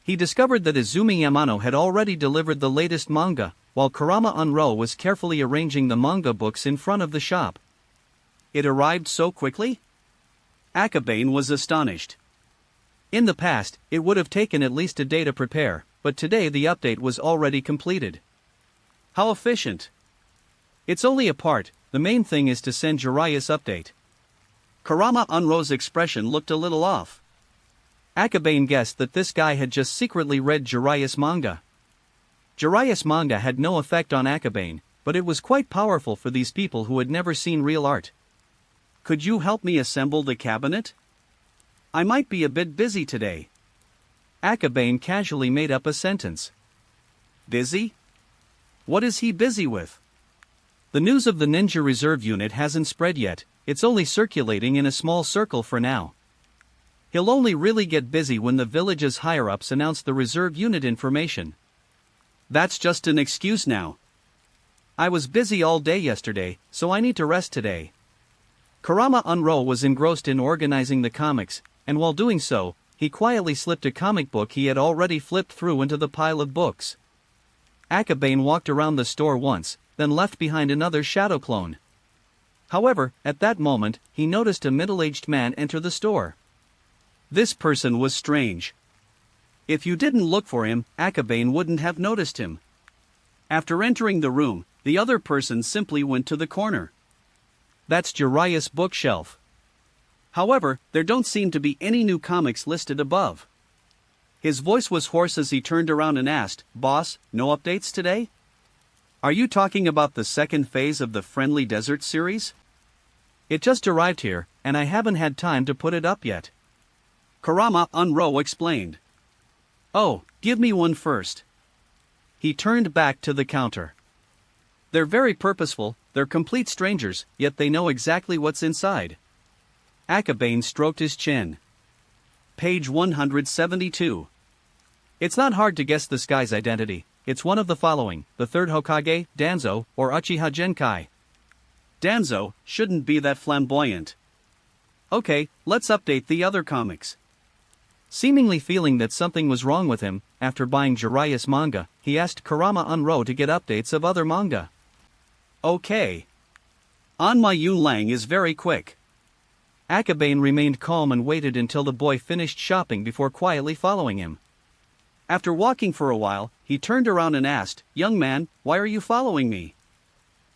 He discovered that Izumi Yamano had already delivered the latest manga, while Kurama was carefully arranging the manga books in front of the shop. It arrived so quickly? Akabane was astonished. In the past, it would have taken at least a day to prepare, but today the update was already completed. How efficient! It's only a part, the main thing is to send Jiraiya's update. Kurama-Unro's expression looked a little off. Akabane guessed that this guy had just secretly read Jiraiya's manga. Jiraiya's manga had no effect on Akabane, but it was quite powerful for these people who had never seen real art. Could you help me assemble the cabinet? I might be a bit busy today. Akabane casually made up a sentence. Busy? What is he busy with? The news of the Ninja Reserve unit hasn't spread yet, it's only circulating in a small circle for now. He'll only really get busy when the village's higher-ups announce the reserve unit information. That's just an excuse now. I was busy all day yesterday, so I need to rest today. Kurama-Unro was engrossed in organizing the comics, and while doing so, he quietly slipped a comic book he had already flipped through into the pile of books. Akabane walked around the store once, then left behind another shadow clone. However, at that moment, he noticed a middle-aged man enter the store. This person was strange. If you didn't look for him, Akabane wouldn't have noticed him. After entering the room, the other person simply went to the corner. That's Jiraiya's bookshelf. However, there don't seem to be any new comics listed above. His voice was hoarse as he turned around and asked, "Boss, no updates today? Are you talking about the second phase of the Friendly Desert series? It just arrived here, and I haven't had time to put it up yet." Kurama-Unro explained. "Oh, give me one first." He turned back to the counter. "They're very purposeful, they're complete strangers, yet they know exactly what's inside." Akabane stroked his chin. Page 172. It's not hard to guess this guy's identity. It's one of the following: the third Hokage, Danzo, or Uchiha Genkai. Danzo shouldn't be that flamboyant. Okay, let's update the other comics. Seemingly feeling that something was wrong with him, after buying Jiraiya's manga, he asked Kurama-Unro to get updates of other manga. Okay. Anma Yunlang is very quick. Akabane remained calm and waited until the boy finished shopping before quietly following him. After walking for a while, he turned around and asked, "Young man, why are you following me?"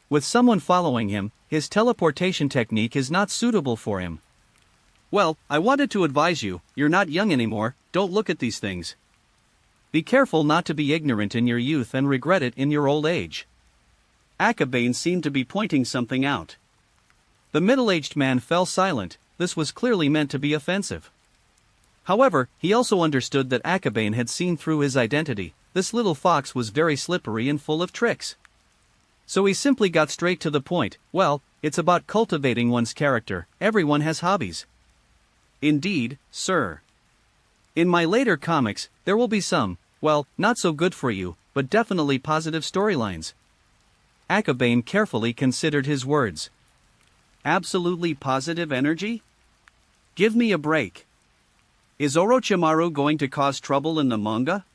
With someone following him, his teleportation technique is not suitable for him. "Well, I wanted to advise you, you're not young anymore, don't look at these things. Be careful not to be ignorant in your youth and regret it in your old age." Akabane seemed to be pointing something out. The middle-aged man fell silent. This was clearly meant to be offensive. However, he also understood that Akabane had seen through his identity. This little fox was very slippery and full of tricks. So he simply got straight to the point. Well, it's about cultivating one's character. Everyone has hobbies. Indeed, sir. In my later comics, there will be some, well, not so good for you, but definitely positive storylines. Akabane carefully considered his words. Absolutely positive energy? Give me a break. Is Orochimaru going to cause trouble in the manga?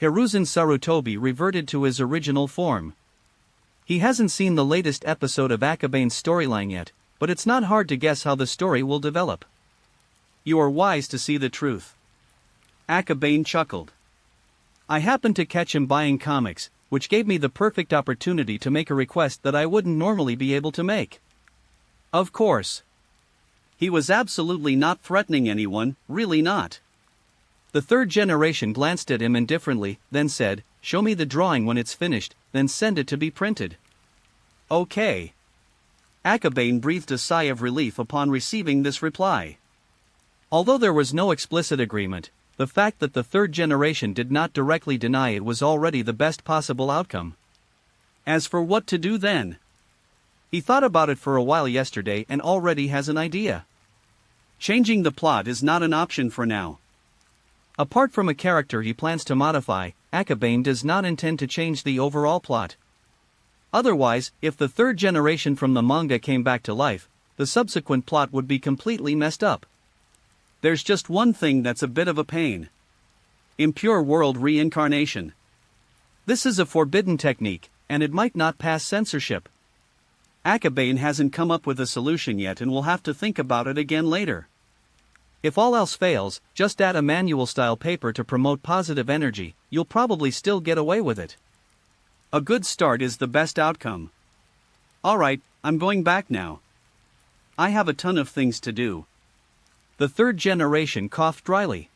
Hiruzen Sarutobi reverted to his original form. He hasn't seen the latest episode of Akabane's storyline yet, but it's not hard to guess how the story will develop. You are wise to see the truth. Akabane chuckled. I happened to catch him buying comics, which gave me the perfect opportunity to make a request that I wouldn't normally be able to make. Of course. He was absolutely not threatening anyone, really not. The third generation glanced at him indifferently, then said, "Show me the drawing when it's finished, then send it to be printed." Okay. Akabane breathed a sigh of relief upon receiving this reply. Although there was no explicit agreement, the fact that the third generation did not directly deny it was already the best possible outcome. As for what to do then? He thought about it for a while yesterday and already has an idea. Changing the plot is not an option for now. Apart from a character he plans to modify, Akabane does not intend to change the overall plot. Otherwise, if the third generation from the manga came back to life, the subsequent plot would be completely messed up. There's just one thing that's a bit of a pain. Impure world reincarnation. This is a forbidden technique, and it might not pass censorship. Akabane hasn't come up with a solution yet and will have to think about it again later. If all else fails, just add a manual-style paper to promote positive energy, you'll probably still get away with it. A good start is the best outcome. Alright, I'm going back now. I have a ton of things to do. The third generation coughed dryly.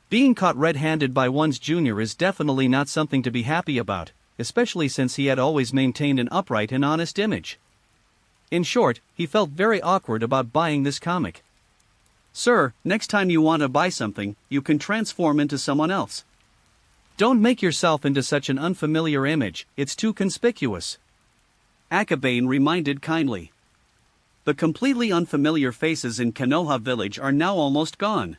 Being caught red-handed by one's junior is definitely not something to be happy about, especially since he had always maintained an upright and honest image. In short, he felt very awkward about buying this comic. Sir, next time you want to buy something, you can transform into someone else. Don't make yourself into such an unfamiliar image, it's too conspicuous. Akabane reminded kindly. The completely unfamiliar faces in Konoha village are now almost gone.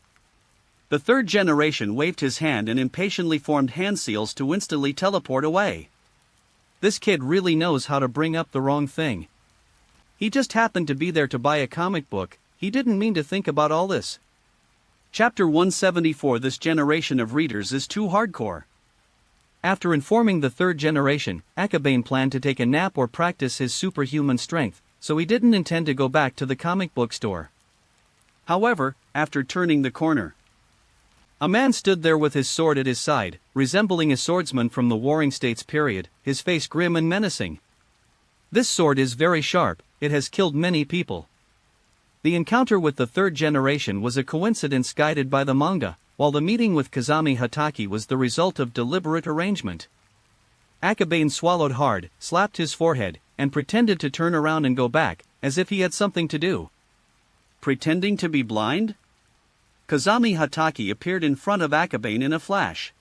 The third generation waved his hand and impatiently formed hand seals to instantly teleport away. This kid really knows how to bring up the wrong thing. He just happened to be there to buy a comic book, he didn't mean to think about all this. Chapter 174. This generation of readers is too hardcore. After informing the third generation, Akabane planned to take a nap or practice his superhuman strength, so he didn't intend to go back to the comic book store. However, after turning the corner, a man stood there with his sword at his side, resembling a swordsman from the Warring States period, his face grim and menacing. This sword is very sharp, it has killed many people. The encounter with the third generation was a coincidence guided by the manga, while the meeting with Kazami Hatake was the result of deliberate arrangement. Akabane swallowed hard, slapped his forehead, and pretended to turn around and go back, as if he had something to do. Pretending to be blind? Kazami Hatake appeared in front of Akabane in a flash.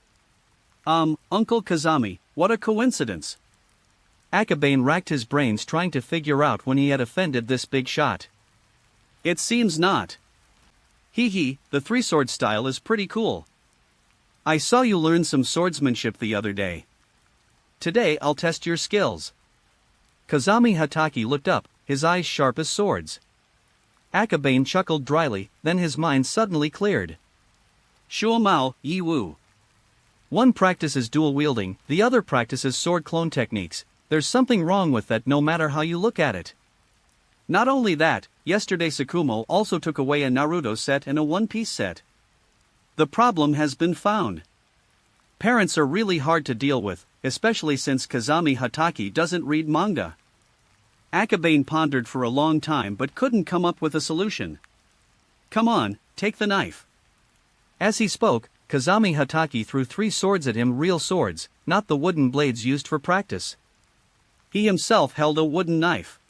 Uncle Kazami, what a coincidence. Akabane racked his brains trying to figure out when he had offended this big shot. It seems not. Hee, the three-sword style is pretty cool. I saw you learn some swordsmanship the other day. Today I'll test your skills. Kazami Hatake looked up, his eyes sharp as swords. Akabane chuckled dryly, then his mind suddenly cleared. Shuomao, Yi Wu. One practices dual wielding, the other practices sword clone techniques. There's something wrong with that no matter how you look at it. Not only that, yesterday Sakumo also took away a Naruto set and a One Piece set. The problem has been found. Parents are really hard to deal with, especially since Kazami Hatake doesn't read manga. Akabane pondered for a long time but couldn't come up with a solution. Come on, take the knife. As he spoke, Kazami Hatake threw three swords at him, real swords, not the wooden blades used for practice. He himself held a wooden knife.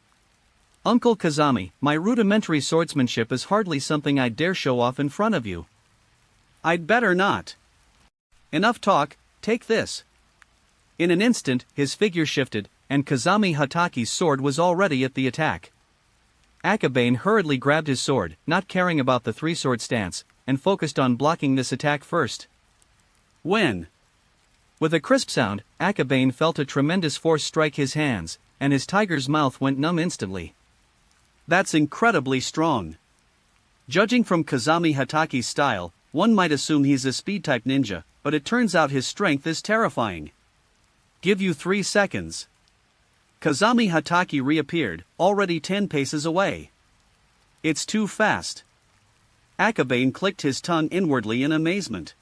Uncle Kazami, my rudimentary swordsmanship is hardly something I'd dare show off in front of you. I'd better not. Enough talk, take this. In an instant, his figure shifted, and Kazami Hataki's sword was already at the attack. Akabane hurriedly grabbed his sword, not caring about the three-sword stance, and focused on blocking this attack first. When? With a crisp sound, Akabane felt a tremendous force strike his hands, and his tiger's mouth went numb instantly. That's incredibly strong. Judging from Kazami Hataki's style, one might assume he's a speed-type ninja, but it turns out his strength is terrifying. Give you 3 seconds. Kazami Hataki reappeared, already 10 paces away. It's too fast. Akabane clicked his tongue inwardly in amazement.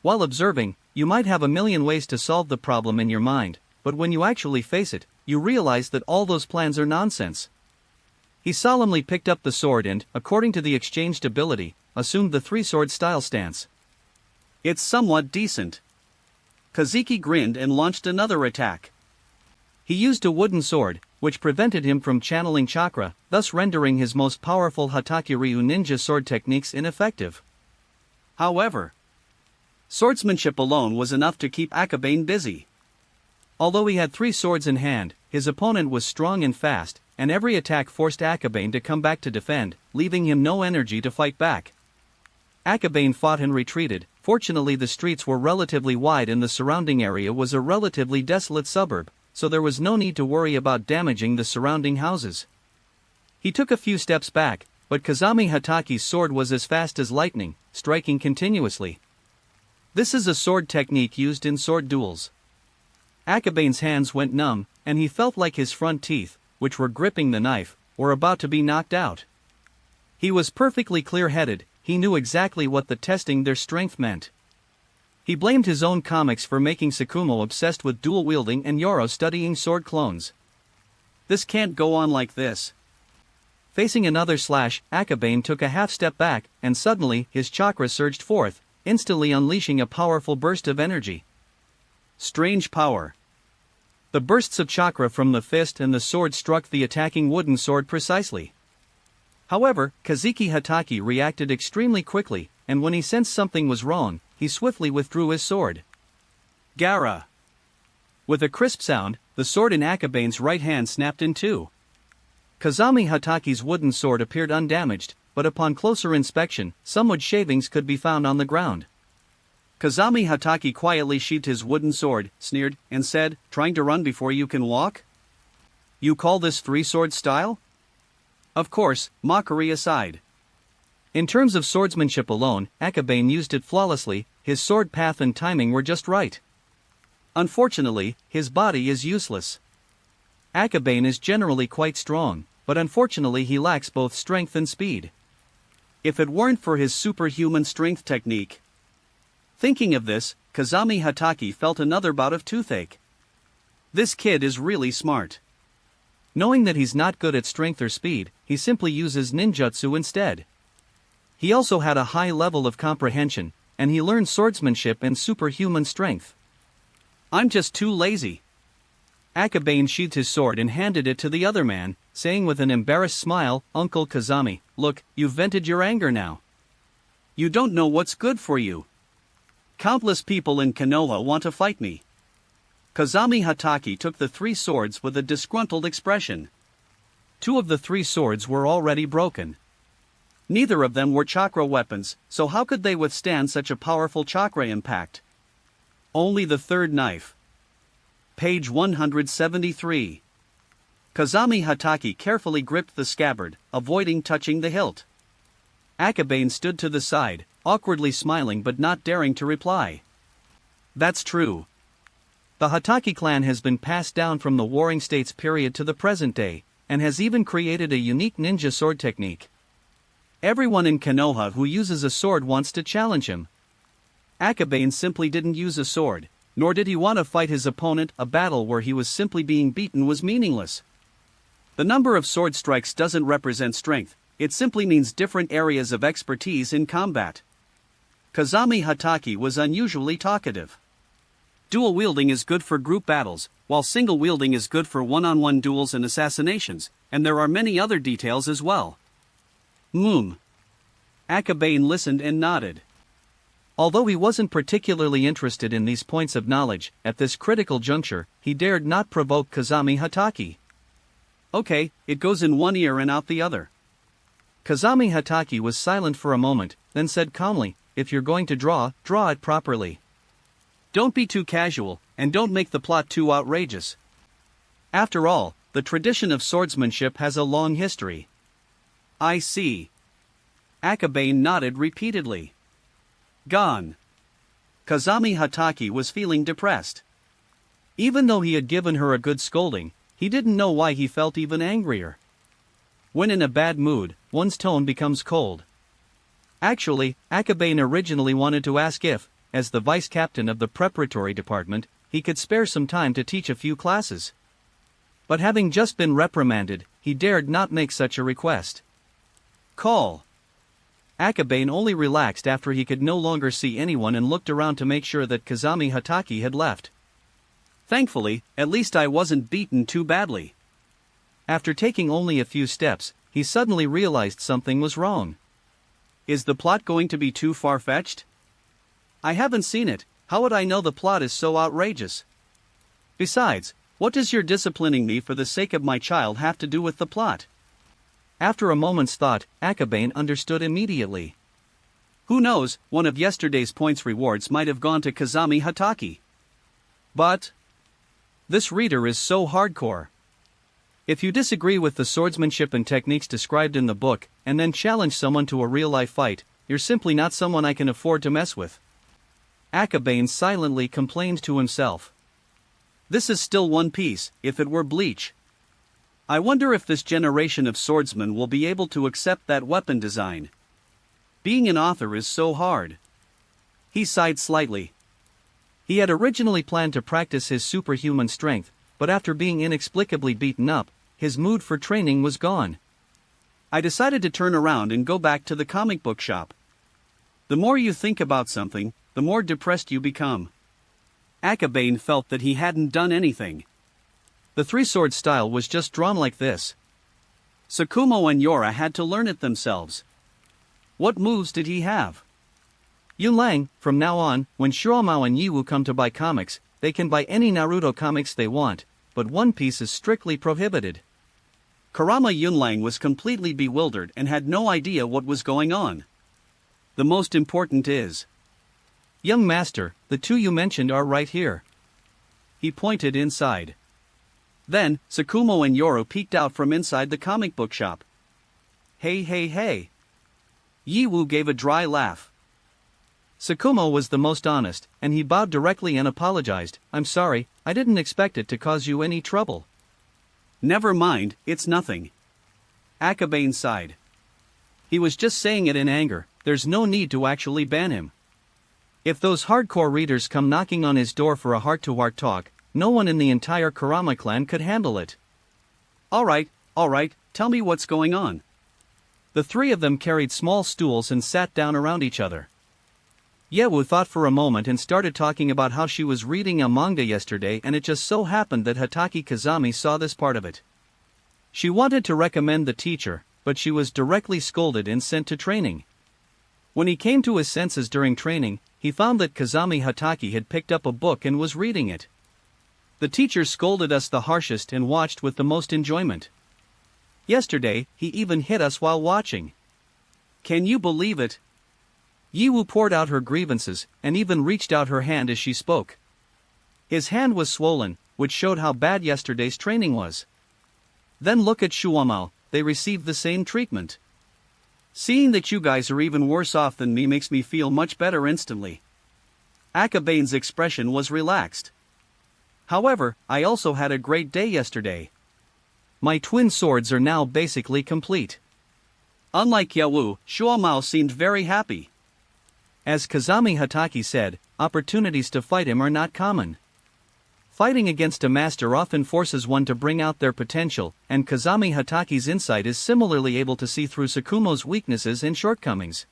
While observing, you might have a million ways to solve the problem in your mind, but when you actually face it, you realize that all those plans are nonsense. He solemnly picked up the sword and, according to the exchanged ability, assumed the three-sword style stance. It's somewhat decent. Kazuki grinned and launched another attack. He used a wooden sword, which prevented him from channeling chakra, thus rendering his most powerful Hataki-ryu ninja sword techniques ineffective. However, swordsmanship alone was enough to keep Akabane busy. Although he had 3 swords in hand, his opponent was strong and fast, and every attack forced Akabane to come back to defend, leaving him no energy to fight back. Akabane fought and retreated. Fortunately, the streets were relatively wide and the surrounding area was a relatively desolate suburb, so there was no need to worry about damaging the surrounding houses. He took a few steps back, but Kazami Hataki's sword was as fast as lightning, striking continuously. This is a sword technique used in sword duels. Akabane's hands went numb, and he felt like his front teeth, which were gripping the knife, were about to be knocked out. He was perfectly clear-headed, he knew exactly what the testing their strength meant. He blamed his own comics for making Sakumo obsessed with dual-wielding and Yoro studying sword clones. This can't go on like this. Facing another slash, Akabane took a half-step back, and suddenly, his chakra surged forth, instantly unleashing a powerful burst of energy. Strange power. The bursts of chakra from the fist and the sword struck the attacking wooden sword precisely. However, Kazuki Hataki reacted extremely quickly, and when he sensed something was wrong, he swiftly withdrew his sword. Gara! With a crisp sound, the sword in Akabane's right hand snapped in two. Kazami Hataki's wooden sword appeared undamaged, but upon closer inspection, some wood shavings could be found on the ground. Kazami Hataki quietly sheathed his wooden sword, sneered, and said, "Trying to run before you can walk? You call this three-sword style?" Of course, mockery aside. In terms of swordsmanship alone, Akabane used it flawlessly, his sword path and timing were just right. Unfortunately, his body is useless. Akabane is generally quite strong, but unfortunately he lacks both strength and speed. If it weren't for his superhuman strength technique. Thinking of this, Kazami Hataki felt another bout of toothache. This kid is really smart. Knowing that he's not good at strength or speed, he simply uses ninjutsu instead. He also had a high level of comprehension, and he learned swordsmanship and superhuman strength. I'm just too lazy. Akabane sheathed his sword and handed it to the other man, saying with an embarrassed smile, "Uncle Kazami, look, you've vented your anger now. You don't know what's good for you. Countless people in Konoha want to fight me." Kazami Hataki took the 3 swords with a disgruntled expression. 2 of the 3 swords were already broken. Neither of them were chakra weapons, so how could they withstand such a powerful chakra impact? Only the third knife. Page 173. Kazami Hataki carefully gripped the scabbard, avoiding touching the hilt. Akabane stood to the side, awkwardly smiling but not daring to reply. That's true. The Hataki clan has been passed down from the Warring States period to the present day, and has even created a unique ninja sword technique. Everyone in Konoha who uses a sword wants to challenge him. Akabane simply didn't use a sword, nor did he want to fight his opponent. A battle where he was simply being beaten was meaningless. The number of sword strikes doesn't represent strength, it simply means different areas of expertise in combat. Kazami Hataki was unusually talkative. Dual wielding is good for group battles, while single wielding is good for one-on-one duels and assassinations, and there are many other details as well. Akabane listened and nodded. Although he wasn't particularly interested in these points of knowledge, at this critical juncture, he dared not provoke Kazami Hatake. Okay, it goes in one ear and out the other. Kazami Hatake was silent for a moment, then said calmly, if you're going to draw it properly. Don't be too casual, and don't make the plot too outrageous. After all, the tradition of swordsmanship has a long history. I see. Akabane nodded repeatedly. Gone. Kazami Hatake was feeling depressed. Even though he had given her a good scolding, he didn't know why he felt even angrier. When in a bad mood, one's tone becomes cold. Actually, Akabane originally wanted to ask if, as the vice captain of the preparatory department, he could spare some time to teach a few classes. But having just been reprimanded, he dared not make such a request. Call. Akabane only relaxed after he could no longer see anyone and looked around to make sure that Kazami Hatake had left. Thankfully, at least I wasn't beaten too badly. After taking only a few steps, he suddenly realized something was wrong. Is the plot going to be too far-fetched? I haven't seen it, how would I know the plot is so outrageous? Besides, what does your disciplining me for the sake of my child have to do with the plot? After a moment's thought, Akabane understood immediately. Who knows, one of yesterday's points rewards might have gone to Kazami Hatake. But this reader is so hardcore. If you disagree with the swordsmanship and techniques described in the book, and then challenge someone to a real-life fight, you're simply not someone I can afford to mess with. Akabane silently complained to himself. This is still One Piece, if it were Bleach. I wonder if this generation of swordsmen will be able to accept that weapon design. Being an author is so hard. He sighed slightly. He had originally planned to practice his superhuman strength, but after being inexplicably beaten up, his mood for training was gone. I decided to turn around and go back to the comic book shop. The more you think about something, the more depressed you become. Akabane felt that he hadn't done anything. The three-sword style was just drawn like this. Tsukumo and Yora had to learn it themselves. What moves did he have? Yunlang, from now on, when Shiromao and Yiwu come to buy comics, they can buy any Naruto comics they want, but One Piece is strictly prohibited. Kurama Yunlang was completely bewildered and had no idea what was going on. The most important is, young master, the two you mentioned are right here. He pointed inside. Then, Tsukumo and Yoro peeked out from inside the comic book shop. Hey hey hey. Yiwu gave a dry laugh. Tsukumo was the most honest, and he bowed directly and apologized. I'm sorry, I didn't expect it to cause you any trouble. Never mind, it's nothing. Akabane sighed. He was just saying it in anger, there's no need to actually ban him. If those hardcore readers come knocking on his door for a heart-to-heart talk, no one in the entire Kurama clan could handle it. Alright, tell me what's going on. The three of them carried small stools and sat down around each other. Yewu thought for a moment and started talking about how she was reading a manga yesterday and it just so happened that Hatake Kazami saw this part of it. She wanted to recommend the teacher, but she was directly scolded and sent to training. When he came to his senses during training, he found that Kazami Hatake had picked up a book and was reading it. The teacher scolded us the harshest and watched with the most enjoyment. Yesterday, he even hit us while watching. Can you believe it? Yiwu poured out her grievances, and even reached out her hand as she spoke. His hand was swollen, which showed how bad yesterday's training was. Then look at Shuamao, they received the same treatment. Seeing that you guys are even worse off than me makes me feel much better instantly. Akabane's expression was relaxed. However, I also had a great day yesterday. My twin swords are now basically complete. Unlike Yewu, Shuamao seemed very happy. As Kazami Hatake said, opportunities to fight him are not common. Fighting against a master often forces one to bring out their potential, and Kazami Hatake's insight is similarly able to see through Tsukumo's weaknesses and shortcomings.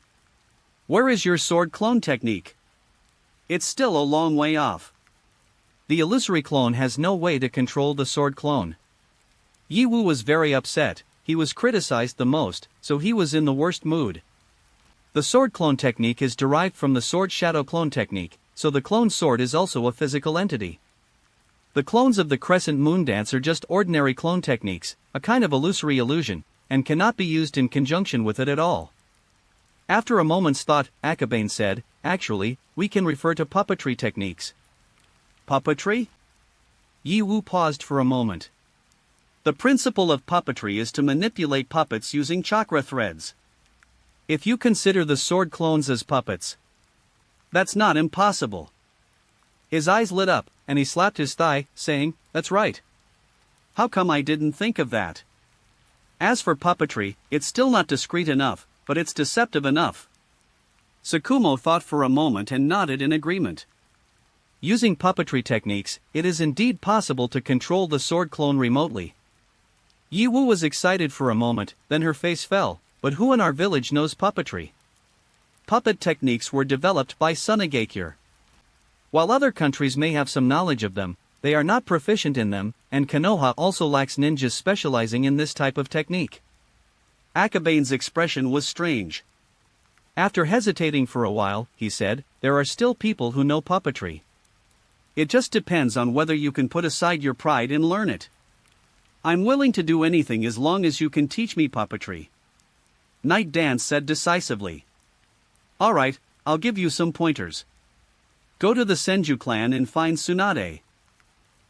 Where is your sword clone technique? It's still a long way off. The illusory clone has no way to control the sword clone. Yi Wu was very upset. He was criticized the most, so he was in the worst mood. The sword clone technique is derived from the sword shadow clone technique, so the clone sword is also a physical entity. The clones of the crescent moon dance are just ordinary clone techniques, a kind of illusory illusion, and cannot be used in conjunction with it at all. After a moment's thought, Akabane said, "Actually, we can refer to puppetry techniques." Puppetry? Yi Wu paused for a moment. The principle of puppetry is to manipulate puppets using chakra threads. If you consider the sword clones as puppets, that's not impossible. His eyes lit up, and he slapped his thigh, saying, "That's right. How come I didn't think of that?" As for puppetry, it's still not discreet enough, but it's deceptive enough. Tsukumo thought for a moment and nodded in agreement. Using puppetry techniques, it is indeed possible to control the sword clone remotely. Yi Wu was excited for a moment, then her face fell. But who in our village knows puppetry? Puppet techniques were developed by Sunagakure. While other countries may have some knowledge of them, they are not proficient in them, and Konoha also lacks ninjas specializing in this type of technique. Akabane's expression was strange. After hesitating for a while, he said, "There are still people who know puppetry. It just depends on whether you can put aside your pride and learn it. I'm willing to do anything as long as you can teach me puppetry." Night Dance said decisively. "Alright, I'll give you some pointers. Go to the Senju clan and find Tsunade.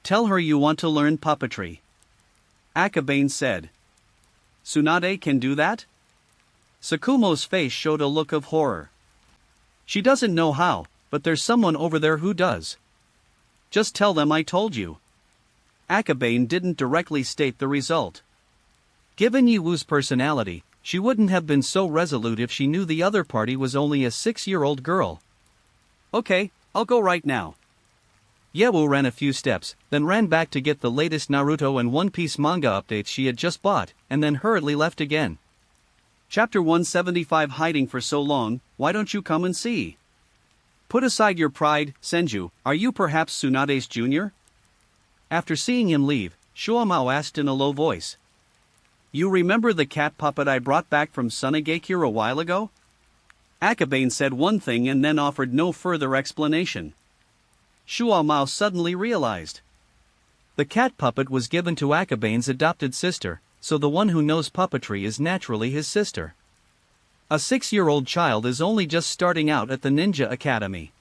Tell her you want to learn puppetry." Akabane said. "Tsunade can do that?" Tsukumo's face showed a look of horror. "She doesn't know how, but there's someone over there who does. Just tell them I told you." Akabane didn't directly state the result. Given Yi Wu's personality, she wouldn't have been so resolute if she knew the other party was only a 6-year-old girl. "Okay, I'll go right now." Yi Wu ran a few steps, then ran back to get the latest Naruto and One Piece manga updates she had just bought, and then hurriedly left again. Chapter 175. Hiding for so long, why don't you come and see? Put aside your pride, Senju, are you perhaps Tsunade's junior? After seeing him leave, Shuamao asked in a low voice. "You remember the cat puppet I brought back from Sunagakure a while ago?" Akabane said one thing and then offered no further explanation. Shuamao suddenly realized. The cat puppet was given to Akabane's adopted sister, so the one who knows puppetry is naturally his sister. A 6-year-old child is only just starting out at the Ninja Academy.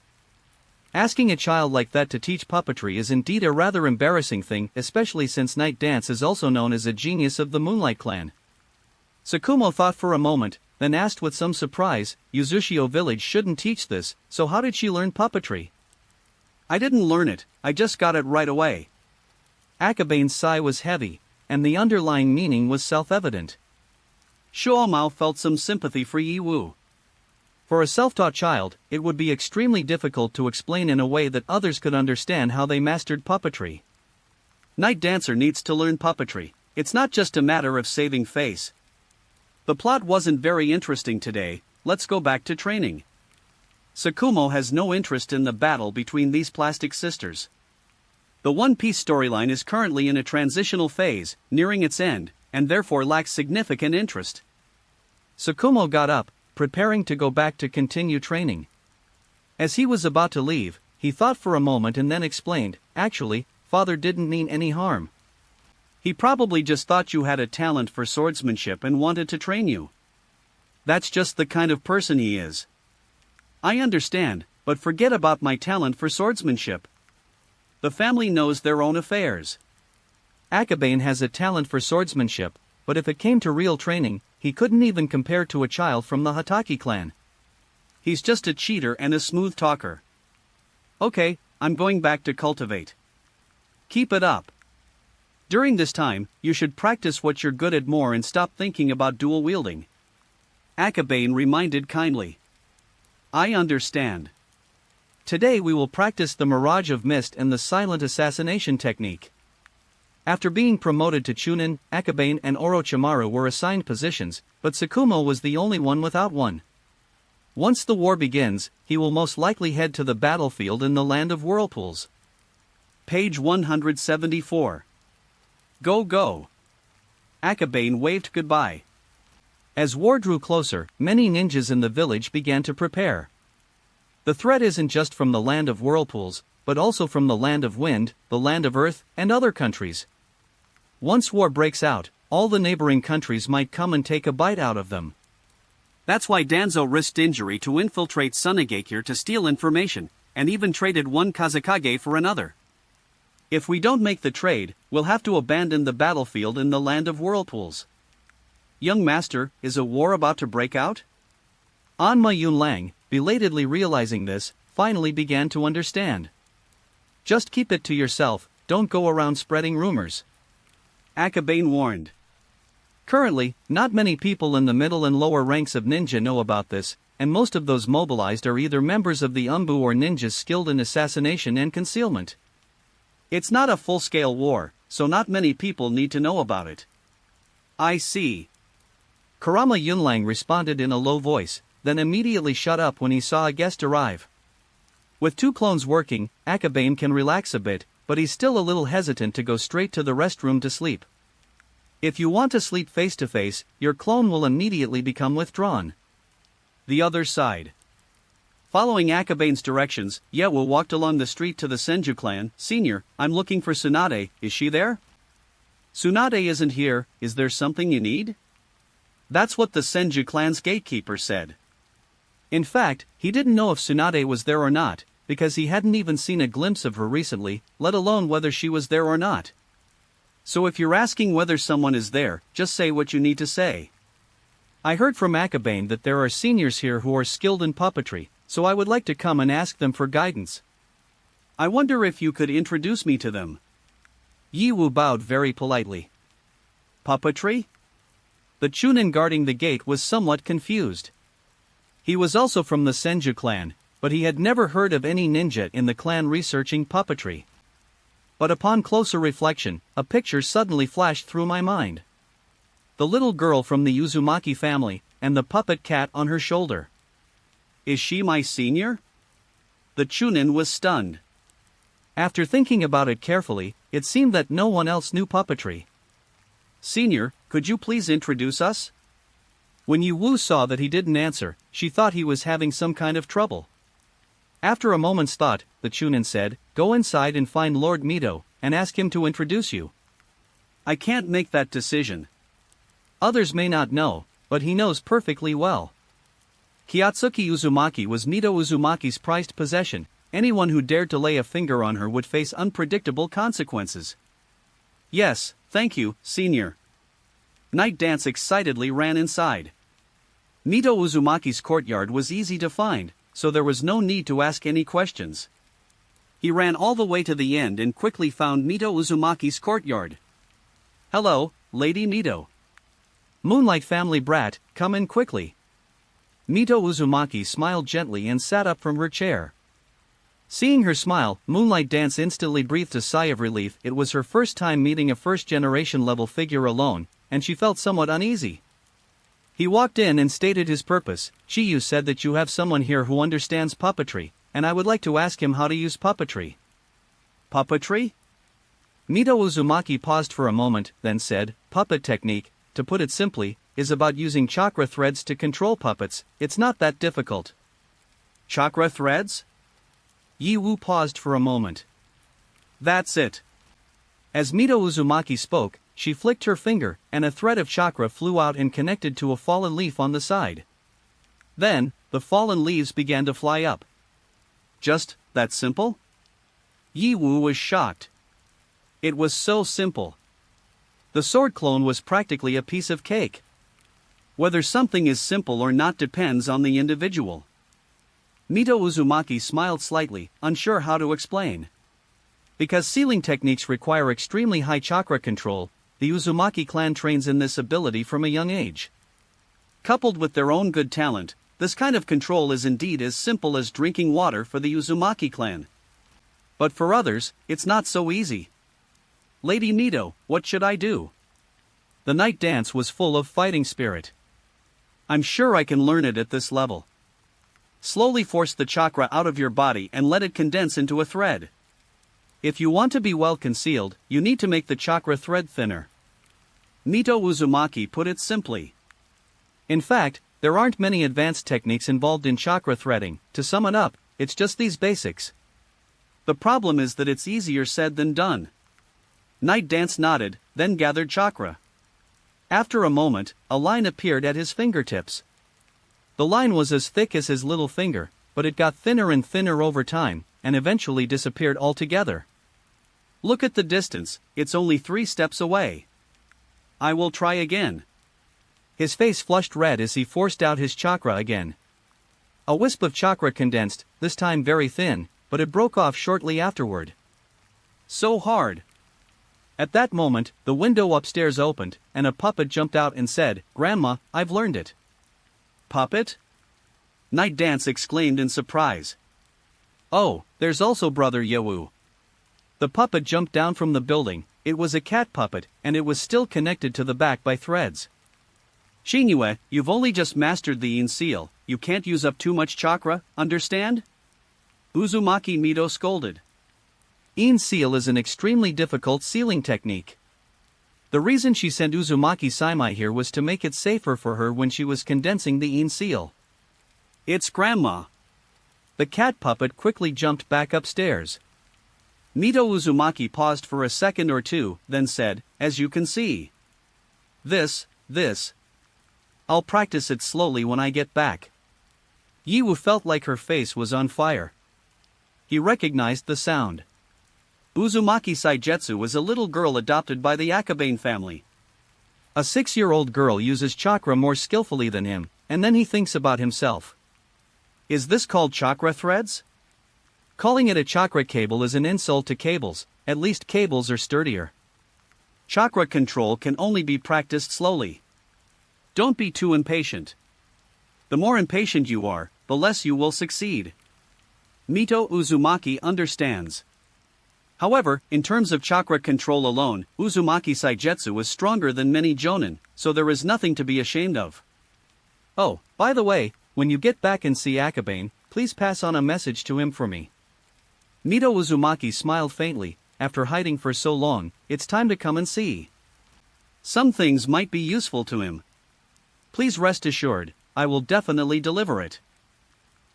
Asking a child like that to teach puppetry is indeed a rather embarrassing thing, especially since Night Dance is also known as a genius of the Moonlight Clan. Tsukumo thought for a moment, then asked with some surprise, "Yuzushio village shouldn't teach this, so how did she learn puppetry?" "I didn't learn it, I just got it right away." Akabane's sigh was heavy, and the underlying meaning was self-evident. Shuomao felt some sympathy for Yi Wu. For a self-taught child, it would be extremely difficult to explain in a way that others could understand how they mastered puppetry. Night Dancer needs to learn puppetry. It's not just a matter of saving face. The plot wasn't very interesting today, let's go back to training. Tsukumo has no interest in the battle between these plastic sisters. The One Piece storyline is currently in a transitional phase, nearing its end, and therefore lacks significant interest. Tsukumo got up, preparing to go back to continue training. As he was about to leave, he thought for a moment and then explained, "Actually, father didn't mean any harm. He probably just thought you had a talent for swordsmanship and wanted to train you. That's just the kind of person he is. I understand, but forget about my talent for swordsmanship. The family knows their own affairs." Akabane has a talent for swordsmanship, but if it came to real training, he couldn't even compare to a child from the Hataki clan. He's just a cheater and a smooth talker. "Okay, I'm going back to cultivate." "Keep it up. During this time, you should practice what you're good at more and stop thinking about dual wielding." Akabane reminded kindly. "I understand. Today we will practice the Mirage of Mist and the Silent Assassination technique." After being promoted to Chunin, Akabane and Orochimaru were assigned positions, but Tsukumo was the only one without one. Once the war begins, he will most likely head to the battlefield in the Land of Whirlpools. Page 174. Go go. Akabane waved goodbye. As war drew closer, many ninjas in the village began to prepare. The threat isn't just from the land of whirlpools, but also from the land of wind, the land of earth, and other countries. Once war breaks out, all the neighboring countries might come and take a bite out of them. That's why Danzo risked injury to infiltrate Sunagakure to steal information, and even traded one Kazekage for another. If we don't make the trade, we'll have to abandon the battlefield in the land of whirlpools. Young master, is a war about to break out? Anma Yunlang, belatedly realizing this, finally began to understand. Just keep it to yourself, don't go around spreading rumors. Akabane warned. Currently, not many people in the middle and lower ranks of ninja know about this, and most of those mobilized are either members of the Umbu or ninjas skilled in assassination and concealment. It's not a full-scale war, so not many people need to know about it. I see. Kurama Yunlang responded in a low voice, then immediately shut up when he saw a guest arrive. With two clones working, Akabane can relax a bit, but he's still a little hesitant to go straight to the restroom to sleep. If you want to sleep face-to-face, your clone will immediately become withdrawn. The other side. Following Akabane's directions, Yewu walked along the street to the Senju clan. Senior, I'm looking for Tsunade, is she there? Tsunade isn't here, is there something you need? That's what the Senju clan's gatekeeper said. In fact, he didn't know if Tsunade was there or not, because he hadn't even seen a glimpse of her recently, let alone whether she was there or not. So if you're asking whether someone is there, just say what you need to say. I heard from Akabane that there are seniors here who are skilled in puppetry, so I would like to come and ask them for guidance. I wonder if you could introduce me to them. Yewu bowed very politely. Puppetry? The Chunin guarding the gate was somewhat confused. He was also from the Senju clan, but he had never heard of any ninja in the clan researching puppetry. But upon closer reflection, a picture suddenly flashed through my mind. The little girl from the Uzumaki family, and the puppet cat on her shoulder. Is she my senior? The Chunin was stunned. After thinking about it carefully, it seemed that no one else knew puppetry. Senior, could you please introduce us? When Yu saw that he didn't answer, she thought he was having some kind of trouble. After a moment's thought, the Chunin said, go inside and find Lord Mito, and ask him to introduce you. I can't make that decision. Others may not know, but he knows perfectly well. Kiyotsuki Uzumaki was Mito Uzumaki's prized possession. Anyone who dared to lay a finger on her would face unpredictable consequences. Yes, thank you, senior. Night Dance excitedly ran inside. Mito Uzumaki's courtyard was easy to find, so there was no need to ask any questions. He ran all the way to the end and quickly found Mito Uzumaki's courtyard. Hello, Lady Mito. Moonlight family brat, come in quickly. Mito Uzumaki smiled gently and sat up from her chair. Seeing her smile, Moonlight Dance instantly breathed a sigh of relief. It was her first time meeting a first-generation level figure alone, and she felt somewhat uneasy. He walked in and stated his purpose. Chiyu said that you have someone here who understands puppetry, and I would like to ask him how to use puppetry. Puppetry? Mito Uzumaki paused for a moment, then said, puppet technique, to put it simply, is about using chakra threads to control puppets. It's not that difficult. Chakra threads? Yiwu paused for a moment. That's it. As Mito Uzumaki spoke, she flicked her finger, and a thread of chakra flew out and connected to a fallen leaf on the side. Then, the fallen leaves began to fly up. Just that simple? Yiwu was shocked. It was so simple. The sword clone was practically a piece of cake. Whether something is simple or not depends on the individual. Mito Uzumaki smiled slightly, unsure how to explain. Because sealing techniques require extremely high chakra control, the Uzumaki clan trains in this ability from a young age. Coupled with their own good talent, this kind of control is indeed as simple as drinking water for the Uzumaki clan. But for others, it's not so easy. Lady Mito, what should I do? The night dance was full of fighting spirit. I'm sure I can learn it at this level. Slowly force the chakra out of your body and let it condense into a thread. If you want to be well concealed, you need to make the chakra thread thinner. Mito Uzumaki put it simply. In fact, there aren't many advanced techniques involved in chakra threading. To sum it up, it's just these basics. The problem is that it's easier said than done. Night Dance nodded, then gathered chakra. After a moment, a line appeared at his fingertips. The line was as thick as his little finger, but it got thinner and thinner over time, and eventually disappeared altogether. Look at the distance, it's only 3 steps away. I will try again. His face flushed red as he forced out his chakra again. A wisp of chakra condensed, this time very thin, but it broke off shortly afterward. So hard. At that moment, the window upstairs opened, and a puppet jumped out and said, "Grandma, I've learned it." Puppet? Night Dance exclaimed in surprise. Oh, there's also Brother Yewu. The puppet jumped down from the building. It was a cat puppet, and it was still connected to the back by threads. Shinue, you've only just mastered the In seal, you can't use up too much chakra, understand? Uzumaki Mito scolded. In seal is an extremely difficult sealing technique. The reason she sent Uzumaki Saimai here was to make it safer for her when she was condensing the In seal. It's Grandma. The cat puppet quickly jumped back upstairs. Mito Uzumaki paused for a second or two, then said, "As you can see. This. I'll practice it slowly when I get back." Yewu felt like her face was on fire. He recognized the sound. Uzumaki Saigetsu was a little girl adopted by the Akabane family. A 6-year-old girl uses chakra more skillfully than him, and then he thinks about himself. Is this called chakra threads? Calling it a chakra cable is an insult to cables, at least cables are sturdier. Chakra control can only be practiced slowly. Don't be too impatient. The more impatient you are, the less you will succeed. Mito Uzumaki understands. However, in terms of chakra control alone, Uzumaki Saigetsu was stronger than many jonin, so there is nothing to be ashamed of. Oh, by the way, when you get back and see Akabane, please pass on a message to him for me. Mito Uzumaki smiled faintly. After hiding for so long, it's time to come and see. Some things might be useful to him. Please rest assured, I will definitely deliver it.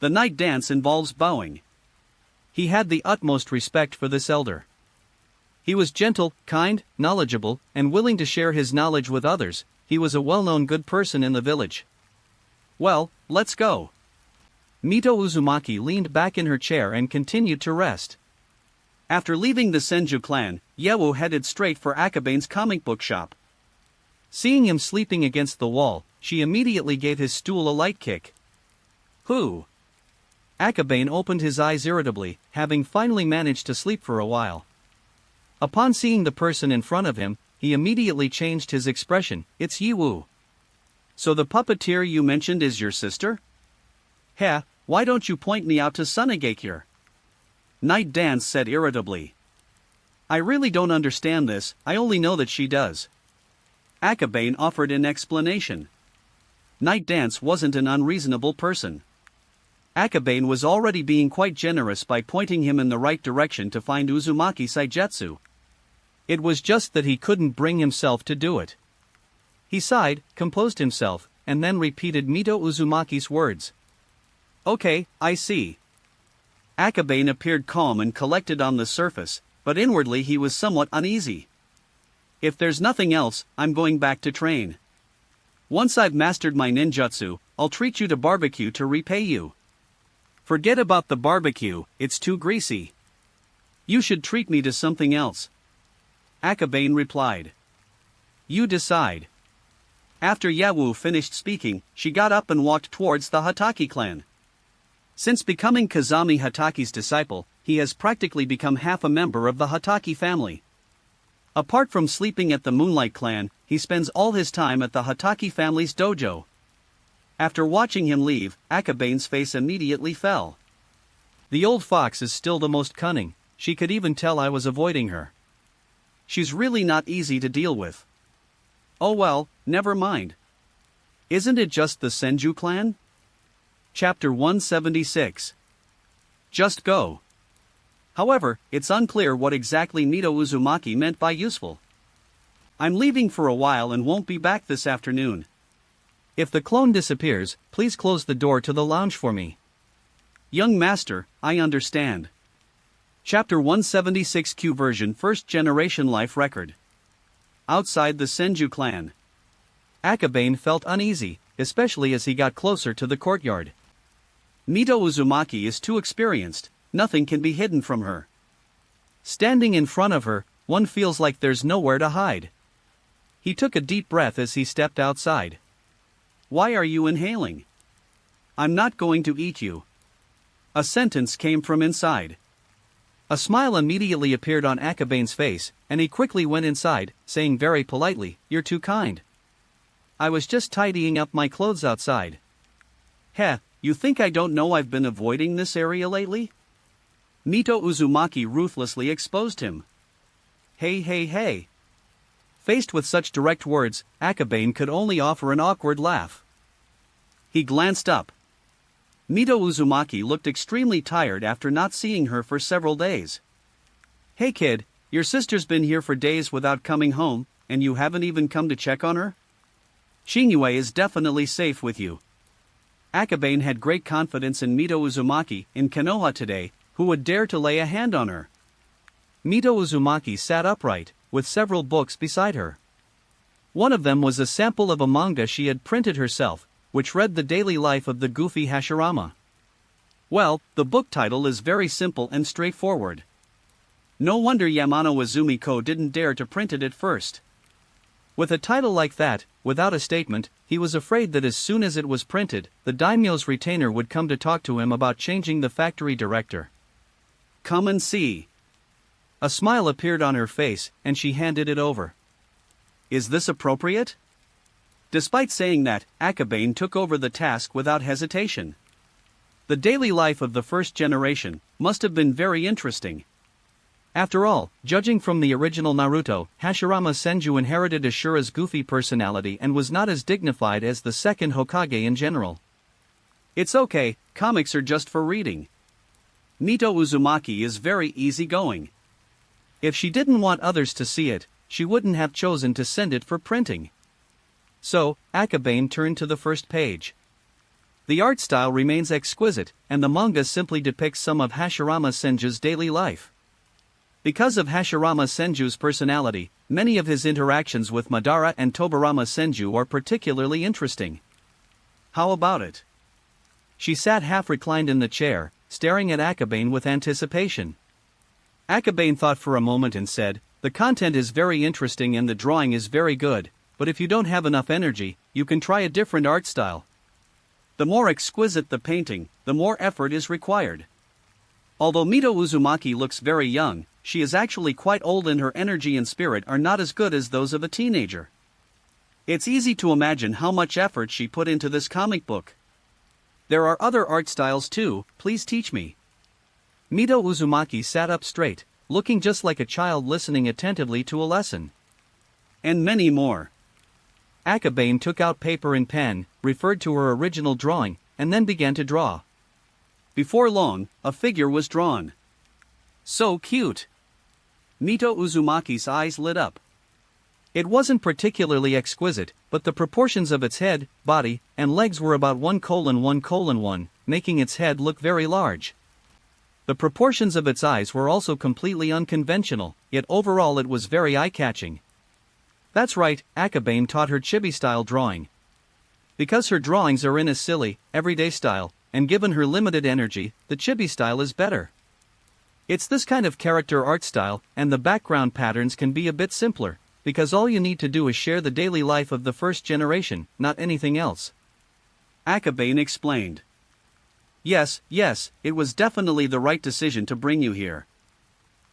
The night dance involves bowing. He had the utmost respect for this elder. He was gentle, kind, knowledgeable, and willing to share his knowledge with others. He was a well-known good person in the village. Well, let's go. Mito Uzumaki leaned back in her chair and continued to rest. After leaving the Senju clan, Yewu headed straight for Akabane's comic book shop. Seeing him sleeping against the wall, she immediately gave his stool a light kick. Who? Akabane opened his eyes irritably, having finally managed to sleep for a while. Upon seeing the person in front of him, he immediately changed his expression. It's Yewu. So the puppeteer you mentioned is your sister? Heh, why don't you point me out to Sunagakure? Night Dance said irritably. I really don't understand this, I only know that she does. Akabane offered an explanation. Night Dance wasn't an unreasonable person. Akabane was already being quite generous by pointing him in the right direction to find Uzumaki Saigetsu. It was just that he couldn't bring himself to do it. He sighed, composed himself, and then repeated Mito Uzumaki's words. Okay, I see. Akabane appeared calm and collected on the surface, but inwardly he was somewhat uneasy. If there's nothing else, I'm going back to train. Once I've mastered my ninjutsu, I'll treat you to barbecue to repay you. Forget about the barbecue, it's too greasy. You should treat me to something else. Akabane replied. You decide. After Yewu finished speaking, she got up and walked towards the Hataki clan. Since becoming Kazami Hataki's disciple, he has practically become half a member of the Hataki family. Apart from sleeping at the Moonlight clan, he spends all his time at the Hataki family's dojo. After watching him leave, Akabane's face immediately fell. The old fox is still the most cunning, she could even tell I was avoiding her. She's really not easy to deal with. Oh well, never mind. Isn't it just the Senju clan? Chapter 176. Just go. However, it's unclear what exactly Nito Uzumaki meant by useful. I'm leaving for a while and won't be back this afternoon. If the clone disappears, please close the door to the lounge for me. Young master, I understand. Chapter 176Q version first generation life record. Outside the Senju clan. Akabane felt uneasy, especially as he got closer to the courtyard. Nito Uzumaki is too experienced, nothing can be hidden from her. Standing in front of her, one feels like there's nowhere to hide. He took a deep breath as he stepped outside. Why are you inhaling? I'm not going to eat you. A sentence came from inside. A smile immediately appeared on Akabane's face, and he quickly went inside, saying very politely, "You're too kind. I was just tidying up my clothes outside." Heh, you think I don't know I've been avoiding this area lately? Nito Uzumaki ruthlessly exposed him. Hey. Faced with such direct words, Akabane could only offer an awkward laugh. He glanced up. Nito Uzumaki looked extremely tired after not seeing her for several days. Hey kid, your sister's been here for days without coming home, and you haven't even come to check on her? Shinue is definitely safe with you. Akabane had great confidence in Nito Uzumaki in Konoha today, who would dare to lay a hand on her. Nito Uzumaki sat upright, with several books beside her. One of them was a sample of a manga she had printed herself, which read the daily life of the goofy Hashirama. Well, the book title is very simple and straightforward. No wonder Yamano Izumi-ko didn't dare to print it at first. With a title like that, without a statement, he was afraid that as soon as it was printed, the daimyo's retainer would come to talk to him about changing the factory director. Come and see. A smile appeared on her face, and she handed it over. Is this appropriate? Despite saying that, Akabane took over the task without hesitation. The daily life of the first generation must have been very interesting. After all, judging from the original Naruto, Hashirama Senju inherited Ashura's goofy personality and was not as dignified as the second Hokage in general. It's okay, comics are just for reading. Nito Uzumaki is very easygoing. If she didn't want others to see it, she wouldn't have chosen to send it for printing. So, Akabane turned to the first page. The art style remains exquisite, and the manga simply depicts some of Hashirama Senju's daily life. Because of Hashirama Senju's personality, many of his interactions with Madara and Tobarama Senju are particularly interesting. How about it? She sat half reclined in the chair, staring at Akabane with anticipation. Akabane thought for a moment and said, "The content is very interesting and the drawing is very good, but if you don't have enough energy, you can try a different art style. The more exquisite the painting, the more effort is required." Although Nito Uzumaki looks very young, she is actually quite old and her energy and spirit are not as good as those of a teenager. It's easy to imagine how much effort she put into this comic book. There are other art styles too, please teach me. Nito Uzumaki sat up straight, looking just like a child listening attentively to a lesson. And many more. Akabane took out paper and pen, referred to her original drawing, and then began to draw. Before long, a figure was drawn. So cute! Nito Uzumaki's eyes lit up. It wasn't particularly exquisite, but the proportions of its head, body, and legs were about 1:1:1, making its head look very large. The proportions of its eyes were also completely unconventional, yet overall it was very eye-catching. That's right, Akabane taught her chibi-style drawing. Because her drawings are in a silly, everyday style, and given her limited energy, the chibi style is better. It's this kind of character art style, and the background patterns can be a bit simpler, because all you need to do is share the daily life of the first generation, not anything else. Akabane explained. Yes, it was definitely the right decision to bring you here.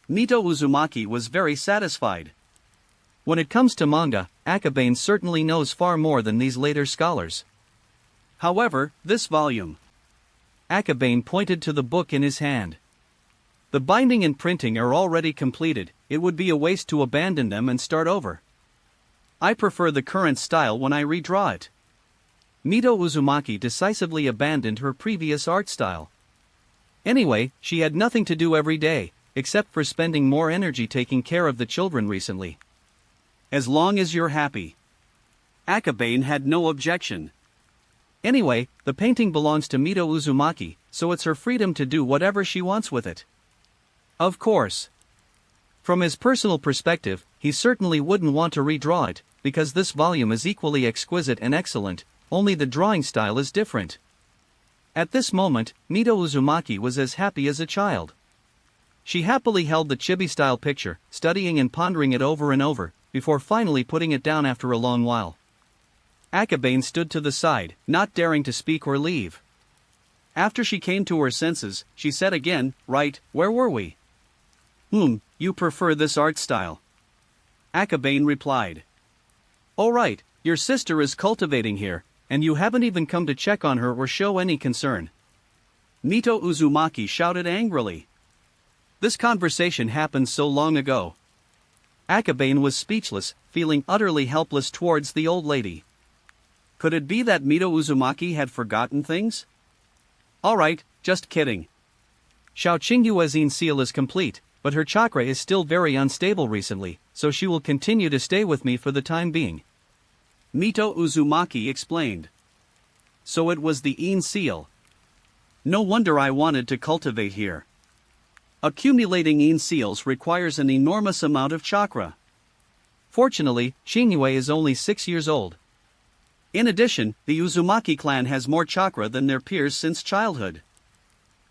Nito Uzumaki was very satisfied. When it comes to manga, Akabane certainly knows far more than these later scholars. However, this volume. Akabane pointed to the book in his hand. The binding and printing are already completed, it would be a waste to abandon them and start over. I prefer the current style when I redraw it. Nito Uzumaki decisively abandoned her previous art style. Anyway, she had nothing to do every day, except for spending more energy taking care of the children recently. As long as you're happy. Akabane had no objection. Anyway, the painting belongs to Mito Uzumaki, so it's her freedom to do whatever she wants with it. Of course. From his personal perspective, he certainly wouldn't want to redraw it, because this volume is equally exquisite and excellent, only the drawing style is different. At this moment, Mito Uzumaki was as happy as a child. She happily held the chibi-style picture, studying and pondering it over and over, before finally putting it down after a long while. Akabane stood to the side, not daring to speak or leave. After she came to her senses, she said again, "Right, where were we?" You prefer this art style." Akabane replied. "Oh right, your sister is cultivating here, and you haven't even come to check on her or show any concern." Mito Uzumaki shouted angrily. This conversation happened so long ago. Akabane was speechless, feeling utterly helpless towards the old lady. Could it be that Mito Uzumaki had forgotten things? Alright, just kidding. Xiao Qingyue's seal is complete, but her chakra is still very unstable recently, so she will continue to stay with me for the time being. Mito Uzumaki explained. So it was the Yin seal. No wonder I wanted to cultivate here. Accumulating Yin seals requires an enormous amount of chakra. Fortunately, Qingyue is only 6 years old. In addition, the Uzumaki clan has more chakra than their peers since childhood.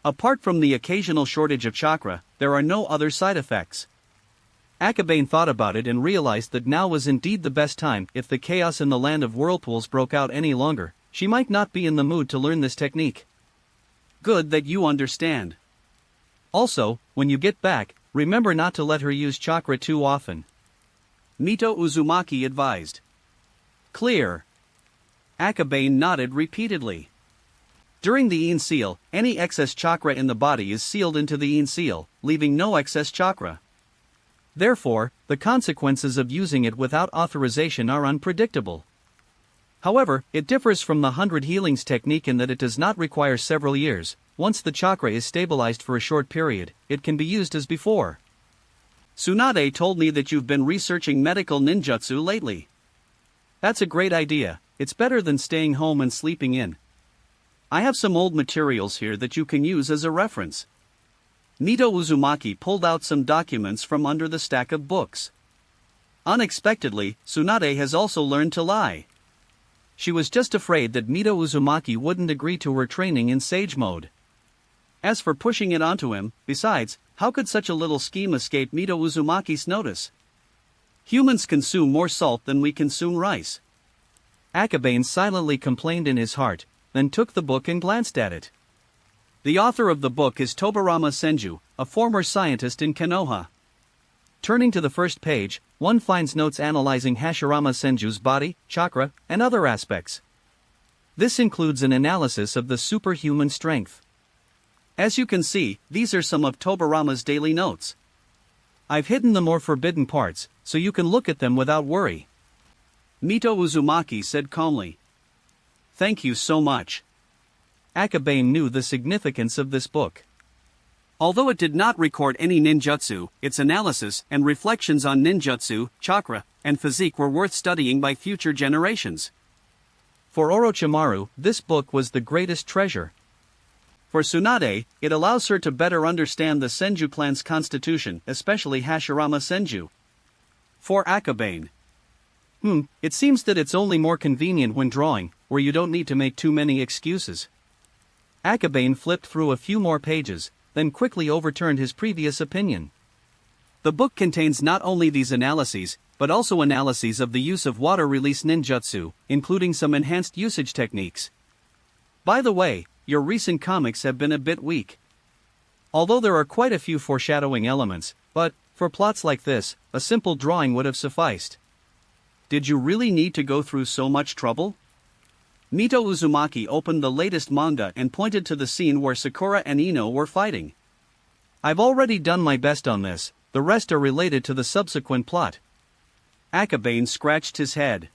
Apart from the occasional shortage of chakra, there are no other side effects. Akabane thought about it and realized that now was indeed the best time. If the chaos in the land of whirlpools broke out any longer, she might not be in the mood to learn this technique. Good that you understand. Also, when you get back, remember not to let her use chakra too often. Mito Uzumaki advised. Clear. Akabane nodded repeatedly. During the Yin seal, any excess chakra in the body is sealed into the Yin seal, leaving no excess chakra. Therefore, the consequences of using it without authorization are unpredictable. However, it differs from the 100 healings technique in that it does not require several years. Once the chakra is stabilized for a short period, it can be used as before. Tsunade told me that you've been researching medical ninjutsu lately. That's a great idea. It's better than staying home and sleeping in. I have some old materials here that you can use as a reference. Mito Uzumaki pulled out some documents from under the stack of books. Unexpectedly, Tsunade has also learned to lie. She was just afraid that Mito Uzumaki wouldn't agree to her training in Sage Mode. As for pushing it onto him, besides, how could such a little scheme escape Mito Uzumaki's notice? Humans consume more salt than we consume rice. Akabane silently complained in his heart, then took the book and glanced at it. The author of the book is Tobarama Senju, a former scientist in Konoha. Turning to the first page, one finds notes analyzing Hashirama Senju's body, chakra, and other aspects. This includes an analysis of the superhuman strength. As you can see, these are some of Tobarama's daily notes. I've hidden the more forbidden parts, so you can look at them without worry. Mito Uzumaki said calmly. Thank you so much. Akabane knew the significance of this book. Although it did not record any ninjutsu, its analysis and reflections on ninjutsu, chakra, and physique were worth studying by future generations. For Orochimaru, this book was the greatest treasure. For Tsunade, it allows her to better understand the Senju clan's constitution, especially Hashirama Senju. For Akabane. It seems that it's only more convenient when drawing, where you don't need to make too many excuses. Akabane flipped through a few more pages, then quickly overturned his previous opinion. The book contains not only these analyses, but also analyses of the use of water-release ninjutsu, including some enhanced usage techniques. By the way, your recent comics have been a bit weak. Although there are quite a few foreshadowing elements, but, for plots like this, a simple drawing would have sufficed. Did you really need to go through so much trouble? Mito Uzumaki opened the latest manga and pointed to the scene where Sakura and Ino were fighting. I've already done my best on this, the rest are related to the subsequent plot. Akabane scratched his head.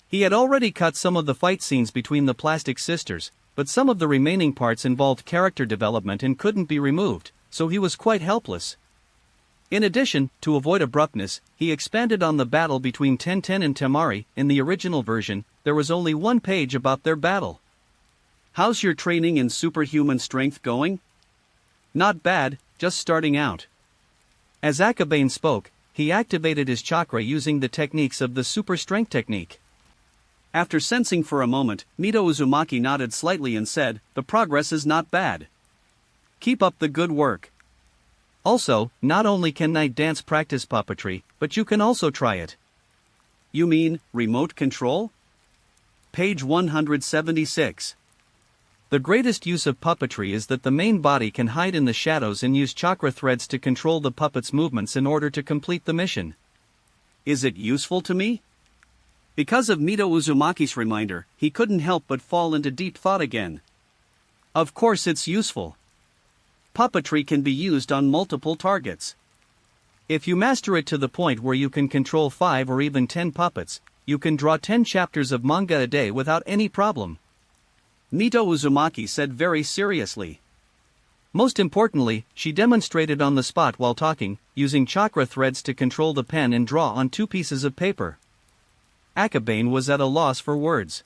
He had already cut some of the fight scenes between the plastic sisters, but some of the remaining parts involved character development and couldn't be removed, so he was quite helpless. In addition, to avoid abruptness, he expanded on the battle between Tenten and Temari. In the original version, there was only one page about their battle. How's your training in superhuman strength going? Not bad, just starting out. As Akabane spoke, he activated his chakra using the techniques of the super strength technique. After sensing for a moment, Nito Uzumaki nodded slightly and said, "The progress is not bad. Keep up the good work. Also, not only can Night Dance practice puppetry, but you can also try it." You mean, remote control? Page 176. The greatest use of puppetry is that the main body can hide in the shadows and use chakra threads to control the puppet's movements in order to complete the mission. Is it useful to me? Because of Nito Uzumaki's reminder, he couldn't help but fall into deep thought again. Of course it's useful. Puppetry can be used on multiple targets. If you master it to the point where you can control 5 or even 10 puppets, you can draw 10 chapters of manga a day without any problem. Nito Uzumaki said very seriously. Most importantly, she demonstrated on the spot while talking, using chakra threads to control the pen and draw on 2 pieces of paper. Akabane was at a loss for words.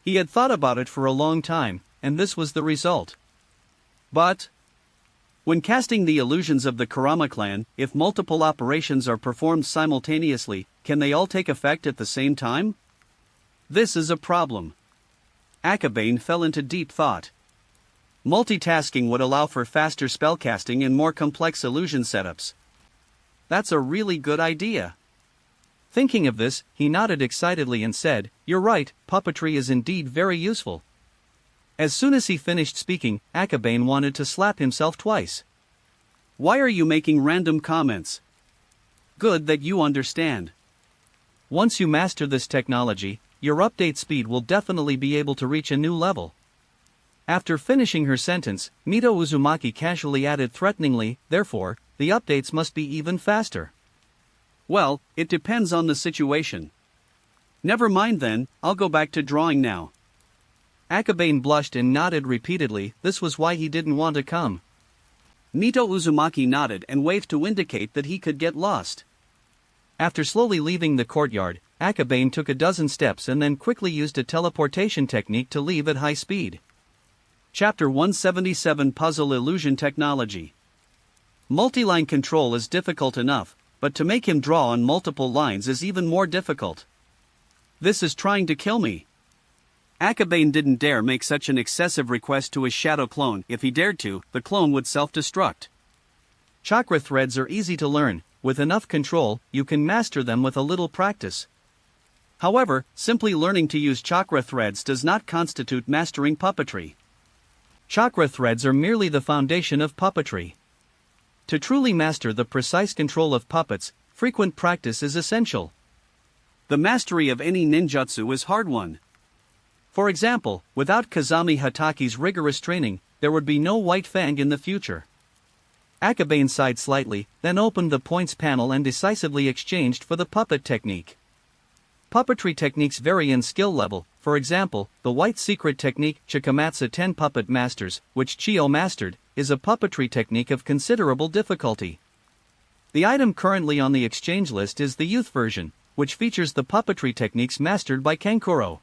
He had thought about it for a long time, and this was the result. But when casting the illusions of the Kurama clan, if multiple operations are performed simultaneously, can they all take effect at the same time? This is a problem. Akabane fell into deep thought. Multitasking would allow for faster spellcasting and more complex illusion setups. That's a really good idea. Thinking of this, he nodded excitedly and said, "You're right, puppetry is indeed very useful." As soon as he finished speaking, Akabane wanted to slap himself twice. Why are you making random comments? Good that you understand. Once you master this technology, your update speed will definitely be able to reach a new level. After finishing her sentence, Nito Uzumaki casually added threateningly, "Therefore, the updates must be even faster." Well, it depends on the situation. Never mind then, I'll go back to drawing now. Akabane blushed and nodded repeatedly. This was why he didn't want to come. Nito Uzumaki nodded and waved to indicate that he could get lost. After slowly leaving the courtyard, Akabane took a dozen steps and then quickly used a teleportation technique to leave at high speed. Chapter 177 Puzzle Illusion Technology. Multi-line control is difficult enough, but to make him draw on multiple lines is even more difficult. This is trying to kill me. Akabane didn't dare make such an excessive request to his shadow clone. If he dared to, the clone would self-destruct. Chakra threads are easy to learn. With enough control, you can master them with a little practice. However, simply learning to use chakra threads does not constitute mastering puppetry. Chakra threads are merely the foundation of puppetry. To truly master the precise control of puppets, frequent practice is essential. The mastery of any ninjutsu is hard won. For example, without Kazami Hataki's rigorous training, there would be no White Fang in the future. Akabane sighed slightly, then opened the points panel and decisively exchanged for the puppet technique. Puppetry techniques vary in skill level. For example, the White Secret technique, Chikamatsu 10 Puppet Masters, which Chio mastered, is a puppetry technique of considerable difficulty. The item currently on the exchange list is the youth version, which features the puppetry techniques mastered by Kankuro.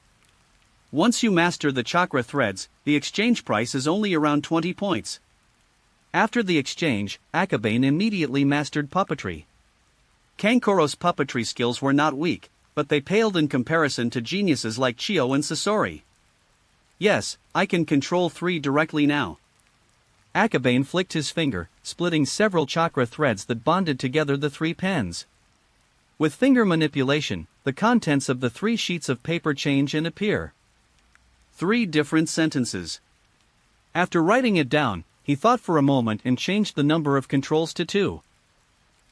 Once you master the chakra threads, the exchange price is only around 20 points. After the exchange, Akabane immediately mastered puppetry. Kankuro's puppetry skills were not weak, but they paled in comparison to geniuses like Chio and Sasori. Yes, I can control 3 directly now. Akabane flicked his finger, splitting several chakra threads that bonded together the 3 pens. With finger manipulation, the contents of the 3 sheets of paper change and appear. 3 different sentences. After writing it down, he thought for a moment and changed the number of controls to 2.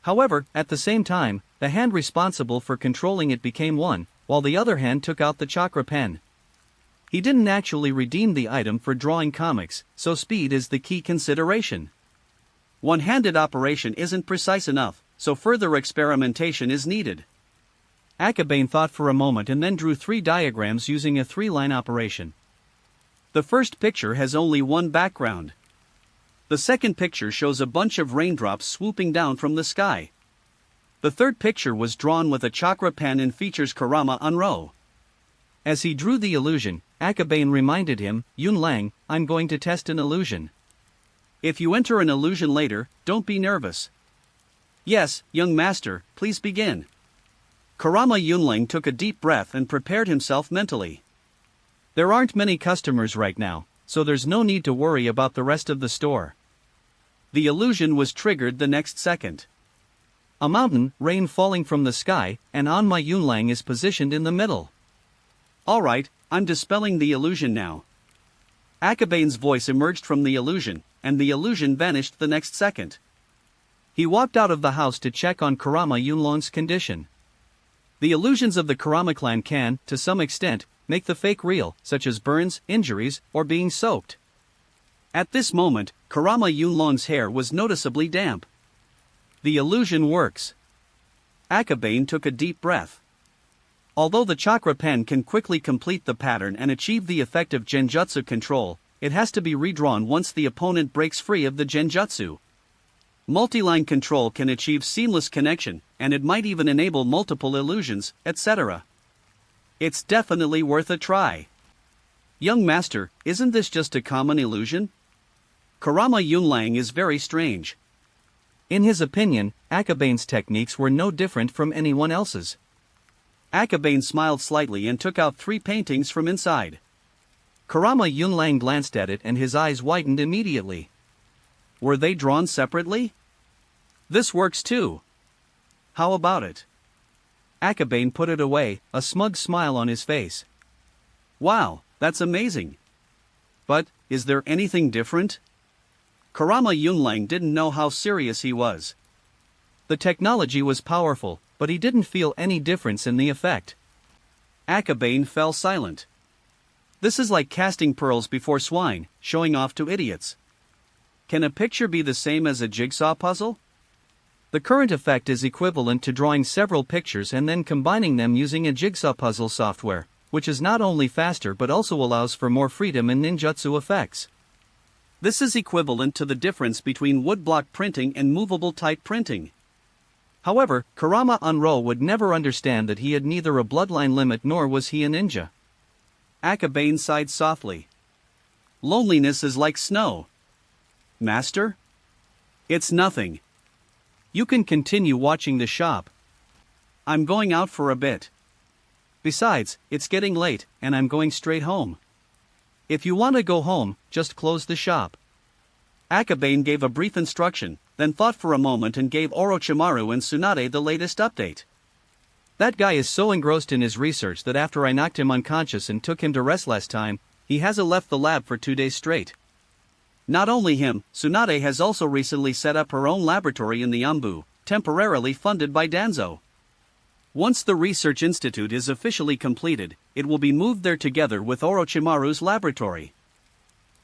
However, at the same time, the hand responsible for controlling it became 1, while the other hand took out the chakra pen. He didn't actually redeem the item for drawing comics, so speed is the key consideration. One-handed operation isn't precise enough, so further experimentation is needed. Akabane thought for a moment and then drew 3 diagrams using a 3-line operation. The first picture has only one background. The second picture shows a bunch of raindrops swooping down from the sky. The third picture was drawn with a chakra pen and features Kurama. As he drew the illusion, Akabane reminded him, "Yun Lang, I'm going to test an illusion. If you enter an illusion later, don't be nervous." "Yes, young master, please begin." Kurama Yunling took a deep breath and prepared himself mentally. There aren't many customers right now, so there's no need to worry about the rest of the store. The illusion was triggered the next second. A mountain, rain falling from the sky, and Anma Yunlang is positioned in the middle. "Alright, I'm dispelling the illusion now." Akabane's voice emerged from the illusion, and the illusion vanished the next second. He walked out of the house to check on Kurama Yunlong's condition. The illusions of the Kurama clan can, to some extent, make the fake real, such as burns, injuries, or being soaked. At this moment, Kurama Yunlong's hair was noticeably damp. The illusion works. Akabane took a deep breath. Although the chakra pen can quickly complete the pattern and achieve the effect of genjutsu control, it has to be redrawn once the opponent breaks free of the genjutsu. Multi-line control can achieve seamless connection, and it might even enable multiple illusions, etc. It's definitely worth a try. Young master, isn't this just a common illusion? Kurama Yunlang is very strange. In his opinion, Akabane's techniques were no different from anyone else's. Akabane smiled slightly and took out 3 paintings from inside. Kurama Yunlang glanced at it and his eyes widened immediately. Were they drawn separately? This works too. How about it? Akabane put it away, a smug smile on his face. Wow, that's amazing. But, is there anything different? Kurama Yunlang didn't know how serious he was. The technology was powerful, but he didn't feel any difference in the effect. Akabane fell silent. This is like casting pearls before swine, showing off to idiots. Can a picture be the same as a jigsaw puzzle? The current effect is equivalent to drawing several pictures and then combining them using a jigsaw puzzle software, which is not only faster but also allows for more freedom in ninjutsu effects. This is equivalent to the difference between woodblock printing and movable type printing. However, Kurama Unro would never understand that he had neither a bloodline limit nor was he a ninja. Akabane sighed softly. Loneliness is like snow. Master? It's nothing. You can continue watching the shop. I'm going out for a bit. Besides, it's getting late, and I'm going straight home. If you want to go home, just close the shop. Akabane gave a brief instruction, then thought for a moment and gave Orochimaru and Tsunade the latest update. That guy is so engrossed in his research that after I knocked him unconscious and took him to rest last time, he hasn't left the lab for 2 days straight. Not only him, Tsunade has also recently set up her own laboratory in the Ambu, temporarily funded by Danzo. Once the research institute is officially completed, it will be moved there together with Orochimaru's laboratory.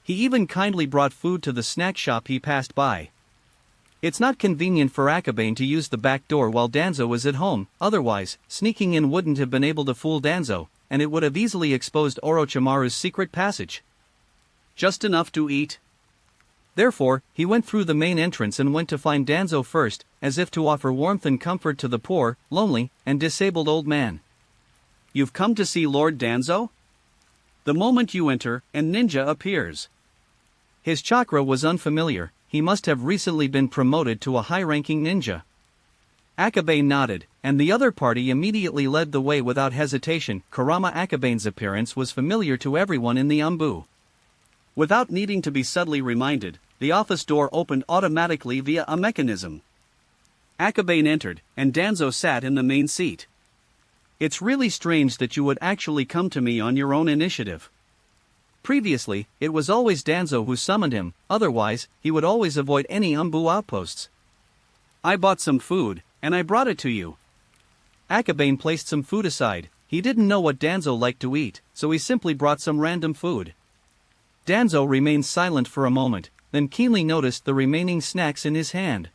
He even kindly brought food to the snack shop he passed by. It's not convenient for Akabane to use the back door while Danzo is at home, otherwise, sneaking in wouldn't have been able to fool Danzo, and it would have easily exposed Orochimaru's secret passage. Just enough to eat. Therefore, he went through the main entrance and went to find Danzo first, as if to offer warmth and comfort to the poor, lonely, and disabled old man. You've come to see Lord Danzo? The moment you enter, an ninja appears. His chakra was unfamiliar, he must have recently been promoted to a high-ranking ninja. Akabane nodded, and the other party immediately led the way without hesitation. Kurama Akabane's appearance was familiar to everyone in the Ambu. Without needing to be subtly reminded, the office door opened automatically via a mechanism. Akabane entered, and Danzo sat in the main seat. It's really strange that you would actually come to me on your own initiative. Previously, it was always Danzo who summoned him, otherwise, he would always avoid any Ambu outposts. I bought some food, and I brought it to you. Akabane placed some food aside. He didn't know what Danzo liked to eat, so he simply brought some random food. Danzo remained silent for a moment, then keenly noticed the remaining snacks in his hand.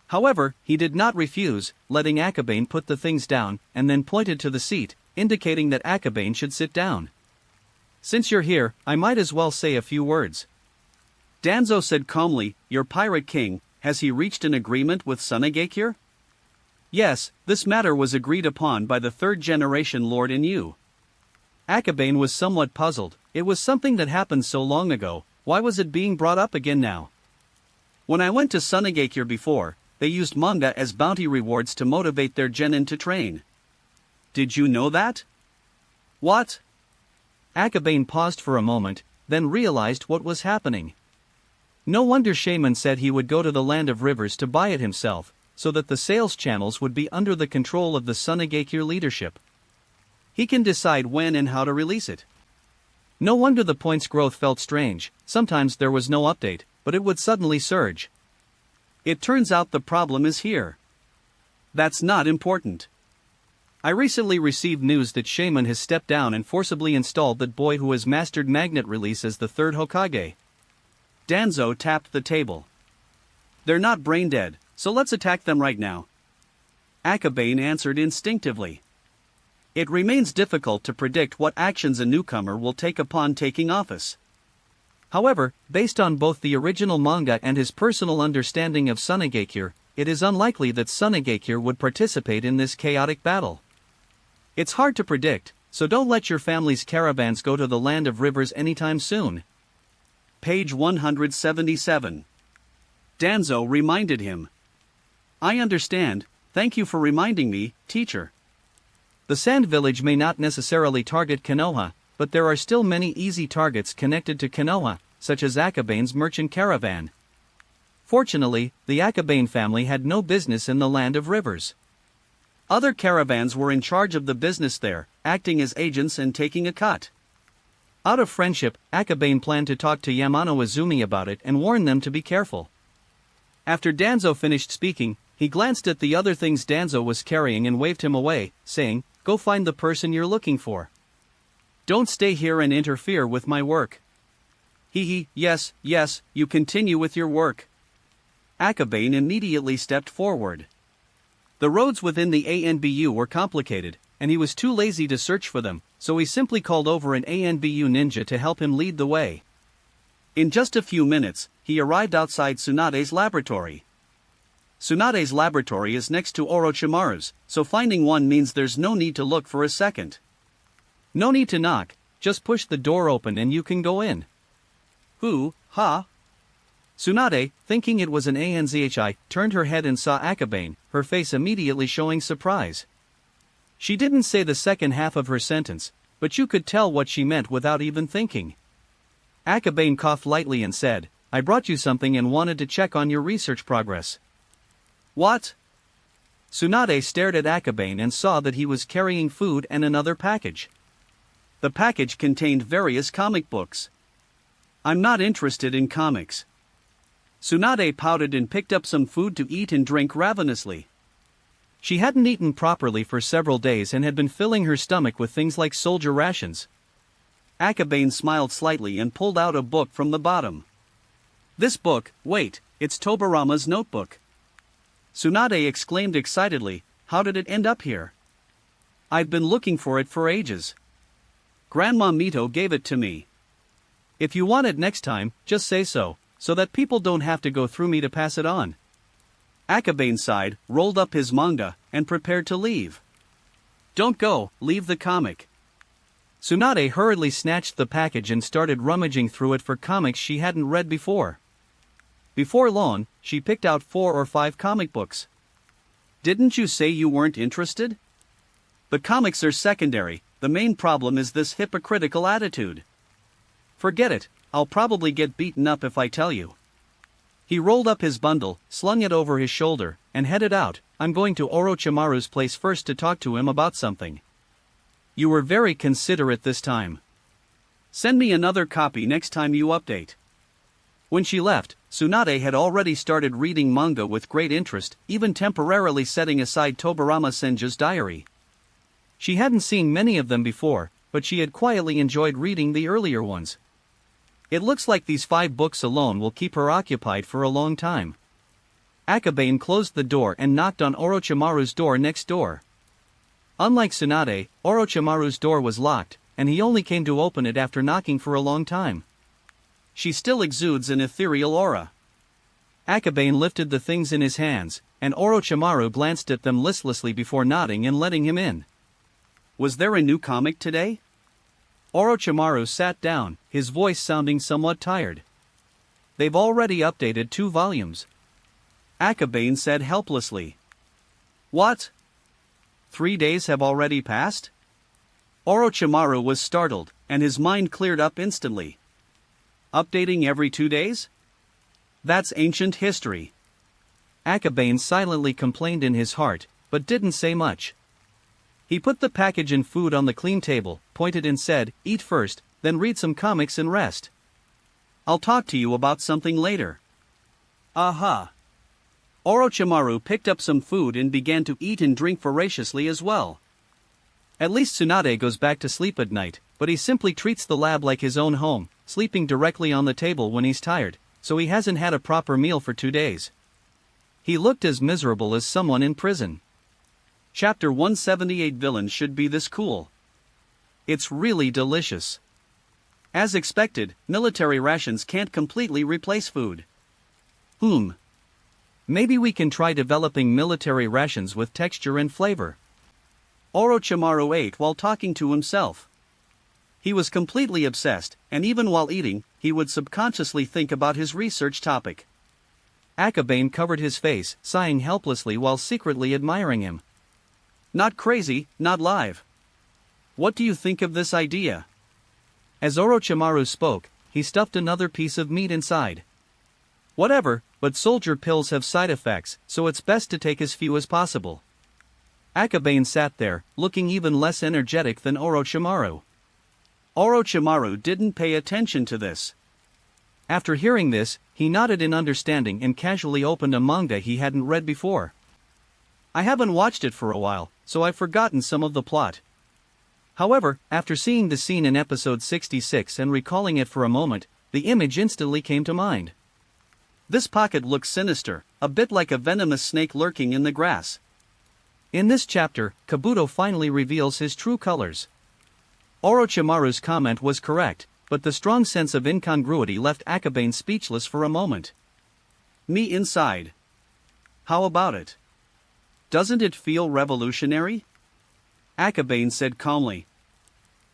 However, he did not refuse, letting Akabane put the things down, and then pointed to the seat, indicating that Akabane should sit down. Since you're here, I might as well say a few words. Danzo said calmly, "Your pirate king, has he reached an agreement with Sunagakure?" "Yes, this matter was agreed upon by the third-generation lord in you." Akabane was somewhat puzzled. It was something that happened so long ago, why was it being brought up again now? "When I went to Sunagakure before, they used manga as bounty rewards to motivate their genin to train." "Did you know that?" "What?" Akabane paused for a moment, then realized what was happening. No wonder Shaman said he would go to the Land of Rivers to buy it himself, so that the sales channels would be under the control of the Sunagakure leadership. He can decide when and how to release it. No wonder the points growth felt strange. Sometimes there was no update, but it would suddenly surge. It turns out the problem is here. That's not important. I recently received news that Shaman has stepped down and forcibly installed that boy who has mastered magnet release as the third Hokage. Danzo tapped the table. "They're not brain dead, so let's attack them right now." Akabane answered instinctively. It remains difficult to predict what actions a newcomer will take upon taking office. However, based on both the original manga and his personal understanding of Sunagakure, it is unlikely that Sunagakure would participate in this chaotic battle. It's hard to predict, so don't let your family's caravans go to the Land of Rivers anytime soon. Page 177. Danzo reminded him. "I understand, thank you for reminding me, teacher." The Sand Village may not necessarily target Konoha, but there are still many easy targets connected to Konoha, such as Akabane's merchant caravan. Fortunately, the Akabane family had no business in the Land of Rivers. Other caravans were in charge of the business there, acting as agents and taking a cut. Out of friendship, Akabane planned to talk to Yamano Izumi about it and warn them to be careful. After Danzo finished speaking, he glanced at the other things Danzo was carrying and waved him away, saying, "Go find the person you're looking for. Don't stay here and interfere with my work." Yes, you continue with your work." Akabane immediately stepped forward. The roads within the ANBU were complicated, and he was too lazy to search for them, so he simply called over an ANBU ninja to help him lead the way. In just a few minutes, he arrived outside Tsunade's laboratory. Tsunade's laboratory is next to Orochimaru's, so finding one means there's no need to look for a second. No need to knock, just push the door open and you can go in. Who, ha? Tsunade, thinking it was an Anzhi, turned her head and saw Akabane, her face immediately showing surprise. She didn't say the second half of her sentence, but you could tell what she meant without even thinking. Akabane coughed lightly and said, "I brought you something and wanted to check on your research progress." "What?" Tsunade stared at Akabane and saw that he was carrying food and another package. The package contained various comic books. "I'm not interested in comics." Tsunade pouted and picked up some food to eat and drink ravenously. She hadn't eaten properly for several days and had been filling her stomach with things like soldier rations. Akabane smiled slightly and pulled out a book from the bottom. "This book, wait, it's Tobirama's notebook." Tsunade exclaimed excitedly, "How did it end up here?" "I've been looking for it for ages. Grandma Mito gave it to me. If you want it next time, just say so that people don't have to go through me to pass it on." Akabane sighed, rolled up his manga, and prepared to leave. "Don't go, leave the comic." Tsunade hurriedly snatched the package and started rummaging through it for comics she hadn't read before. Before long, she picked out 4 or 5 comic books. "Didn't you say you weren't interested?" "The comics are secondary, the main problem is this hypocritical attitude." "Forget it, I'll probably get beaten up if I tell you." He rolled up his bundle, slung it over his shoulder, and headed out. "I'm going to Orochimaru's place first to talk to him about something." "You were very considerate this time. Send me another copy next time you update." When she left, Tsunade had already started reading manga with great interest, even temporarily setting aside Tobirama Senju's diary. She hadn't seen many of them before, but she had quietly enjoyed reading the earlier ones. It looks like these 5 books alone will keep her occupied for a long time. Akabane closed the door and knocked on Orochimaru's door next door. Unlike Tsunade, Orochimaru's door was locked, and he only came to open it after knocking for a long time. she still exudes an ethereal aura. Akabane lifted the things in his hands, and Orochimaru glanced at them listlessly before nodding and letting him in. Was there a new comic today? Orochimaru sat down, his voice sounding somewhat tired. They've already updated 2 volumes. Akabane said helplessly. What? 3 days have already passed? Orochimaru was startled, and his mind cleared up instantly. Updating every 2 days? That's ancient history. Akabane silently complained in his heart, but didn't say much. He put the package and food on the clean table, pointed and said, "Eat first, then read some comics and rest. I'll talk to you about something later." Aha! Orochimaru picked up some food and began to eat and drink voraciously as well. At least Tsunade goes back to sleep at night, but he simply treats the lab like his own home, sleeping directly on the table when he's tired, so he hasn't had a proper meal for 2 days. He looked as miserable as someone in prison. Chapter 178 Villains should be this cool. It's really delicious. As expected, military rations can't completely replace food. Maybe we can try developing military rations with texture and flavor. Orochimaru ate while talking to himself. He was completely obsessed, and even while eating, he would subconsciously think about his research topic. Akabane covered his face, sighing helplessly while secretly admiring him. Not crazy, not live. What do you think of this idea? As Orochimaru spoke, he stuffed another piece of meat inside. Whatever, but soldier pills have side effects, so it's best to take as few as possible. Akabane sat there, looking even less energetic than Orochimaru. Orochimaru didn't pay attention to this. After hearing this, he nodded in understanding and casually opened a manga he hadn't read before. I haven't watched it for a while, so I've forgotten some of the plot. However, after seeing the scene in episode 66 and recalling it for a moment, the image instantly came to mind. This pocket looks sinister, a bit like a venomous snake lurking in the grass. In this chapter, Kabuto finally reveals his true colors. Orochimaru's comment was correct, but the strong sense of incongruity left Akabane speechless for a moment. Me inside. How about it? Doesn't it feel revolutionary? Akabane said calmly.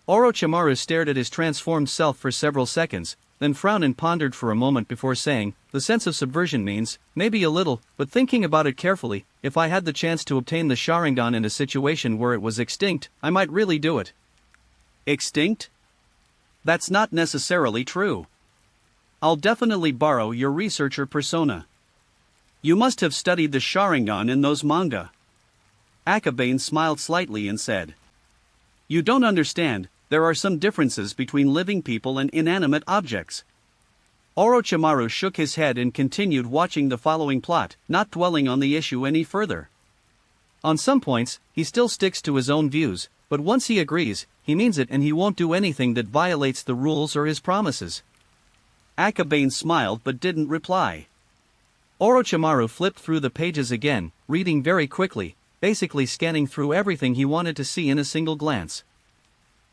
Orochimaru stared at his transformed self for several seconds, then frowned and pondered for a moment before saying, "The sense of subversion means, maybe a little, but thinking about it carefully, if I had the chance to obtain the Sharingan in a situation where it was extinct, I might really do it." Extinct? That's not necessarily true. I'll definitely borrow your researcher persona. You must have studied the Sharingan in those manga. Akabane smiled slightly and said, "You don't understand, there are some differences between living people and inanimate objects." Orochimaru shook his head and continued watching the following plot, not dwelling on the issue any further. On some points, he still sticks to his own views, but once he agrees, he means it and he won't do anything that violates the rules or his promises. Akabane smiled but didn't reply. Orochimaru flipped through the pages again, reading very quickly, basically scanning through everything he wanted to see in a single glance.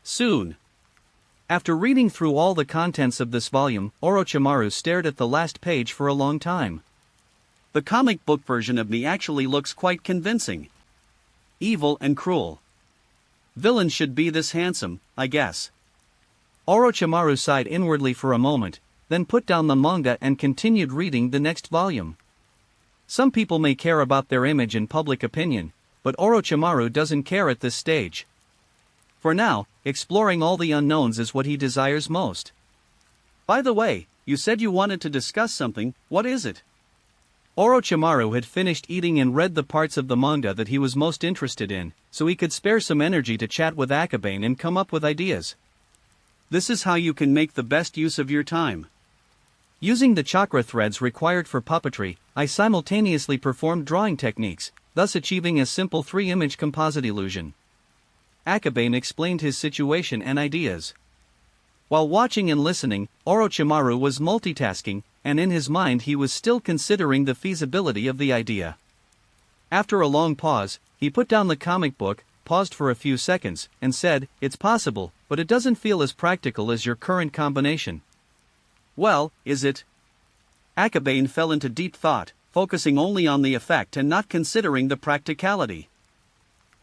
Soon. After reading through all the contents of this volume, Orochimaru stared at the last page for a long time. The comic book version of me actually looks quite convincing. Evil and cruel. Villains should be this handsome, I guess. Orochimaru sighed inwardly for a moment, then put down the manga and continued reading the next volume. Some people may care about their image and public opinion, but Orochimaru doesn't care at this stage. For now, exploring all the unknowns is what he desires most. By the way, you said you wanted to discuss something, what is it? Orochimaru had finished eating and read the parts of the manga that he was most interested in, so he could spare some energy to chat with Akabane and come up with ideas. This is how you can make the best use of your time. Using the chakra threads required for puppetry, I simultaneously performed drawing techniques, thus achieving a simple 3-image composite illusion. Akabane explained his situation and ideas. While watching and listening, Orochimaru was multitasking, and in his mind he was still considering the feasibility of the idea. After a long pause, he put down the comic book, paused for a few seconds, and said, "It's possible, but it doesn't feel as practical as your current combination." Well, is it? Akabane fell into deep thought, focusing only on the effect and not considering the practicality.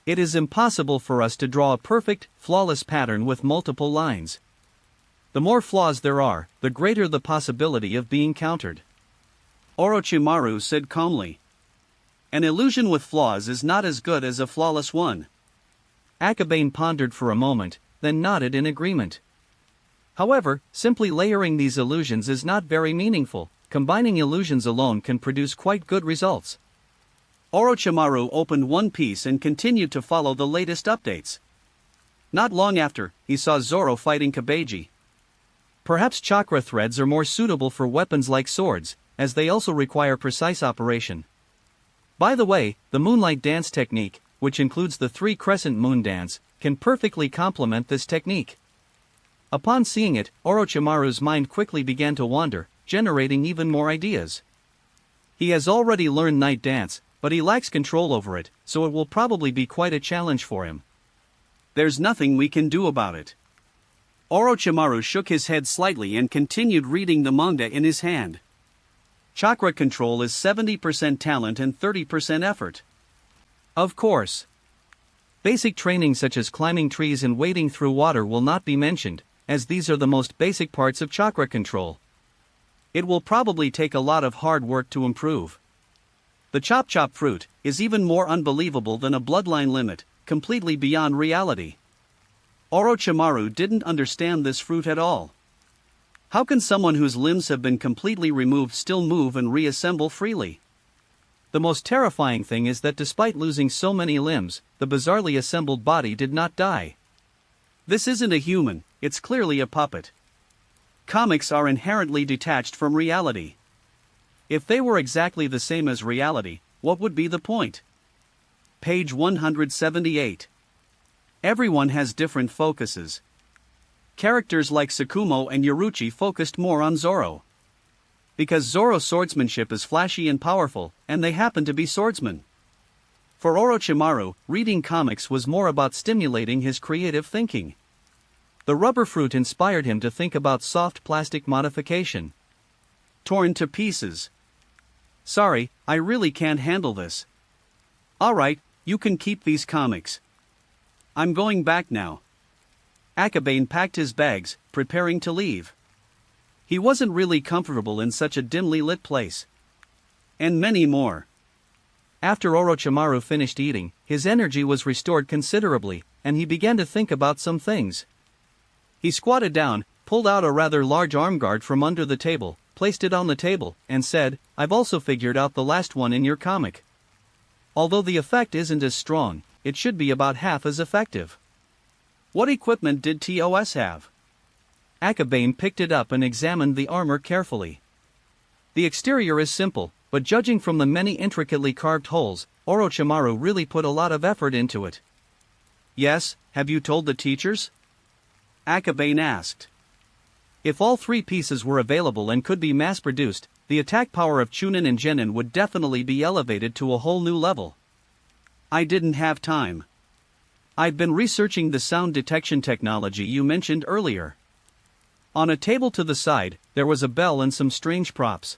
It is impossible for us to draw a perfect, flawless pattern with multiple lines. The more flaws there are, the greater the possibility of being countered. Orochimaru said calmly. An illusion with flaws is not as good as a flawless one. Akabane pondered for a moment, then nodded in agreement. However, simply layering these illusions is not very meaningful. Combining illusions alone can produce quite good results. Orochimaru opened One Piece and continued to follow the latest updates. Not long after, he saw Zoro fighting Kabeji. Perhaps chakra threads are more suitable for weapons like swords, as they also require precise operation. By the way, the Moonlight Dance technique, which includes the 3-crescent moon dance, can perfectly complement this technique. Upon seeing it, Orochimaru's mind quickly began to wander, generating even more ideas. He has already learned Night Dance, but he lacks control over it, so it will probably be quite a challenge for him. There's nothing we can do about it. Orochimaru shook his head slightly and continued reading the manga in his hand. Chakra control is 70% talent and 30% effort. Of course. Basic training such as climbing trees and wading through water will not be mentioned, as these are the most basic parts of chakra control. It will probably take a lot of hard work to improve. The Chop Chop fruit is even more unbelievable than a bloodline limit, completely beyond reality. Orochimaru didn't understand this fruit at all. How can someone whose limbs have been completely removed still move and reassemble freely? The most terrifying thing is that despite losing so many limbs, the bizarrely assembled body did not die. This isn't a human, it's clearly a puppet. Comics are inherently detached from reality. If they were exactly the same as reality, what would be the point? Page 178. Everyone has different focuses. Characters like Tsukumo and Yoruichi focused more on Zoro. Because Zoro's swordsmanship is flashy and powerful, and they happen to be swordsmen. For Orochimaru, reading comics was more about stimulating his creative thinking. The rubber fruit inspired him to think about soft plastic modification. Torn to pieces. Sorry, I really can't handle this. Alright, you can keep these comics. I'm going back now. Akabane packed his bags, preparing to leave. He wasn't really comfortable in such a dimly lit place. And many more. After Orochimaru finished eating, his energy was restored considerably, and he began to think about some things. He squatted down, pulled out a rather large arm guard from under the table, placed it on the table, and said, I've also figured out the last one in your comic. Although the effect isn't as strong, it should be about half as effective. What equipment did TOS have? Akabane picked it up and examined the armor carefully. The exterior is simple, but judging from the many intricately carved holes, Orochimaru really put a lot of effort into it. Yes, have you told the teachers? Akabane asked. If all 3 pieces were available and could be mass-produced, the attack power of Chunin and Genin would definitely be elevated to a whole new level. I didn't have time. I've been researching the sound detection technology you mentioned earlier. On a table to the side, there was a bell and some strange props.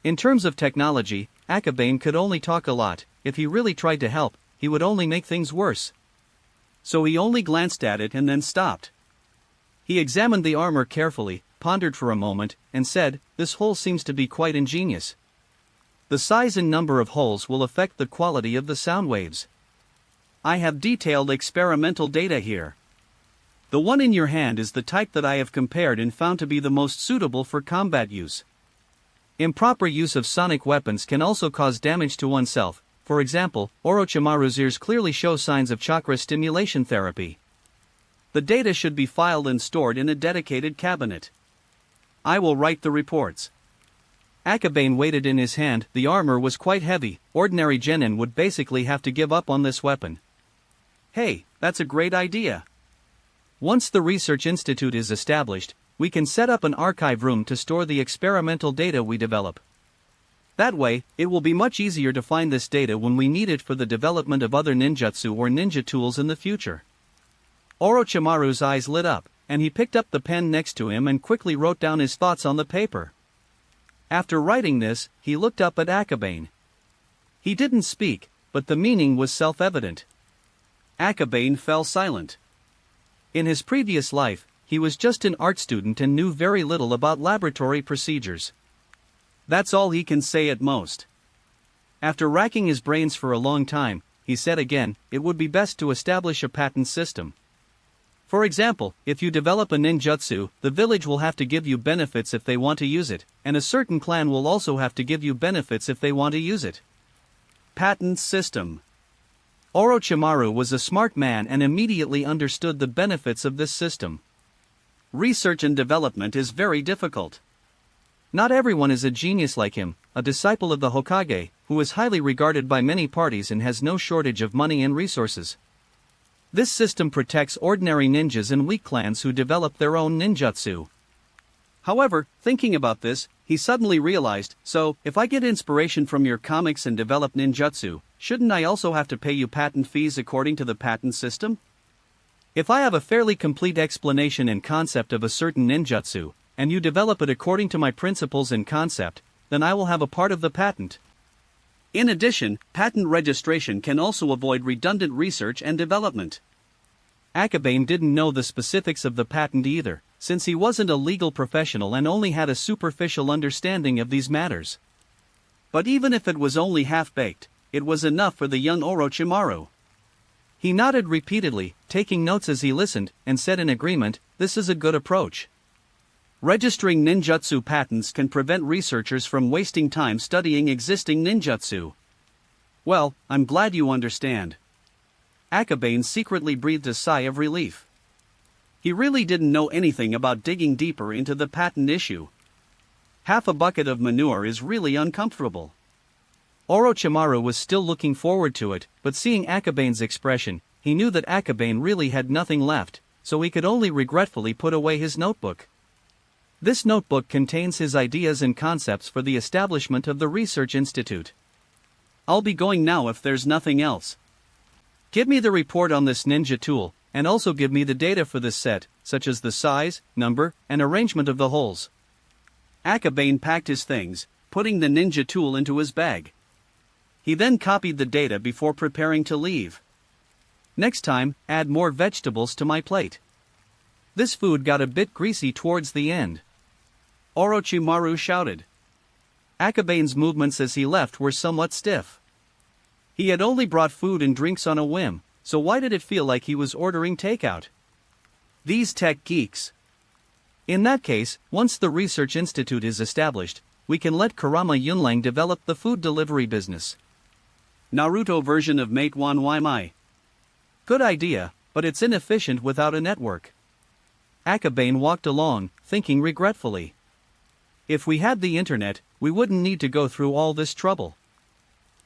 In terms of technology, Akabane could only talk a lot. If he really tried to help, he would only make things worse. So he only glanced at it and then stopped. He examined the armor carefully, pondered for a moment, and said, This hole seems to be quite ingenious. The size and number of holes will affect the quality of the sound waves. I have detailed experimental data here. The one in your hand is the type that I have compared and found to be the most suitable for combat use. Improper use of sonic weapons can also cause damage to oneself. For example, Orochimaru's ears clearly show signs of chakra stimulation therapy. The data should be filed and stored in a dedicated cabinet. I will write the reports. Akabane weighed it in his hand. The armor was quite heavy. Ordinary genin would basically have to give up on this weapon. Hey, that's a great idea. Once the research institute is established, we can set up an archive room to store the experimental data we develop. That way, it will be much easier to find this data when we need it for the development of other ninjutsu or ninja tools in the future. Orochimaru's eyes lit up. and he picked up the pen next to him and quickly wrote down his thoughts on the paper. After writing this, he looked up at Akabane. He didn't speak, but the meaning was self-evident. Akabane fell silent. In his previous life, he was just an art student and knew very little about laboratory procedures. That's all he can say at most. After racking his brains for a long time, he said again, it would be best to establish a patent system. For example, if you develop a ninjutsu, the village will have to give you benefits if they want to use it, and a certain clan will also have to give you benefits if they want to use it. Patent system. Orochimaru was a smart man and immediately understood the benefits of this system. Research and development is very difficult. Not everyone is a genius like him, a disciple of the Hokage, who is highly regarded by many parties and has no shortage of money and resources. This system protects ordinary ninjas and weak clans who develop their own ninjutsu. However, thinking about this, he suddenly realized, so, if I get inspiration from your comics and develop ninjutsu, shouldn't I also have to pay you patent fees according to the patent system? If I have a fairly complete explanation and concept of a certain ninjutsu, and you develop it according to my principles and concept, then I will have a part of the patent. In addition, patent registration can also avoid redundant research and development. Akabane didn't know the specifics of the patent either, since he wasn't a legal professional and only had a superficial understanding of these matters. But even if it was only half-baked, it was enough for the young Orochimaru. He nodded repeatedly, taking notes as he listened, and said in agreement, "This is a good approach. Registering ninjutsu patents can prevent researchers from wasting time studying existing ninjutsu." Well, I'm glad you understand. Akabane secretly breathed a sigh of relief. He really didn't know anything about digging deeper into the patent issue. Half a bucket of manure is really uncomfortable. Orochimaru was still looking forward to it, but seeing Akabane's expression, he knew that Akabane really had nothing left, so he could only regretfully put away his notebook. This notebook contains his ideas and concepts for the establishment of the research institute. I'll be going now if there's nothing else. Give me the report on this ninja tool, and also give me the data for this set, such as the size, number, and arrangement of the holes. Akabane packed his things, putting the ninja tool into his bag. He then copied the data before preparing to leave. Next time, add more vegetables to my plate. This food got a bit greasy towards the end. Orochimaru shouted. Akabane's movements as he left were somewhat stiff. He had only brought food and drinks on a whim, so why did it feel like he was ordering takeout? These tech geeks. In that case, once the research institute is established, we can let Kurama Yunlang develop the food delivery business. Naruto version of Mate 1 Mai. Good idea, but it's inefficient without a network. Akabane walked along, thinking regretfully. If we had the internet, we wouldn't need to go through all this trouble.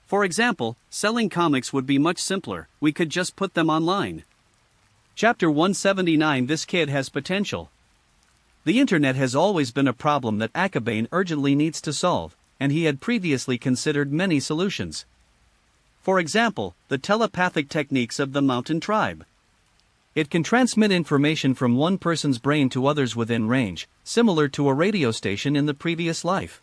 For example, selling comics would be much simpler, we could just put them online. Chapter 179. This kid has potential. The internet has always been a problem that Akabane urgently needs to solve, and he had previously considered many solutions. For example, the telepathic techniques of the mountain tribe. It can transmit information from one person's brain to others within range, similar to a radio station in the previous life.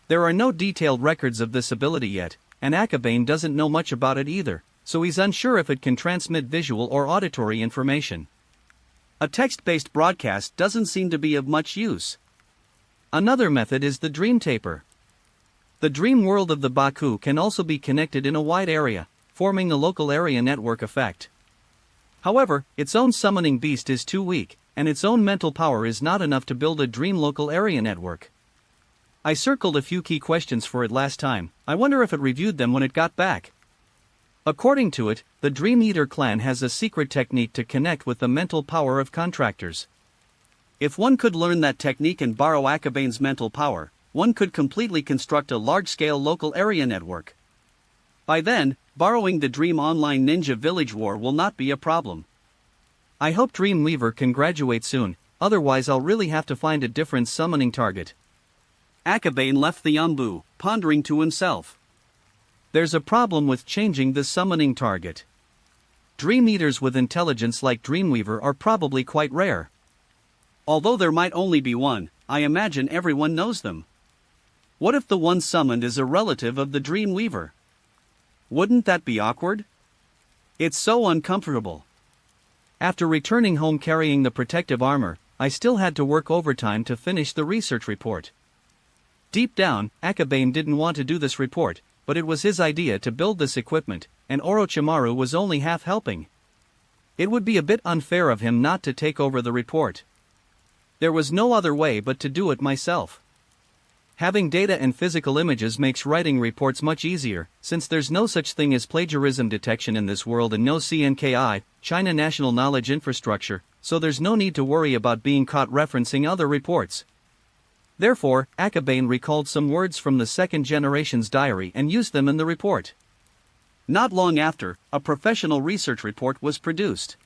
There are no detailed records of this ability yet, and Akabane doesn't know much about it either, so he's unsure if it can transmit visual or auditory information. A text-based broadcast doesn't seem to be of much use. Another method is the dream taper. The dream world of the Baku can also be connected in a wide area, forming a local area network effect. However, its own summoning beast is too weak, and its own mental power is not enough to build a dream local area network. I circled a few key questions for it last time. I wonder if it reviewed them when it got back. According to it, the Dream Eater clan has a secret technique to connect with the mental power of contractors. If one could learn that technique and borrow Akabane's mental power, one could completely construct a large-scale local area network. By then, borrowing the Dream Online Ninja Village War will not be a problem. I hope Dreamweaver can graduate soon, otherwise I'll really have to find a different summoning target. Akabane left the Ambu, pondering to himself. There's a problem with changing the summoning target. Dream Eaters with intelligence like Dreamweaver are probably quite rare. Although there might only be one, I imagine everyone knows them. What if the one summoned is a relative of the Dream Weaver? Wouldn't that be awkward? It's so uncomfortable. After returning home carrying the protective armor, I still had to work overtime to finish the research report. Deep down, Akabane didn't want to do this report, but it was his idea to build this equipment, and Orochimaru was only half helping. It would be a bit unfair of him not to take over the report. There was no other way but to do it myself. Having data and physical images makes writing reports much easier, since there's no such thing as plagiarism detection in this world and no CNKI, China National Knowledge Infrastructure, so there's no need to worry about being caught referencing other reports. Therefore, Akabane recalled some words from the second generation's diary and used them in the report. Not long after, a professional research report was produced.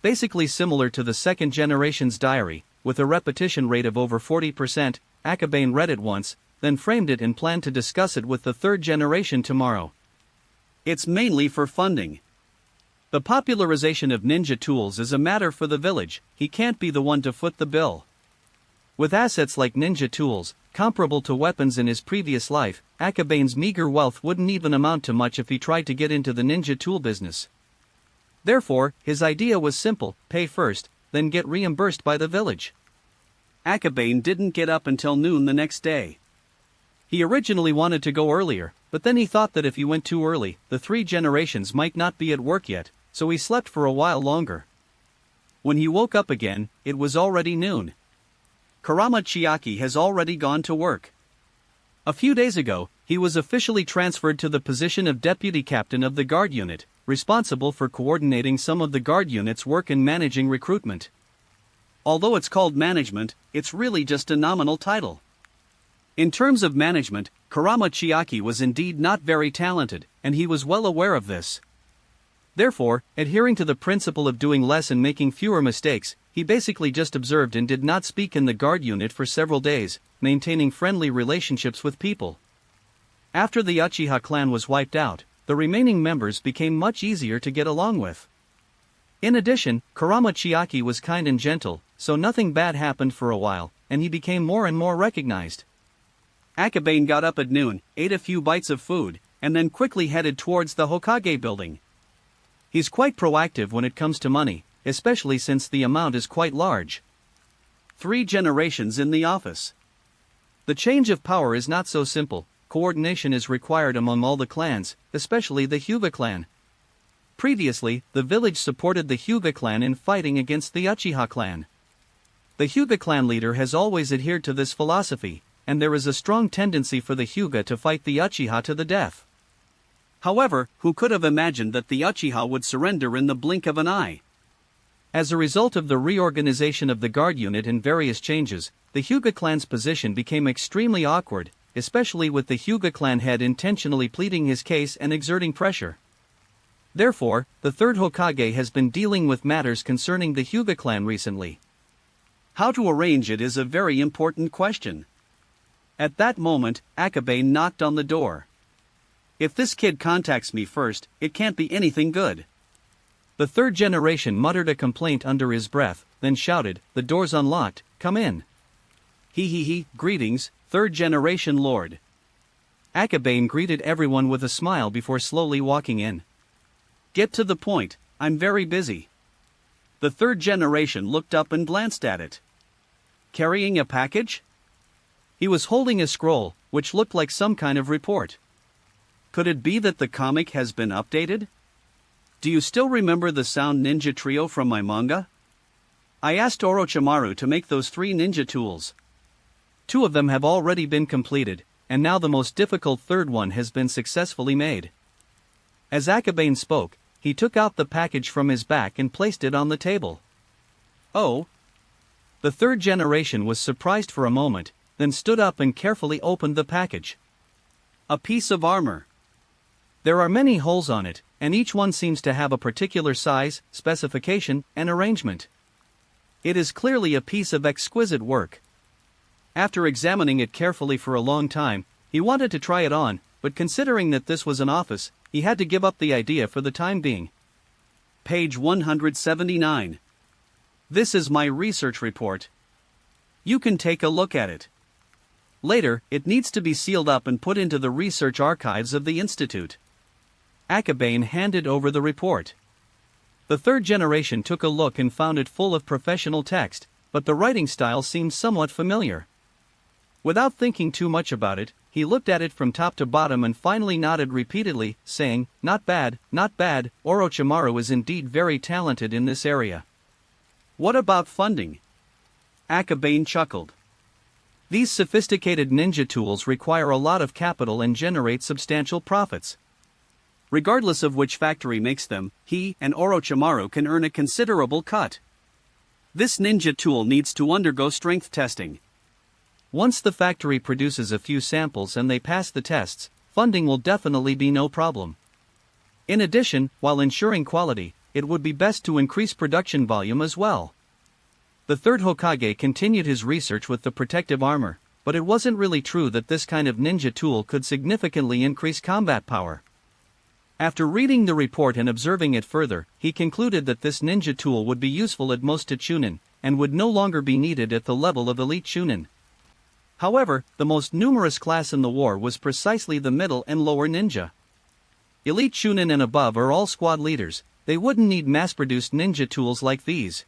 Basically similar to the second generation's diary, with a repetition rate of over 40%, Akabane read it once, then framed it and planned to discuss it with the third generation tomorrow. It's mainly for funding. The popularization of ninja tools is a matter for the village, he can't be the one to foot the bill. With assets like ninja tools, comparable to weapons in his previous life, Akabane's meager wealth wouldn't even amount to much if he tried to get into the ninja tool business. Therefore, his idea was simple: pay first, then get reimbursed by the village. Akabane didn't get up until noon the next day. He originally wanted to go earlier, but then he thought that if he went too early, the three generations might not be at work yet, so he slept for a while longer. When he woke up again, it was already noon. Kurama Chiaki has already gone to work. A few days ago, he was officially transferred to the position of deputy captain of the guard unit, responsible for coordinating some of the guard unit's work and managing recruitment. Although it's called management, it's really just a nominal title. In terms of management, Kurama Chiaki was indeed not very talented, and he was well aware of this. Therefore, adhering to the principle of doing less and making fewer mistakes, he basically just observed and did not speak in the guard unit for several days, maintaining friendly relationships with people. After the Uchiha clan was wiped out, the remaining members became much easier to get along with. In addition, Kurama Chiaki was kind and gentle, so nothing bad happened for a while, and he became more and more recognized. Akabane got up at noon, ate a few bites of food, and then quickly headed towards the Hokage building. He's quite proactive when it comes to money, especially since the amount is quite large. 3 generations in the office. The change of power is not so simple. Coordination is required among all the clans, especially the Hyuga clan. Previously, the village supported the Hyuga clan in fighting against the Uchiha clan. The Hyuga clan leader has always adhered to this philosophy, and there is a strong tendency for the Hyuga to fight the Uchiha to the death. However, who could have imagined that the Uchiha would surrender in the blink of an eye? As a result of the reorganization of the guard unit and various changes, the Hyuga clan's position became extremely awkward, especially with the Hyuga clan head intentionally pleading his case and exerting pressure. Therefore, the third Hokage has been dealing with matters concerning the Hyuga clan recently. How to arrange it is a very important question. At that moment, Akabane knocked on the door. If this kid contacts me first, it can't be anything good. The third generation muttered a complaint under his breath, then shouted, "The door's unlocked, come in." He, greetings, third generation lord. Akabane greeted everyone with a smile before slowly walking in. Get to the point, I'm very busy. The third generation looked up and glanced at it. Carrying a package? He was holding a scroll, which looked like some kind of report. Could it be that the comic has been updated? Do you still remember the Sound Ninja trio from my manga? I asked Orochimaru to make those 3 ninja tools. 2 of them have already been completed, and now the most difficult third one has been successfully made. As Akabane spoke, he took out the package from his back and placed it on the table. Oh! The third generation was surprised for a moment, then stood up and carefully opened the package. A piece of armor. There are many holes on it, and each one seems to have a particular size, specification, and arrangement. It is clearly a piece of exquisite work. After examining it carefully for a long time, he wanted to try it on, but considering that this was an office, he had to give up the idea for the time being. Page 179. This is my research report. You can take a look at it. Later, it needs to be sealed up and put into the research archives of the Institute. Akabane handed over the report. The third generation took a look and found it full of professional text, but the writing style seemed somewhat familiar. Without thinking too much about it, he looked at it from top to bottom and finally nodded repeatedly, saying, "Not bad, not bad, Orochimaru is indeed very talented in this area." What about funding? Akabane chuckled. These sophisticated ninja tools require a lot of capital and generate substantial profits. Regardless of which factory makes them, he and Orochimaru can earn a considerable cut. This ninja tool needs to undergo strength testing. Once the factory produces a few samples and they pass the tests, funding will definitely be no problem. In addition, while ensuring quality, it would be best to increase production volume as well. The third Hokage continued his research with the protective armor, but it wasn't really true that this kind of ninja tool could significantly increase combat power. After reading the report and observing it further, he concluded that this ninja tool would be useful at most to Chunin, and would no longer be needed at the level of elite Chunin. However, the most numerous class in the war was precisely the middle and lower ninja. Elite Chunin and above are all squad leaders. They wouldn't need mass-produced ninja tools like these.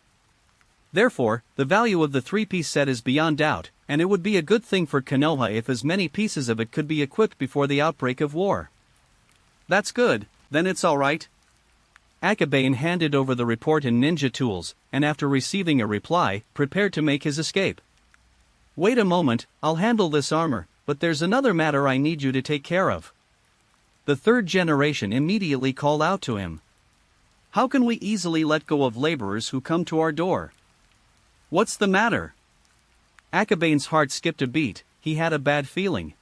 Therefore, the value of the three-piece set is beyond doubt, and it would be a good thing for Konoha if as many pieces of it could be equipped before the outbreak of war. That's good, then it's alright. Akabane handed over the report and ninja tools, and after receiving a reply, prepared to make his escape. Wait a moment, I'll handle this armor, but there's another matter I need you to take care of. The third generation immediately called out to him. How can we easily let go of laborers who come to our door? What's the matter? Akabane's heart skipped a beat. He had a bad feeling.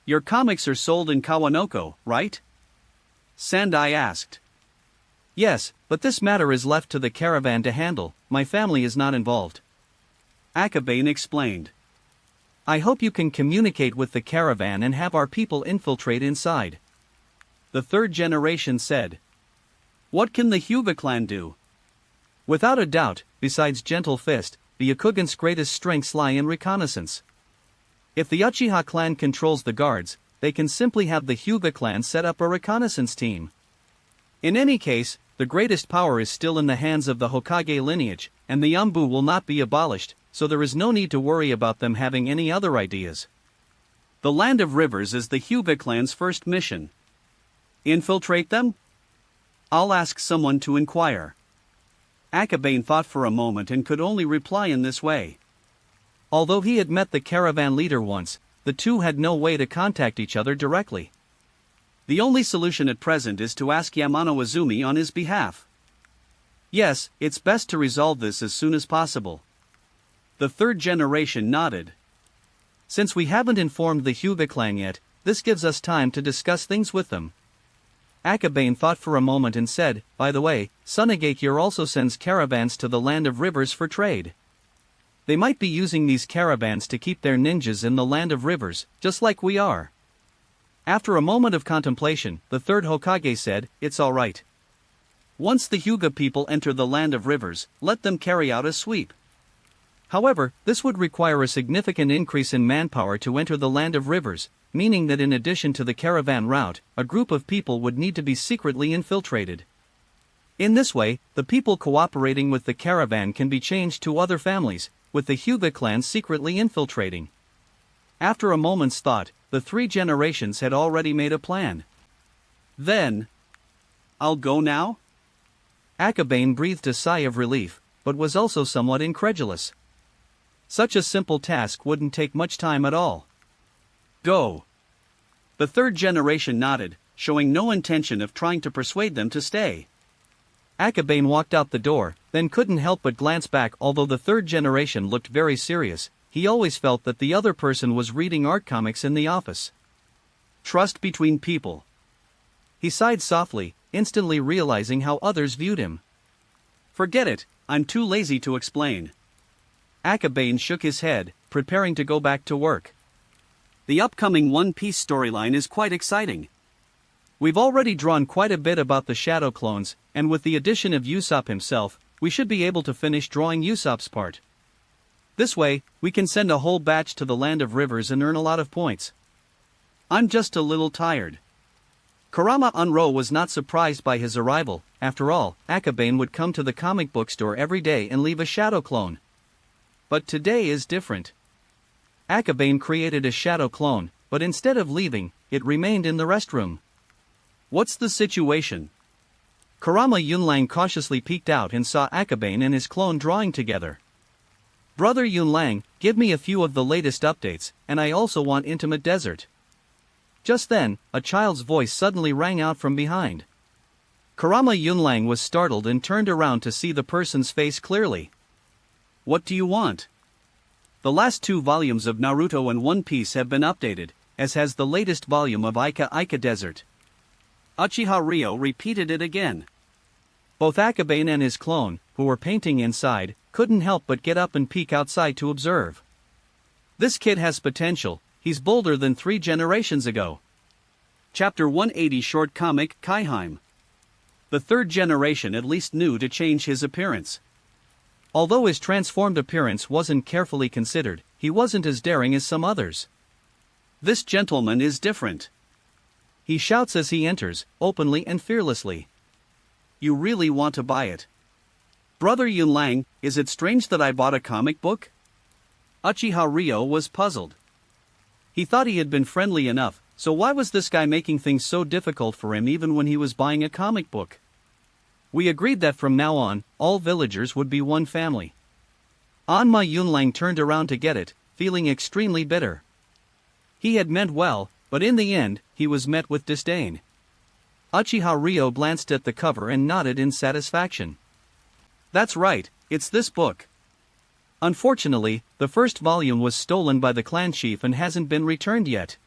Your comics are sold in Kawanoko, right? Sandai asked. Yes, but this matter is left to the caravan to handle. My family is not involved. Akabane explained. I hope you can communicate with the caravan and have our people infiltrate inside. The third generation said. What can the Hyuga clan do? Without a doubt, besides Gentle Fist, the Yakugan's greatest strengths lie in reconnaissance. If the Uchiha clan controls the guards, they can simply have the Hyuga clan set up a reconnaissance team. In any case, the greatest power is still in the hands of the Hokage lineage, and the Yambu will not be abolished, so there is no need to worry about them having any other ideas. The Land of Rivers is the Hyuga clan's first mission. Infiltrate them? I'll ask someone to inquire. Akabane thought for a moment and could only reply in this way. Although he had met the caravan leader once, the two had no way to contact each other directly. The only solution at present is to ask Yamano Izumi on his behalf. Yes, it's best to resolve this as soon as possible. The third generation nodded. Since we haven't informed the Hyuga clan yet, this gives us time to discuss things with them. Akabane thought for a moment and said, by the way, Sunagakure also sends caravans to the Land of Rivers for trade. They might be using these caravans to keep their ninjas in the Land of Rivers, just like we are. After a moment of contemplation, the third Hokage said, it's alright. Once the Hyuga people enter the Land of Rivers, let them carry out a sweep. However, this would require a significant increase in manpower to enter the Land of Rivers, meaning that in addition to the caravan route, a group of people would need to be secretly infiltrated. In this way, the people cooperating with the caravan can be changed to other families, with the Hyuga clan secretly infiltrating. After a moment's thought, the three generations had already made a plan. Then, I'll go now? Akabane breathed a sigh of relief, but was also somewhat incredulous. Such a simple task wouldn't take much time at all. Go. The third generation nodded, showing no intention of trying to persuade them to stay. Akabane walked out the door, then couldn't help but glance back. Although the third generation looked very serious, he always felt that the other person was reading art comics in the office. Trust between people. He sighed softly, instantly realizing how others viewed him. Forget it, I'm too lazy to explain. Akabane shook his head, preparing to go back to work. The upcoming One Piece storyline is quite exciting. We've already drawn quite a bit about the Shadow Clones, and with the addition of Usopp himself, we should be able to finish drawing Usopp's part. This way, we can send a whole batch to the Land of Rivers and earn a lot of points. I'm just a little tired. Kurama was not surprised by his arrival. After all, Akabane would come to the comic book store every day and leave a shadow clone. But today is different. Akabane created a shadow clone, but instead of leaving, it remained in the restroom. What's the situation? Kurama Yunlang cautiously peeked out and saw Akabane and his clone drawing together. Brother Yunlang, give me a few of the latest updates, and I also want Intimate Desert. Just then, a child's voice suddenly rang out from behind. Kurama Yunlang was startled and turned around to see the person's face clearly. What do you want? The last 2 volumes of Naruto and One Piece have been updated, as has the latest volume of Ika Desert. Uchiha Ryo repeated it again. Both Akabane and his clone, who were painting inside, couldn't help but get up and peek outside to observe. This kid has potential. He's bolder than 3 generations ago. Chapter 180 Short Comic Kaiheim. The 3rd generation at least knew to change his appearance. Although his transformed appearance wasn't carefully considered, he wasn't as daring as some others. This gentleman is different. He shouts as he enters, openly and fearlessly. You really want to buy it? Brother Yunlang, is it strange that I bought a comic book? Uchiha Ryo was puzzled. He thought he had been friendly enough, so why was this guy making things so difficult for him even when he was buying a comic book? We agreed that from now on, all villagers would be one family. Anma Yunlang turned around to get it, feeling extremely bitter. He had meant well, but in the end, he was met with disdain. Uchiha Ryo glanced at the cover and nodded in satisfaction. That's right, it's this book. Unfortunately, the first volume was stolen by the clan chief and hasn't been returned yet.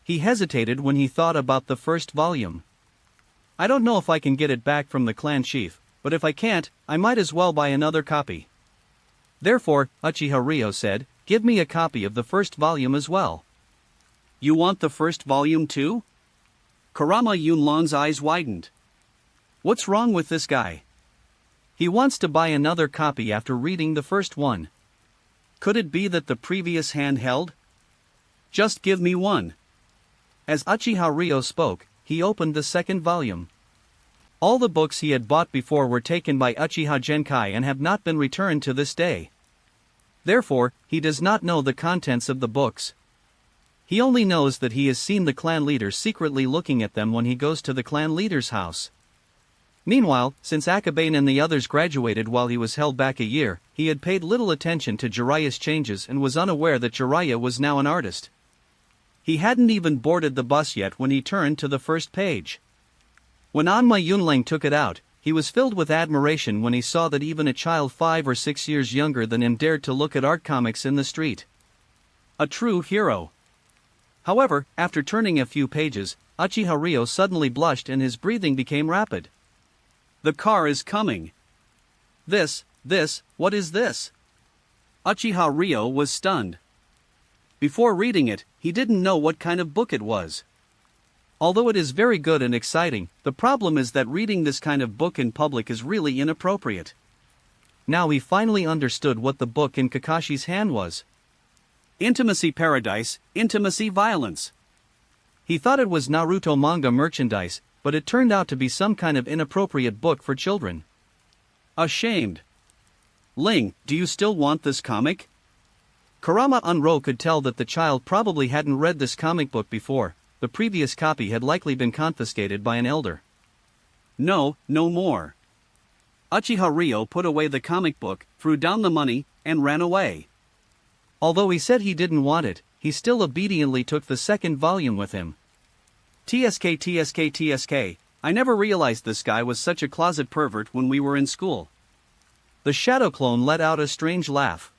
He hesitated when he thought about the first volume. I don't know if I can get it back from the clan chief, but if I can't, I might as well buy another copy. Therefore, Uchiha Ryo said, give me a copy of the first volume as well. You want the first volume too? Kurama Yunlang's eyes widened. What's wrong with this guy? He wants to buy another copy after reading the first one. Could it be that the previous hand held? Just give me one. As Uchiha Ryo spoke, he opened the second volume. All the books he had bought before were taken by Uchiha Genkai and have not been returned to this day. Therefore, he does not know the contents of the books. He only knows that he has seen the clan leader secretly looking at them when he goes to the clan leader's house. Meanwhile, since Akabane and the others graduated while he was held back a year, he had paid little attention to Jiraiya's changes and was unaware that Jiraiya was now an artist. He hadn't even boarded the bus yet when he turned to the first page. When Anma Yunlang took it out, he was filled with admiration when he saw that even a child 5 or 6 years younger than him dared to look at art comics in the street. A true hero. However, after turning a few pages, Uchiha Ryo suddenly blushed and his breathing became rapid. The car is coming. What is this? Uchiha Ryo was stunned. Before reading it, he didn't know what kind of book it was. Although it is very good and exciting, the problem is that reading this kind of book in public is really inappropriate. Now he finally understood what the book in Kakashi's hand was. Intimacy Paradise, Intimacy Violence. He thought it was Naruto manga merchandise, but it turned out to be some kind of inappropriate book for children. Ashamed. Ling, do you still want this comic? Kurama could tell that the child probably hadn't read this comic book before. The previous copy had likely been confiscated by an elder. No, no more. Uchiha Ryo put away the comic book, threw down the money, and ran away. Although he said he didn't want it, he still obediently took the second volume with him. TSK, I never realized this guy was such a closet pervert when we were in school. The shadow clone let out a strange laugh.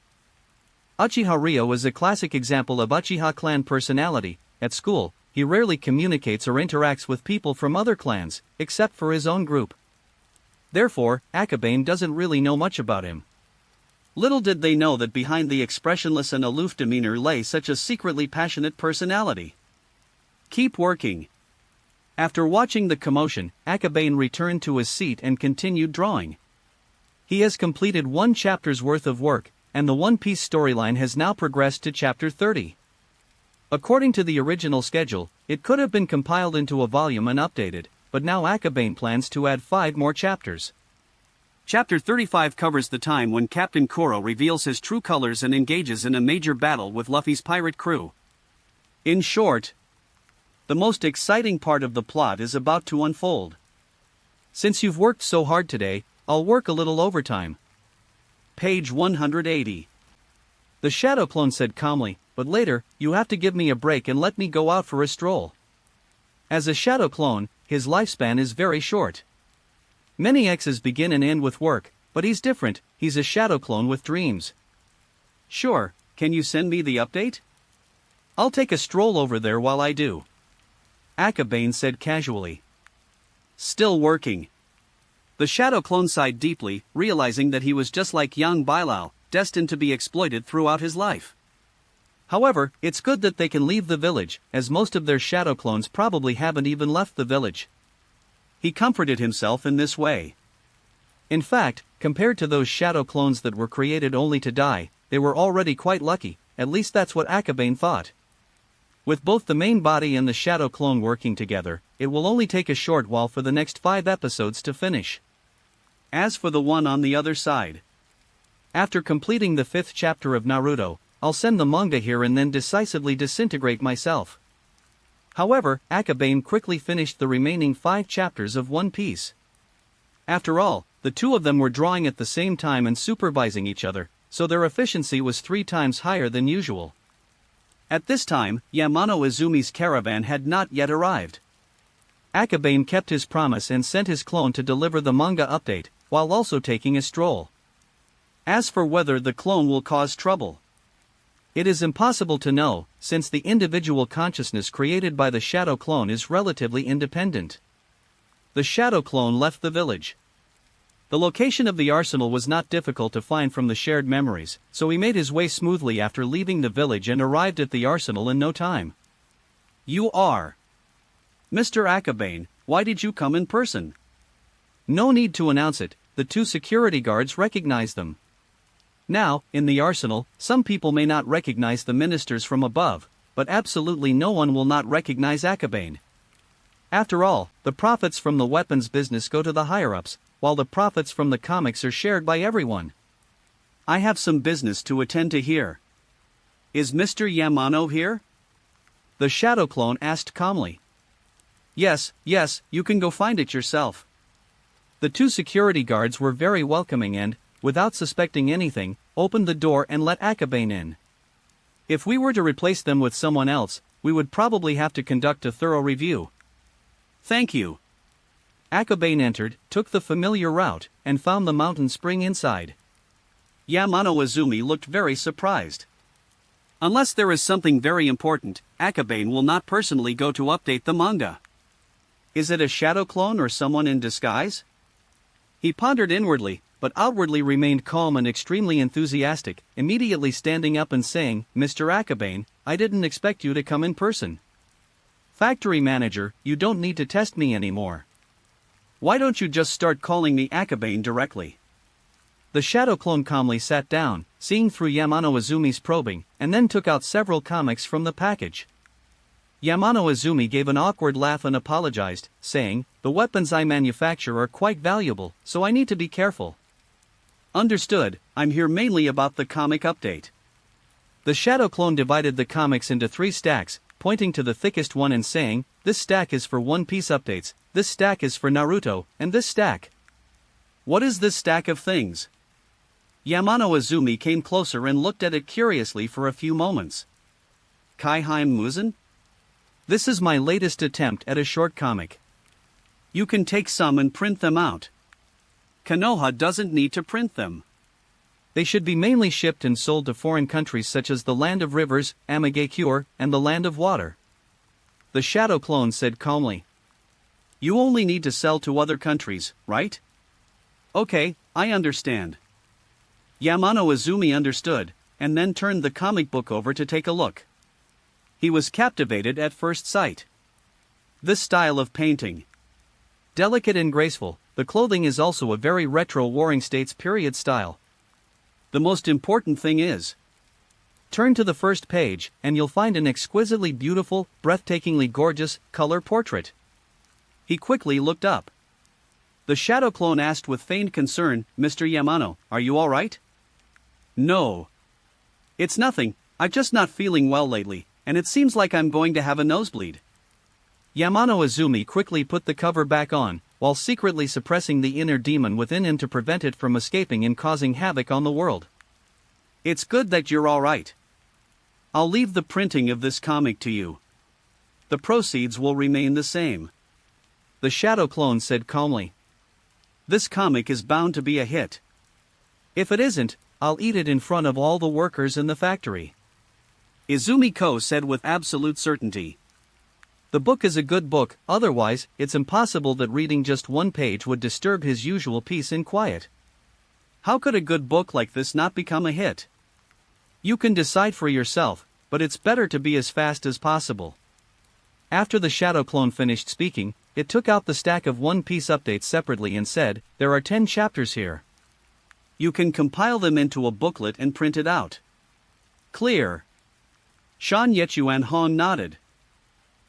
Uchiha Ryo is a classic example of Uchiha clan personality. At school, he rarely communicates or interacts with people from other clans, except for his own group. Therefore, Akabane doesn't really know much about him. Little did they know that behind the expressionless and aloof demeanor lay such a secretly passionate personality. Keep working. After watching the commotion, Akabane returned to his seat and continued drawing. He has completed one chapter's worth of work, and the One Piece storyline has now progressed to chapter 30. According to the original schedule, it could have been compiled into a volume and updated, but now Akabane plans to add 5 more chapters. Chapter 35 covers the time when Captain Kuro reveals his true colors and engages in a major battle with Luffy's pirate crew. In short, the most exciting part of the plot is about to unfold. Since you've worked so hard today, I'll work a little overtime. Page 180. The shadow clone said calmly, but later, you have to give me a break and let me go out for a stroll. As a shadow clone, his lifespan is very short. Many exes begin and end with work, but he's different, he's a shadow clone with dreams. Sure, can you send me the update? I'll take a stroll over there while I do. Akabane said casually. Still working. The shadow clone sighed deeply, realizing that he was just like young Bilal, destined to be exploited throughout his life. However, it's good that they can leave the village, as most of their shadow clones probably haven't even left the village. He comforted himself in this way. In fact, compared to those shadow clones that were created only to die, they were already quite lucky, at least that's what Akabane thought. With both the main body and the shadow clone working together, it will only take a short while for the next 5 episodes to finish. As for the one on the other side, after completing the 5th chapter of Naruto, I'll send the manga here and then decisively disintegrate myself. However, Akabane quickly finished the remaining 5 chapters of One Piece. After all, the two of them were drawing at the same time and supervising each other, so their efficiency was 3 times higher than usual. At this time, Yamano Izumi's caravan had not yet arrived. Akabane kept his promise and sent his clone to deliver the manga update, while also taking a stroll. As for whether the clone will cause trouble, it is impossible to know, since the individual consciousness created by the shadow clone is relatively independent. The shadow clone left the village. The location of the arsenal was not difficult to find from the shared memories, so he made his way smoothly after leaving the village and arrived at the arsenal in no time. You are Mr. Akabane, why did you come in person? No need to announce it, the 2 security guards recognized them. Now, in the arsenal, some people may not recognize the ministers from above, but absolutely no one will not recognize Akabane. After all, the profits from the weapons business go to the higher-ups, while the profits from the comics are shared by everyone. I have some business to attend to here. Is Mr. Yamano here? The shadow clone asked calmly. Yes, you can go find it yourself. The 2 security guards were very welcoming and, without suspecting anything, opened the door and let Akabane in. If we were to replace them with someone else, we would probably have to conduct a thorough review. Thank you. Akabane entered, took the familiar route, and found the mountain spring inside. Yamano Izumi looked very surprised. Unless there is something very important, Akabane will not personally go to update the manga. Is it a shadow clone or someone in disguise? He pondered inwardly, but outwardly remained calm and extremely enthusiastic, immediately standing up and saying, Mr. Akabane, I didn't expect you to come in person. Factory manager, you don't need to test me anymore. Why don't you just start calling me Akabane directly? The shadow clone calmly sat down, seeing through Yamano Izumi's probing, and then took out several comics from the package. Yamano Izumi gave an awkward laugh and apologized, saying, the weapons I manufacture are quite valuable, so I need to be careful. Understood, I'm here mainly about the comic update. The shadow clone divided the comics into 3 stacks, pointing to the thickest one and saying, this stack is for One Piece updates, this stack is for Naruto, and this stack. What is this stack of things? Yamano Izumi came closer and looked at it curiously for a few moments. Kaiheim Musen? This is my latest attempt at a short comic. You can take some and print them out. Konoha doesn't need to print them. They should be mainly shipped and sold to foreign countries such as the Land of Rivers, Amagakure, and the Land of Water. The shadow clone said calmly. You only need to sell to other countries, right? Okay, I understand. Yamano Izumi understood, and then turned the comic book over to take a look. He was captivated at first sight. This style of painting. Delicate and graceful, the clothing is also a very retro Warring States period style. The most important thing is, turn to the first page, and you'll find an exquisitely beautiful, breathtakingly gorgeous, color portrait. He quickly looked up. The shadow clone asked with feigned concern, Mr. Yamano, are you alright? No. It's nothing, I'm just not feeling well lately, and it seems like I'm going to have a nosebleed. Yamano Izumi quickly put the cover back on, while secretly suppressing the inner demon within him to prevent it from escaping and causing havoc on the world. It's good that you're alright. I'll leave the printing of this comic to you. The proceeds will remain the same. The shadow clone said calmly. This comic is bound to be a hit. If it isn't, I'll eat it in front of all the workers in the factory. Izumi-ko said with absolute certainty. The book is a good book, otherwise, it's impossible that reading just one page would disturb his usual peace and quiet. How could a good book like this not become a hit? You can decide for yourself, but it's better to be as fast as possible. After the shadow clone finished speaking, it took out the stack of One Piece updates separately and said, there are 10 chapters here. You can compile them into a booklet and print it out. Clear. Shan Yechuan Hong nodded.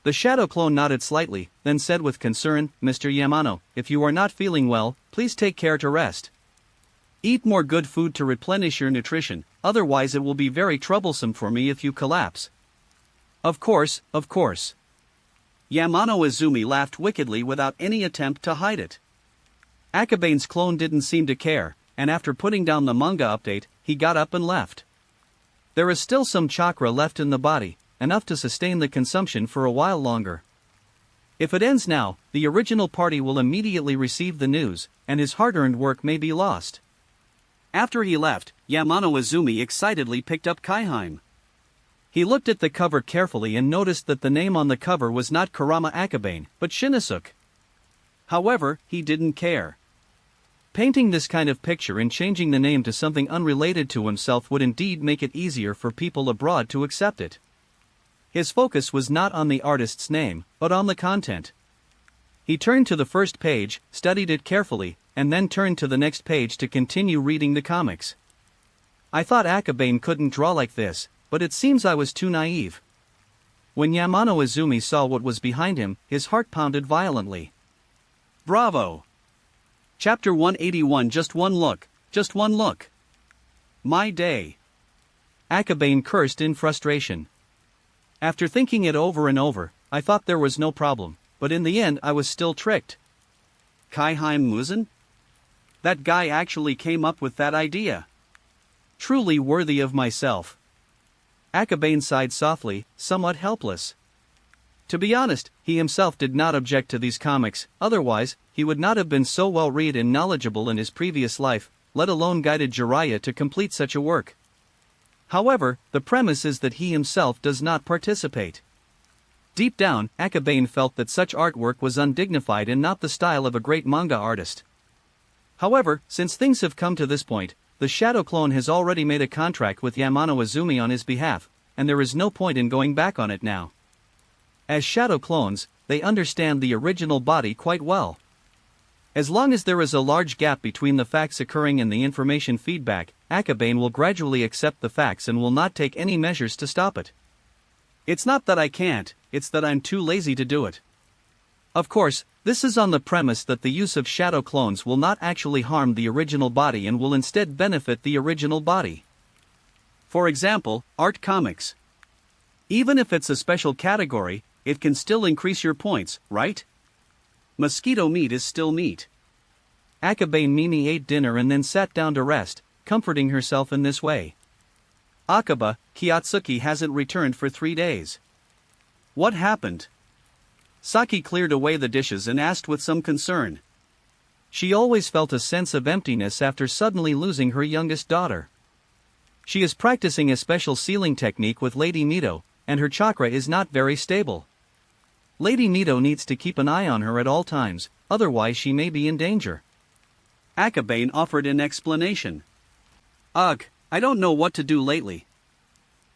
The shadow clone nodded slightly, then said with concern, Mr. Yamano, if you are not feeling well, please take care to rest. Eat more good food to replenish your nutrition, otherwise it will be very troublesome for me if you collapse. Of course, of course. Yamano Izumi laughed wickedly without any attempt to hide it. Akabane's clone didn't seem to care, and after putting down the manga update, he got up and left. There is still some chakra left in the body, enough to sustain the consumption for a while longer. If it ends now, the original party will immediately receive the news, and his hard-earned work may be lost. After he left, Yamano Izumi excitedly picked up Kaiheim. He looked at the cover carefully and noticed that the name on the cover was not Kurama Akabane, but Shinosuke. However, he didn't care. Painting this kind of picture and changing the name to something unrelated to himself would indeed make it easier for people abroad to accept it. His focus was not on the artist's name, but on the content. He turned to the first page, studied it carefully, and then turned to the next page to continue reading the comics. I thought Akabane couldn't draw like this, but it seems I was too naive. When Yamano Izumi saw what was behind him, his heart pounded violently. Bravo! Chapter 181 Just one look, just one look. My day. Akabane cursed in frustration. After thinking it over and over, I thought there was no problem, but in the end I was still tricked. Kaiheim Muzan? That guy actually came up with that idea. Truly worthy of myself. Akabane sighed softly, somewhat helpless. To be honest, he himself did not object to these comics, otherwise, he would not have been so well read and knowledgeable in his previous life, let alone guided Jiraiya to complete such a work. However, the premise is that he himself does not participate. Deep down, Akabane felt that such artwork was undignified and not the style of a great manga artist. However, since things have come to this point, the Shadow Clone has already made a contract with Yamano Izumi on his behalf, and there is no point in going back on it now. As Shadow Clones, they understand the original body quite well. As long as there is a large gap between the facts occurring and the information feedback, Akabane will gradually accept the facts and will not take any measures to stop it. It's not that I can't, it's that I'm too lazy to do it. Of course, this is on the premise that the use of shadow clones will not actually harm the original body and will instead benefit the original body. For example, art comics. Even if it's a special category, it can still increase your points, right? Mosquito meat is still meat. Akabane Mimi ate dinner and then sat down to rest, comforting herself in this way. Akaba, Kiyotsuki hasn't returned for 3 days. What happened? Saki cleared away the dishes and asked with some concern. She always felt a sense of emptiness after suddenly losing her youngest daughter. She is practicing a special sealing technique with Lady Mito, and her chakra is not very stable. Lady Mito needs to keep an eye on her at all times, otherwise she may be in danger. Akabane offered an explanation. Ugh, I don't know what to do lately.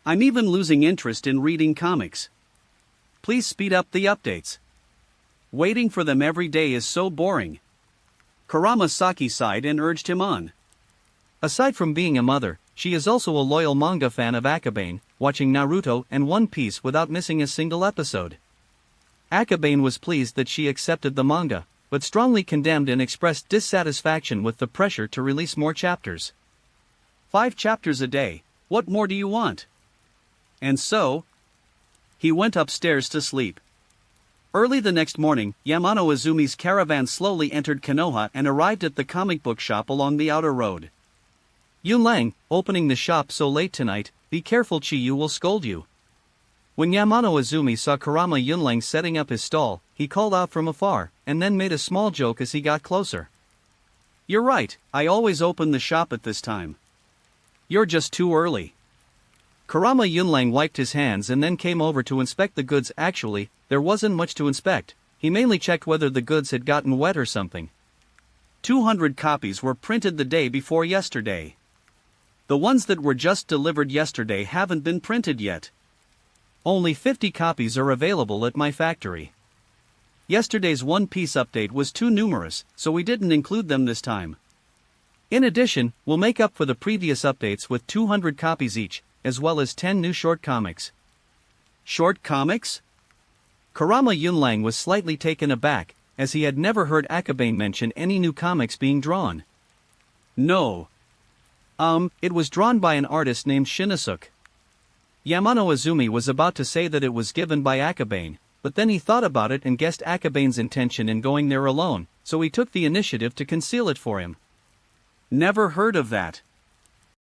I'm even losing interest in reading comics. Please speed up the updates. Waiting for them every day is so boring. Kurama Saki sighed and urged him on. Aside from being a mother, she is also a loyal manga fan of Akabane, watching Naruto and One Piece without missing a single episode. Akabane was pleased that she accepted the manga, but strongly condemned and expressed dissatisfaction with the pressure to release more chapters. 5 chapters a day, what more do you want? And so, he went upstairs to sleep. Early the next morning, Yamano Izumi's caravan slowly entered Konoha and arrived at the comic book shop along the outer road. Yunlang, opening the shop so late tonight, be careful, Chiyu will scold you. When Yamano Izumi saw Kurama Yunlang setting up his stall, he called out from afar, and then made a small joke as he got closer. You're right, I always open the shop at this time. You're just too early. Kurama Yunlang wiped his hands and then came over to inspect the goods. Actually, there wasn't much to inspect, he mainly checked whether the goods had gotten wet or something. 200 copies were printed the day before yesterday. The ones that were just delivered yesterday haven't been printed yet. Only 50 copies are available at my factory. Yesterday's One Piece update was too numerous, so we didn't include them this time. In addition, we'll make up for the previous updates with 200 copies each, as well as 10 new short comics. Short comics? Kurama Yunlang was slightly taken aback, as he had never heard Akabane mention any new comics being drawn. No. It was drawn by an artist named Shinosuke. Yamano Izumi was about to say that it was given by Akabane, but then he thought about it and guessed Akabane's intention in going there alone, so he took the initiative to conceal it for him. Never heard of that.